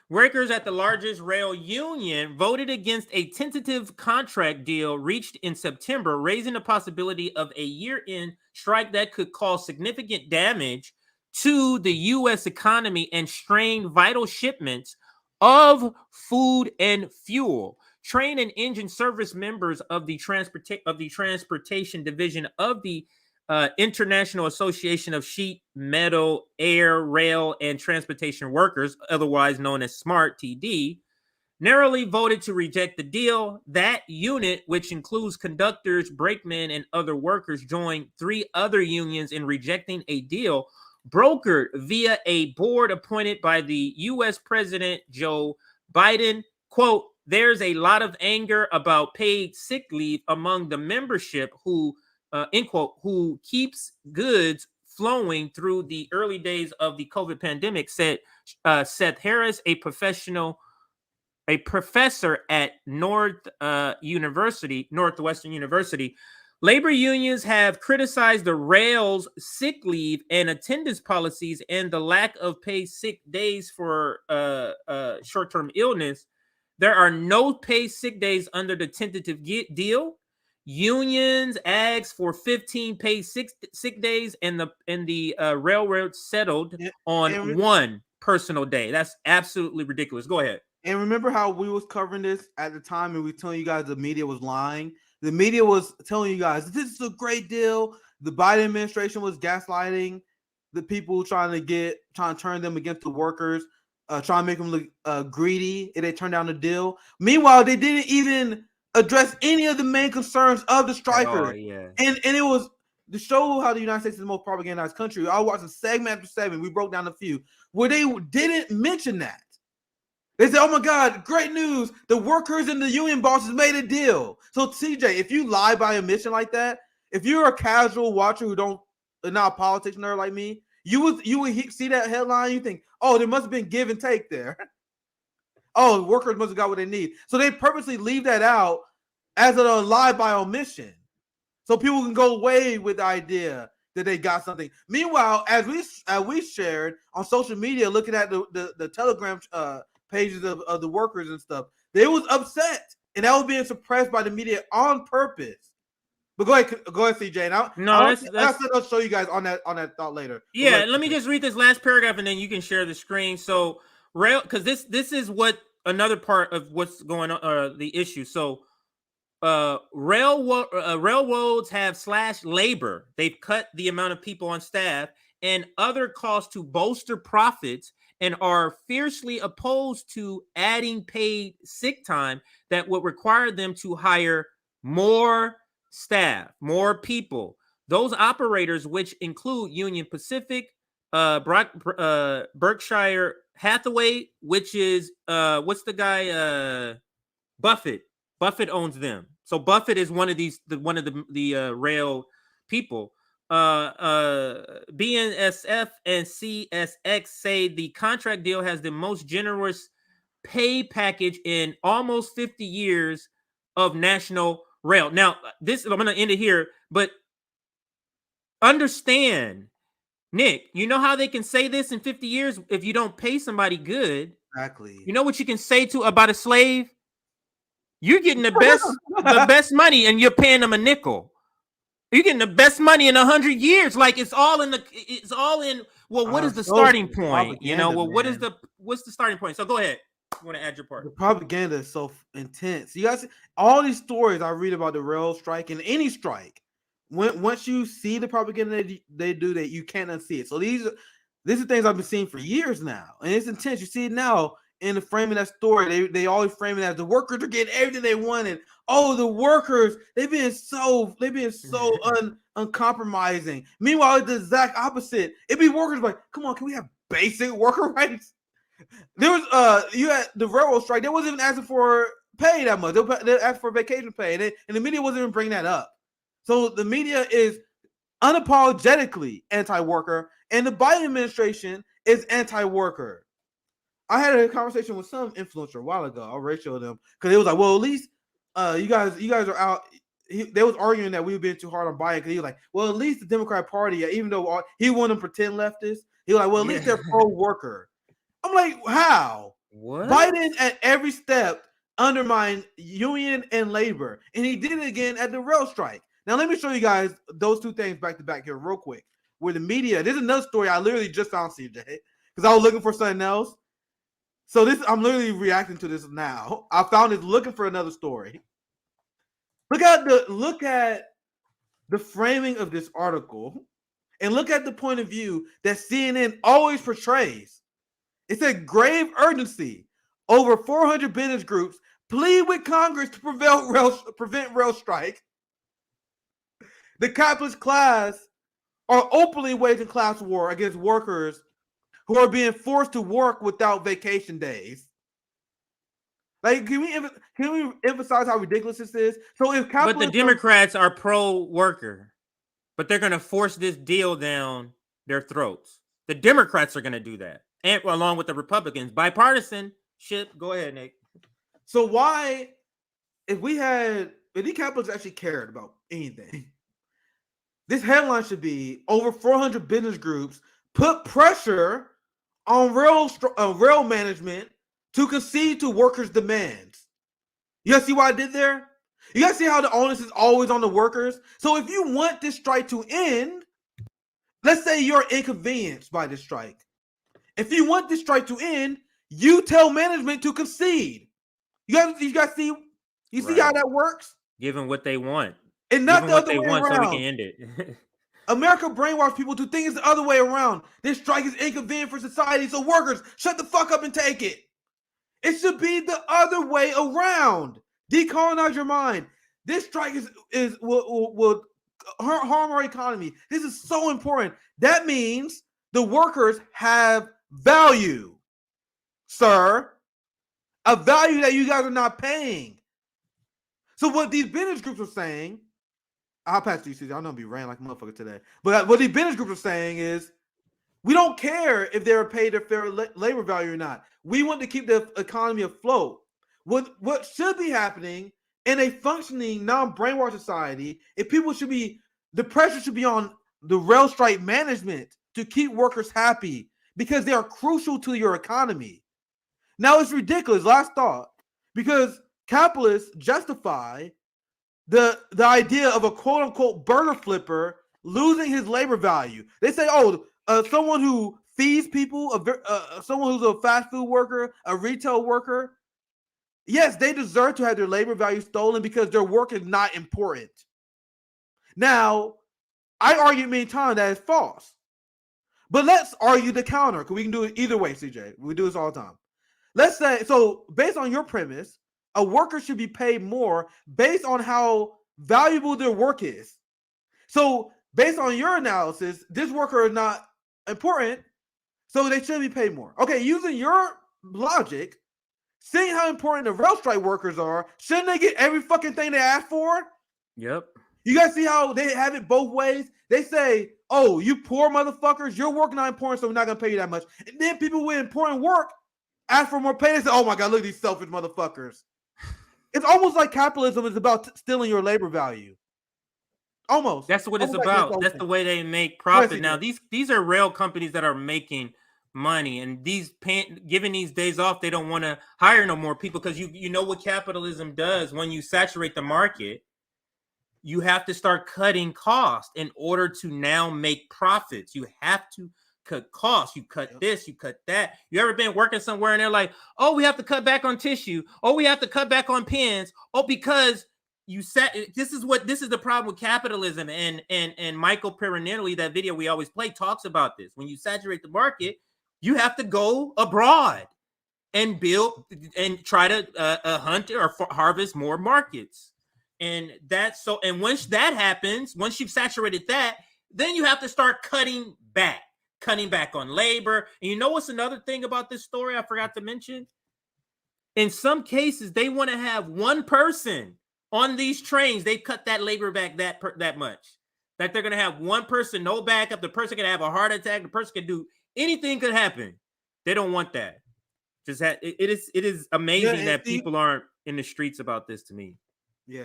Workers at the largest rail union voted against a tentative contract deal reached in September, raising the possibility of a year-end strike that could cause significant damage to the U.S. economy and strain vital shipments of food and fuel. Train and engine service members of the transportation division of the International Association of Sheet, Metal, Air, Rail, and Transportation Workers, otherwise known as SMART TD, narrowly voted to reject the deal. That unit, which includes conductors, brakemen, and other workers, joined 3 other unions in rejecting a deal brokered via a board appointed by the U.S. President Joe Biden. Quote, there's a lot of anger about paid sick leave among the membership who, end quote, who keeps goods flowing through the early days of the COVID pandemic, said Seth Harris, a professor at Northwestern University. Labor unions have criticized the rail's sick leave and attendance policies and the lack of paid sick days for short-term illness. There are no paid sick days under the tentative deal. Unions asked for 15 paid sick days, and the railroad settled on one personal day. That's absolutely ridiculous. Go ahead. And remember how we was covering this at the time, and we were telling you guys the media was lying. The media was telling you guys this is a great deal. The Biden administration was gaslighting the people, trying to turn them against the workers, trying to make them look greedy if they turn down the deal. Meanwhile, they didn't even address any of the main concerns of the strikers. Oh, yeah. And it was to show how the United States is the most propagandized country. I watched segment after segment. We broke down a few where they didn't mention that. They said, "Oh my God, great news! The workers and the union bosses made a deal." So, CJ, if you lie by omission like that, if you're a casual watcher who not a politics nerd like me, you would see that headline. You think, "Oh, there must have been give and take there." Oh, workers must have got what they need. So they purposely leave that out as a lie by omission, so people can go away with the idea that they got something. Meanwhile, as we shared on social media, looking at the Telegram pages of the workers and stuff, they was upset, and that was being suppressed by the media on purpose. But go ahead, CJ. I'll show you guys on that thought later. Yeah, let me just read this last paragraph, and then you can share the screen. So because this is what another part of what's going on, the issue. So railroads have slashed labor. They've cut the amount of people on staff and other costs to bolster profits, and are fiercely opposed to adding paid sick time that would require them to hire more staff, more people. Those operators, which include Union Pacific, Berkshire Hathaway, which is what's the guy? Buffett. Buffett owns them. So Buffett is one of the rail people. BNSF and CSX say the contract deal has the most generous pay package in almost 50 years of national rail. Now, I'm going to end it here, but understand, Nick, you know how they can say this in 50 years if you don't pay somebody good? Exactly. You know what you can say about a slave? You're getting the best money, and you're paying them a nickel. You're getting the best money in 100 years. Like it's all in. Well, what is the starting point? You know. Well, what's the starting point? So go ahead. You want to add your part? The propaganda is so intense. You guys, all these stories I read about the rail strike and any strike. Once you see the propaganda they do, that you can't unsee it. So these are things I've been seeing for years now, and it's intense. You see it now in the framing that story. They always frame it as the workers are getting everything they wanted. Oh, the workers, they've been so uncompromising. Meanwhile, it's the exact opposite. It'd be workers like, come on, can we have basic worker rights? There was you had the railroad strike. They wasn't even asking for pay that much. They asked for vacation pay, and the media wasn't even bringing that up. So the media is unapologetically anti-worker, and the Biden administration is anti-worker. I had a conversation with some influencer a while ago. I'll ratio them because it was like, well, at least you guys are out. They was arguing that we were being too hard on Biden because he was like, well, at least the Democratic Party, even though he wanted to pretend leftist, he was like, well, at least they're pro-worker. I'm like, how? What? Biden at every step undermined union and labor, and he did it again at the rail strike. Now, let me show you guys those two things back to back here real quick. Where the media, this is another story I literally just found, CJ, because I was looking for something else. So I'm literally reacting to this now. I found it looking for another story. Look at the framing of this article, and look at the point of view that CNN always portrays. It said grave urgency. Over 400 business groups plead with Congress to prevent rail strike. The capitalist class are openly waging class war against workers who are being forced to work without vacation days. Like, can we emphasize how ridiculous this is? So if but the Democrats are pro-worker, but they're going to force this deal down their throats. The Democrats are going to do that, and along with the Republicans. Bipartisan shit. Go ahead, Nick. So why, if the capitalists actually cared about anything, this headline should be over 400 business groups put pressure on rail management to concede to workers' demands. You guys see what I did there? You guys see how the onus is always on the workers? So if you want this strike to end, let's say you're inconvenienced by this strike. If you want this strike to end, you tell management to concede. You guys see? You see how that works? Give them what they want. And not the other way around. So we can end it. America brainwashed people to think it's the other way around. This strike is inconvenient for society, so workers, shut the fuck up and take it. It should be the other way around. Decolonize your mind. This strike will harm our economy. This is so important. That means the workers have value, sir. A value that you guys are not paying. So what these business groups are saying, I'll pass to you, Caesar. I know I'll be ranting like a motherfucker today. But what these business groups are saying is, we don't care if they're paid their fair labor value or not. We want to keep the economy afloat. What should be happening in a functioning, non-brainwashed society, the pressure should be on the rail strike management to keep workers happy because they are crucial to your economy. Now it's ridiculous, last thought, because capitalists justify the idea of a quote-unquote burger flipper losing his labor value. They say, someone who feeds people, someone who's a fast food worker, a retail worker, yes, they deserve to have their labor value stolen because their work is not important. Now, I argue many times that is false. But let's argue the counter, because we can do it either way, CJ. We do this all the time. Let's say, so based on your premise, a worker should be paid more based on how valuable their work is. So based on your analysis, this worker is not important, so they should be paid more. Okay, using your logic, seeing how important the rail strike workers are, shouldn't they get every fucking thing they ask for? Yep. You guys see how they have it both ways? They say, oh, you poor motherfuckers, your work not important, so we're not going to pay you that much. And then people with important work ask for more pay. They say, oh my God, look at these selfish motherfuckers. It's almost like capitalism is about stealing your labor value. Almost. That's what it's about. That's the way they make profit. Now, these are rail companies that are making money, and giving these days off, they don't want to hire no more people, because you know what capitalism does. When you saturate the market, you have to start cutting costs in order to now make profits. You have to cut costs. You cut this, you cut that. You ever been working somewhere and they're like, oh, we have to cut back on tissue. Oh, we have to cut back on pens. Oh, because this is the problem with capitalism. And Michael Perinelli, that video we always play, talks about this. When you saturate the market, you have to go abroad and build and try to hunt or harvest more markets. And once that happens, once you've saturated that, then you have to start cutting back on labor. And you know what's another thing about this story I forgot to mention? In some cases, they want to have one person on these trains. They cut that labor back that much, that they're going to have one person, no backup. The person can have a heart attack. The person can do anything could happen. They don't want that. It is amazing that people aren't in the streets about this to me. Yeah.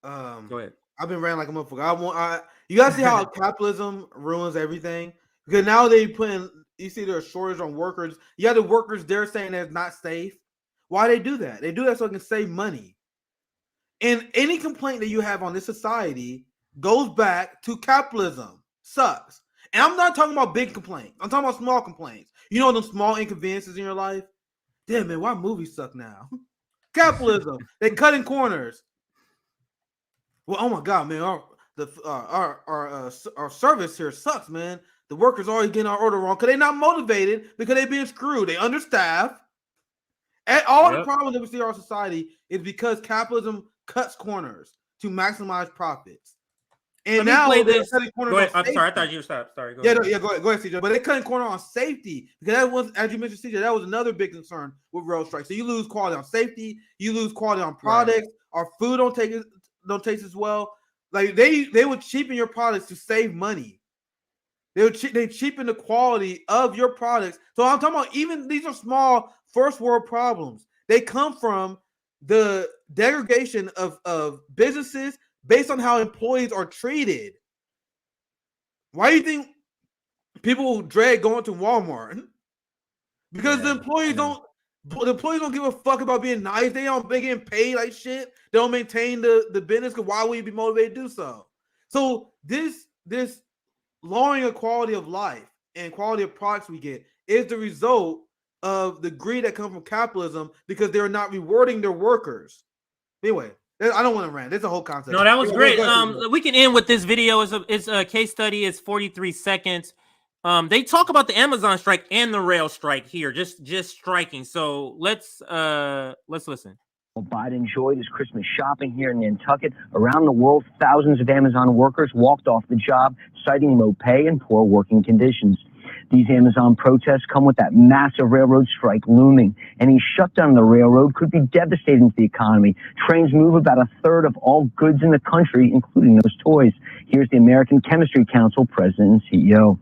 Go ahead. I've been ranting like a motherfucker. You guys see how capitalism ruins everything? Because now you see there's a shortage on workers. You have the workers there saying that it's not safe. Why they do that? They do that so they can save money. And any complaint that you have on this society goes back to capitalism. Sucks. And I'm not talking about big complaints. I'm talking about small complaints. You know, those small inconveniences in your life? Damn, man, why movies suck now? Capitalism. They cutting corners. Well, oh my God, man, our service here sucks, man. The workers always getting our order wrong because they're not motivated, because they're being screwed. They understaffed. And all the problems that we see in our society is because capitalism cuts corners to maximize profits. And now they're cutting corners. Go ahead. I'm sorry, I thought you were stopped. Sorry. Go ahead, CJ. But they're cutting corner on safety, because that was, as you mentioned, CJ, that was another big concern with rail strikes. So you lose quality on safety, you lose quality on products. Right. Our food don't taste as well. Like they would cheapen your products to save money. They cheapen the quality of your products. So I'm talking about even these are small first world problems. They come from the degradation of businesses based on how employees are treated. Why do you think people dread going to Walmart? Because the employees don't give a fuck about being nice. They getting paid like shit. They don't maintain the business. Because why would you be motivated to do so? So this lowering of quality of life and quality of products we get is the result of the greed that comes from capitalism because they're not rewarding their workers. Anyway, I don't want to rant. There's a whole concept. No, that was great. We can end with this video. It's a case study. It's 43 seconds. They talk about the Amazon strike and the rail strike here, just striking. So let's listen. Well, Biden enjoyed his Christmas shopping here in Nantucket. Around the world, thousands of Amazon workers walked off the job, citing low pay and poor working conditions. These Amazon protests come with that massive railroad strike looming. Any shutdown of the railroad could be devastating to the economy. Trains move about a third of all goods in the country, including those toys. Here's the American Chemistry Council president and CEO.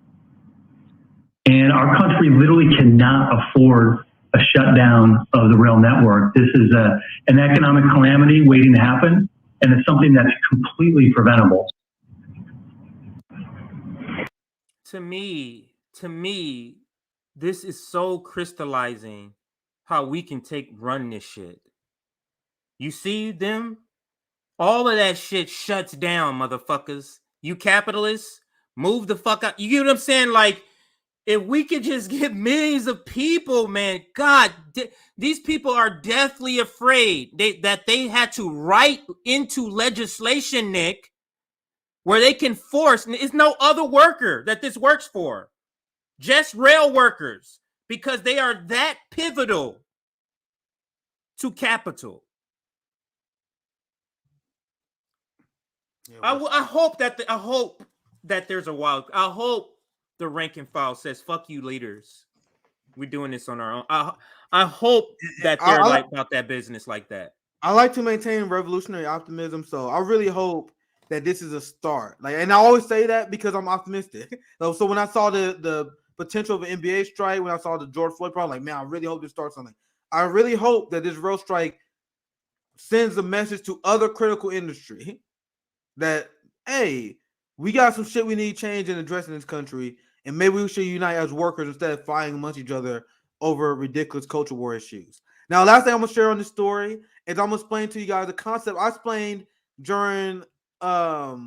And our country literally cannot afford a shutdown of the rail network. This is an economic calamity waiting to happen, and it's something that's completely preventable. To me, this is so crystallizing how we can run this shit. You see them? All of that shit shuts down, motherfuckers. You capitalists, move the fuck out. You get what I'm saying? Like, if we could just get millions of people, man, God, these people are deathly afraid that they had to write into legislation, Nick, where they can force, and it's no other worker that this works for, just rail workers, because they are that pivotal to capital. Yeah, I hope that there's a wild. I hope the rank and file says, "Fuck you, leaders. We're doing this on our own." I hope that they're about that business like that. I like to maintain revolutionary optimism, so I really hope that this is a start. Like, and I always say that because I'm optimistic. So when I saw the potential of an NBA strike, when I saw the George Floyd problem, like, man, I really hope this starts something. I really hope that this rail strike sends a message to other critical industry that, hey, we got some shit we need change and address in this country, and maybe we should unite as workers instead of fighting amongst each other over ridiculous culture war issues. Now, last thing I'm gonna share on this story is I'm gonna explain to you guys the concept I explained during what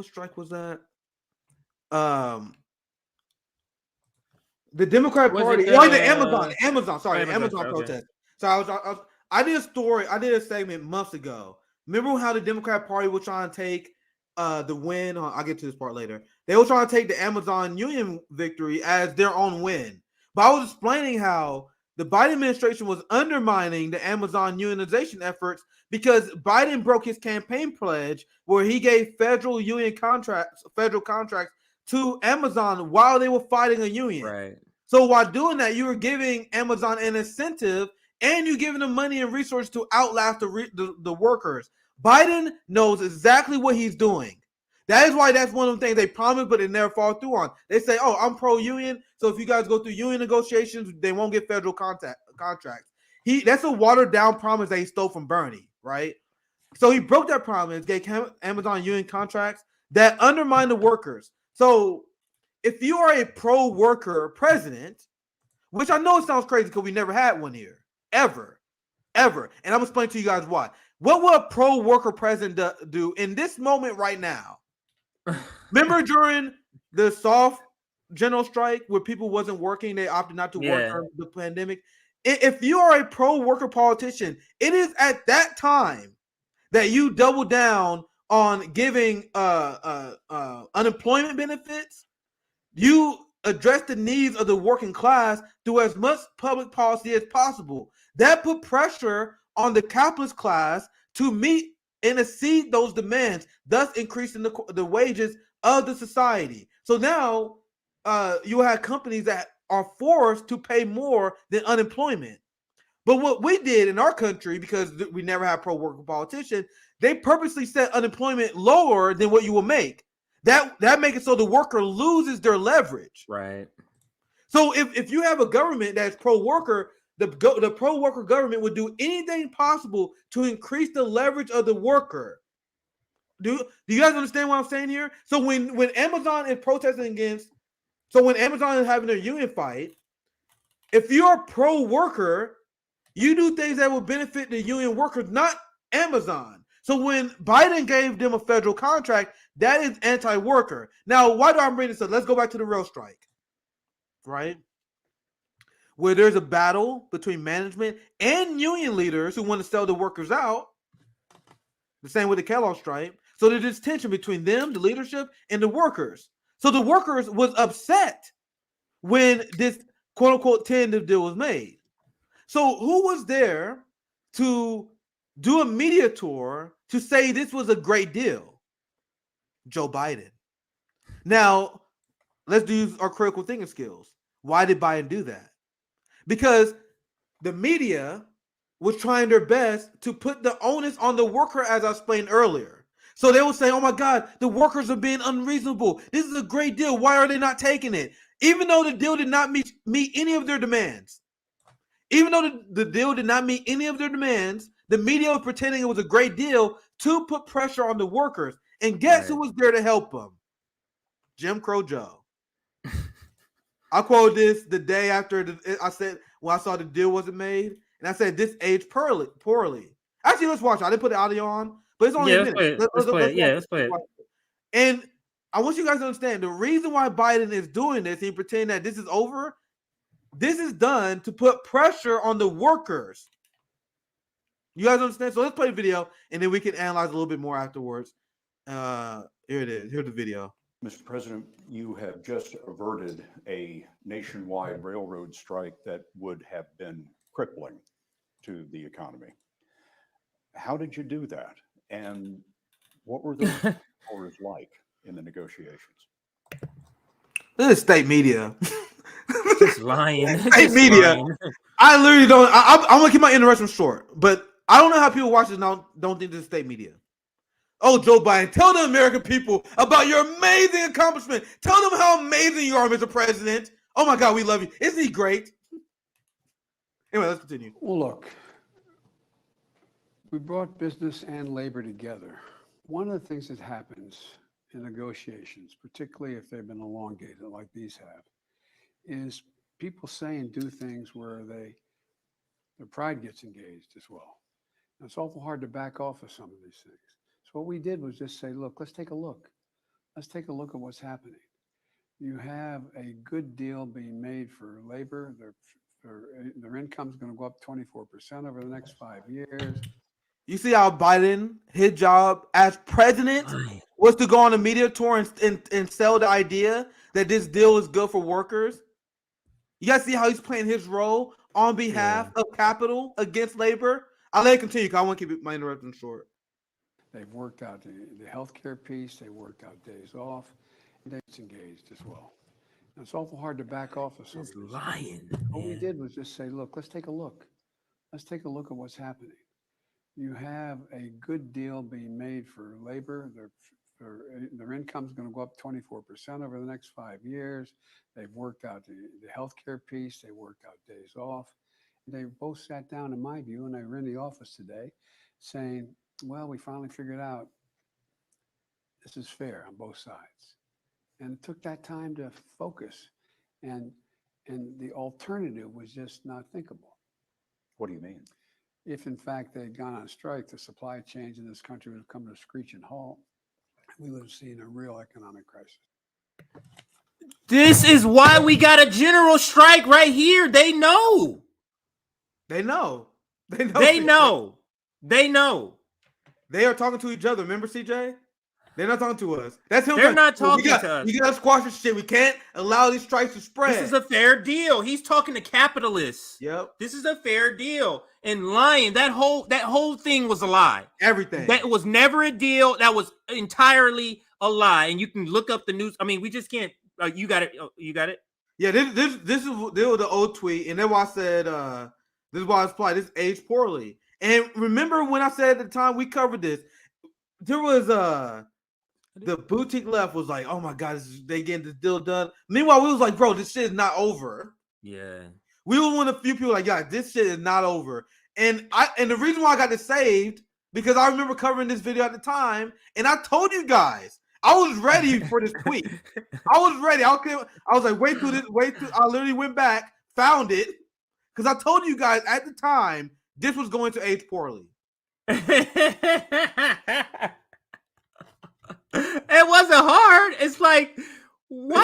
strike was that? The Democrat Party, the Amazon protest. So I did a story, I did a segment months ago. Remember how the Democrat Party was trying to take the win? I'll get to this part later. They were trying to take the Amazon union victory as their own win. But I was explaining how the Biden administration was undermining the Amazon unionization efforts because Biden broke his campaign pledge where he gave federal contracts to Amazon while they were fighting a union. Right. So while doing that, you were giving Amazon an incentive and you're giving them money and resources to outlast the workers. Biden knows exactly what he's doing. That is why that's one of the things they promised, but they never follow through on. They say, oh, I'm pro-union, so if you guys go through union negotiations, they won't get federal contracts. That's a watered-down promise that he stole from Bernie, right? So he broke that promise, gave Amazon union contracts that undermine the workers. So if you are a pro-worker president, which I know it sounds crazy because we never had one here, ever. And I'm going to explain to you guys why. What will a pro-worker president do in this moment right now? Remember during the soft general strike where people wasn't working, they opted not to work during the pandemic? If you are a pro-worker politician, it is at that time that you double down on giving unemployment benefits. You address the needs of the working class through as much public policy as possible. That put pressure on the capitalist class to meet and exceed those demands, thus increasing the wages of the society. So now you have companies that are forced to pay more than unemployment. But what we did in our country, because we never had pro-worker politicians, they purposely set unemployment lower than what you will make. That makes it so the worker loses their leverage. Right. So if you have a government that's pro-worker, the pro-worker government would do anything possible to increase the leverage of the worker. Do you guys understand what I'm saying here? So when Amazon is protesting against, so when Amazon is having their union fight, if you're pro-worker, you do things that will benefit the union workers, not Amazon. So when Biden gave them a federal contract, that is anti-worker. Now, why do I bring this up? Let's go back to the rail strike, right? Where there's a battle between management and union leaders who want to sell the workers out. The same with the Kellogg strike. So there's this tension between them, the leadership, and the workers. So the workers was upset when this quote-unquote tentative deal was made. So who was there to do a media tour to say this was a great deal? Joe Biden. Now, let's use our critical thinking skills. Why did Biden do that? Because the media was trying their best to put the onus on the worker, as I explained earlier. So they will say, oh my God, the workers are being unreasonable. This is a great deal. Why are they not taking it? Even though the deal did not meet any of their demands. Even though the deal did not meet any of their demands, the media was pretending it was a great deal to put pressure on the workers. And guess who was there to help them? Jim Crow Joe. I quoted this the day after I said, when I saw the deal wasn't made, and I said, this aged poorly. Actually, let's watch it. I didn't put the audio on, but it's only a minute. Let's play it. And I want you guys to understand the reason why Biden is doing this and pretending that this is over. This is done to put pressure on the workers. You guys understand? So let's play the video, and then we can analyze a little bit more afterwards. Here it is. Here's the video. Mr. President, you have just averted a nationwide railroad strike that would have been crippling to the economy. How did you do that? And what were those hours like in the negotiations? This is state media. Just lying. State media. Lying. I literally don't. I'm gonna keep my interruption short, but I don't know how people watch this now don't think this is state media. Oh, Joe Biden, tell the American people about your amazing accomplishment. Tell them how amazing you are, Mr. President. Oh my God, we love you. Isn't he great? Anyway, let's continue. Well, look, we brought business and labor together. One of the things that happens in negotiations, particularly if they've been elongated like these have, is people say and do things where their pride gets engaged as well. And it's awful hard to back off of some of these things. So what we did was just say, look, let's take a look. Let's take a look at what's happening. You have a good deal being made for labor. Their income is going to go up 24% over the next 5 years. You see how Biden, his job as president was to go on a media tour and sell the idea that this deal is good for workers. You guys see how he's playing his role on behalf of capital against labor? I'll let it continue because I want to keep my interruption short. They've worked out the healthcare piece. They worked out days off. And they're engaged as well. And it's awful hard to back off of something. Lying. What we did was just say, look, let's take a look. Let's take a look at what's happening. You have a good deal being made for labor. Their income is going to go up 24% over the next 5 years. They've worked out the healthcare piece. They worked out days off. They both sat down, in my view, and they were in the office today saying, well, we finally figured out this is fair on both sides. And it took that time to focus. And the alternative was just not thinkable. What do you mean? If, in fact, they'd gone on strike, the supply chains in this country would have come to a screeching halt. We would have seen a real economic crisis. This is why we got a general strike right here. They know. They know. They know. They know. They know. They are talking to each other. Remember, CJ? They're not talking to us. That's him. They're not talking to us. You got to squash this shit. We can't allow these strikes to spread. This is a fair deal. He's talking to capitalists. Yep. This is a fair deal. And lying, that whole thing was a lie. Everything. That was never a deal. That was entirely a lie. And you can look up the news. I mean, we just can't. You got it. You got it. Yeah. This was the old tweet, and then why I said this is why it's applied. This aged poorly. And remember when I said at the time we covered this, there was The boutique left was like, oh my God, they getting this deal done. Meanwhile, we was like, bro, this shit is not over. Yeah. We were one of the few people like, yeah, this shit is not over. And the reason why I got it saved, because I remember covering this video at the time, and I told you guys, I was ready for this tweet. I was ready. I was like, wait till. I literally went back, found it, because I told you guys at the time this was going to age poorly. It wasn't hard. It's like, why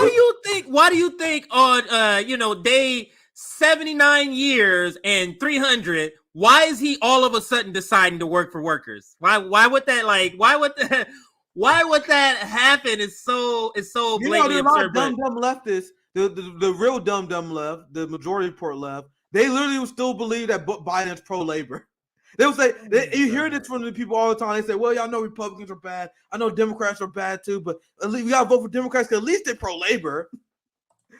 do you think on day 79 years and 300, why is he all of a sudden deciding to work for workers? Why would that happen? It's so blatantly there's a absurd. lot of dumb leftists, the real dumb left, the majority report left, they literally will still believe that Biden's pro-labor. They will say, you hear this from the people all the time. They say, well, y'all know Republicans are bad. I know Democrats are bad too, but at least we got to vote for Democrats because at least they're pro-labor.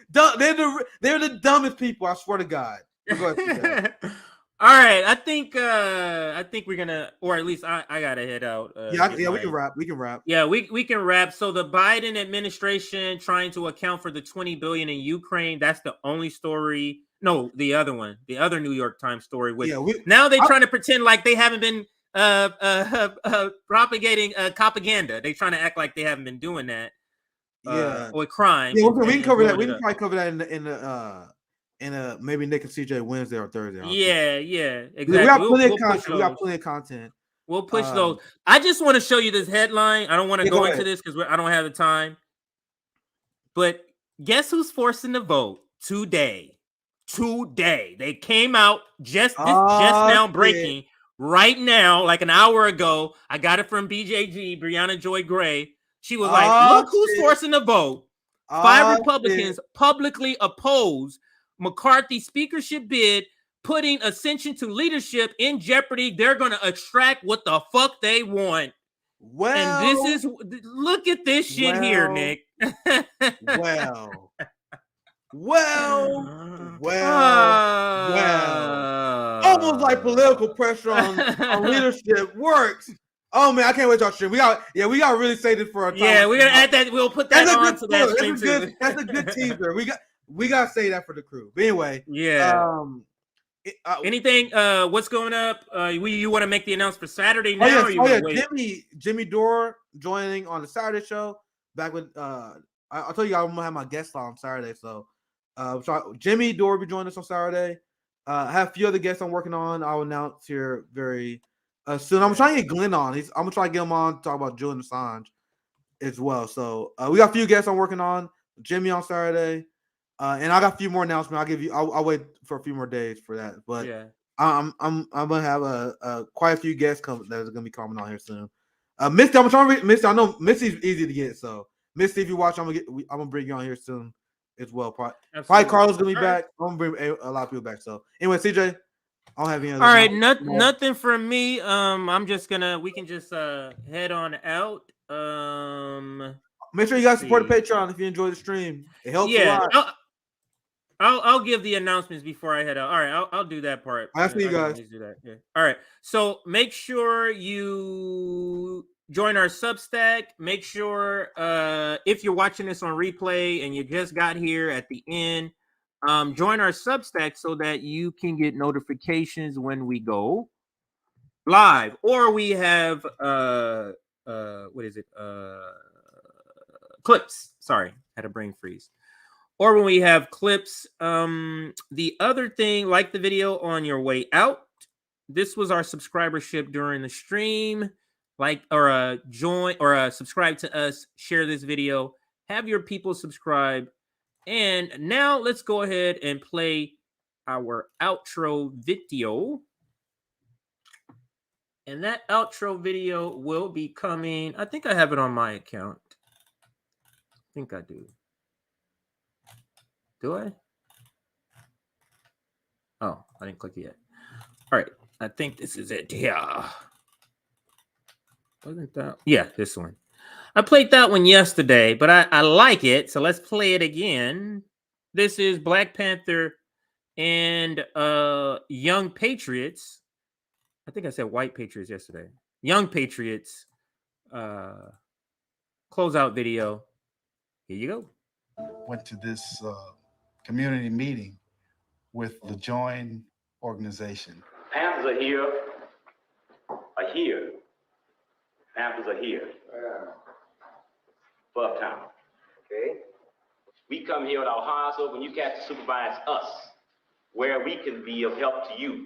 They're the dumbest people, I swear to God. Go ahead, all right, I think we're gonna, or at least I gotta head out. We can wrap. Yeah, we can wrap. So the Biden administration trying to account for the $20 billion in Ukraine. That's the only story. No, the other one, the other New York Times story. Now they're trying to pretend like they haven't been propagating propaganda. They're trying to act like they haven't been doing that. Or crime. Yeah, we can cover that. We can probably cover that in maybe Nick and CJ Wednesday or Thursday. Yeah, exactly. We got plenty of content. We got plenty of content. We'll push those. I just want to show you this headline. I don't want to go into this because I don't have the time. But guess who's forcing the vote today? They came out just now breaking right now, like an hour ago. I got it from BJG, Brianna Joy Gray. She was like, look who's forcing the vote. 5 Republicans publicly oppose McCarthy's speakership bid, putting ascension to leadership in jeopardy. They're going to extract what the fuck they want. And look at this shit here, Nick. Almost like political pressure on leadership works. Oh man, I can't wait to stream. We got to really say this for our time. Yeah, we're gonna add that. We'll put that on to that stream too. That's a good teaser. We got to say that for the crew. But anyway, anything? What's going up? You want to make the announcement for Saturday now? Jimmy Dore joining on the Saturday show. Back with I'll tell you, I'm gonna have my guest on Saturday. So, Jimmy Dore will be joining us on Saturday. I have a few other guests I'm working on. I'll announce here very soon. I'm trying to get Glenn on. I'm gonna try to get him on to talk about Julian Assange as well. So we got a few guests I'm working on. Jimmy on Saturday, and I got a few more announcements. I'll wait for a few more days for that. But I'm gonna have quite a few guests that are gonna be coming on here soon. Misty, I'm trying to read Misty. I know Misty's easy to get, so Misty, if you watch, I'm gonna bring you on here soon as well. Probably Carlos gonna be back. I'm gonna bring a lot of people back. So anyway, CJ, I don't have any other. All right, nothing from me. We can just head on out. Make sure you guys support the Patreon if you enjoy the stream. It helps a lot. I'll give the announcements before I head out. All right, I'll do that part. I see you guys. Do that. Yeah. All right. So make sure you join our Substack. Make sure if you're watching this on replay and you just got here at the end, join our Substack so that you can get notifications when we go live, or we have clips. Sorry, had a brain freeze. Or when we have clips. The other thing, like the video on your way out. This was our subscribership during the stream. Join or subscribe to us. Share this video. Have your people subscribe. And now let's go ahead and play our outro video. And that outro video will be coming. I think I have it on my account. I think I do. Do I? Oh, I didn't click it yet. All right. I think this is it. Yeah. Wasn't that? Yeah, this one. I played that one yesterday, but I like it. So let's play it again. This is Black Panther and Young Patriots. I think I said White Patriots yesterday. Young Patriots closeout video. Here you go. Went to this community meeting with the Join organization. Panthers are here. Panthers are here. For uptown. Okay. We come here with our hearts open. You cats to supervise us, where we can be of help to you.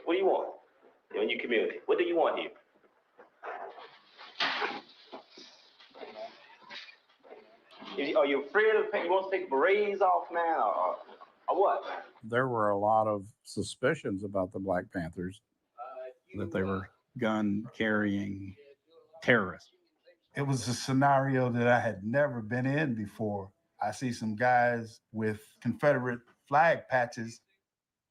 What do you want in your community? What do you want here? Are you afraid of pay? You want to take berets off, man, or what? There were a lot of suspicions about the Black Panthers, that they were gun-carrying terrorists. It was a scenario that I had never been in before. I see some guys with Confederate flag patches.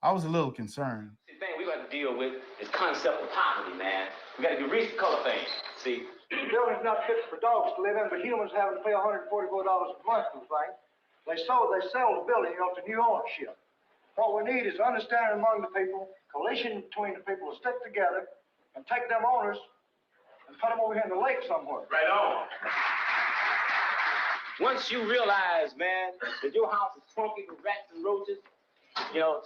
I was a little concerned. The thing we got to deal with is concept of poverty, man. We got to do reach color things. See, The building's not fit for dogs to live in, but humans having to pay $144 a month for the thing. They sell the building, to new ownership. What we need is understanding among the people, coalition between the people to stick together and take them owners and put them over here in the lake somewhere. right on. Once you realize, man, that your house is funky with rats and roaches,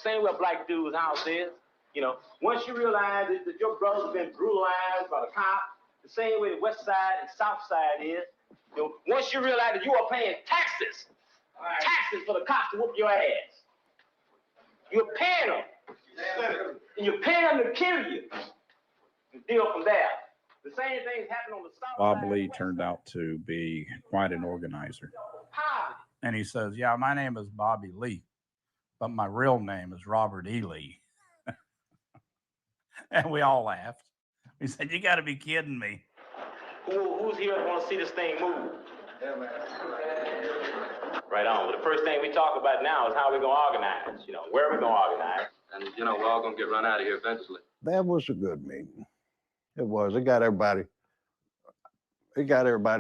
same way a black dude's house is, once you realize that your brother's been brutalized by the cops, the same way the west side and south side is, once you realize that you are paying taxes for the cops to whoop your ass, you're paying them, and you're paying them to kill you, and deal from there. The same things happen on the south Bob side. Lee turned out to be quite an organizer. And he says, yeah, my name is Bobby Lee, but my real name is Robert E. Lee. And we all laughed. We said, you got to be kidding me. Who's here that want to see this thing move? Right on. But the first thing we talk about now is how we're going to organize. Where are we going to organize? And, we're all going to get run out of here eventually. That was a good meeting. It was. It got everybody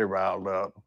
riled up.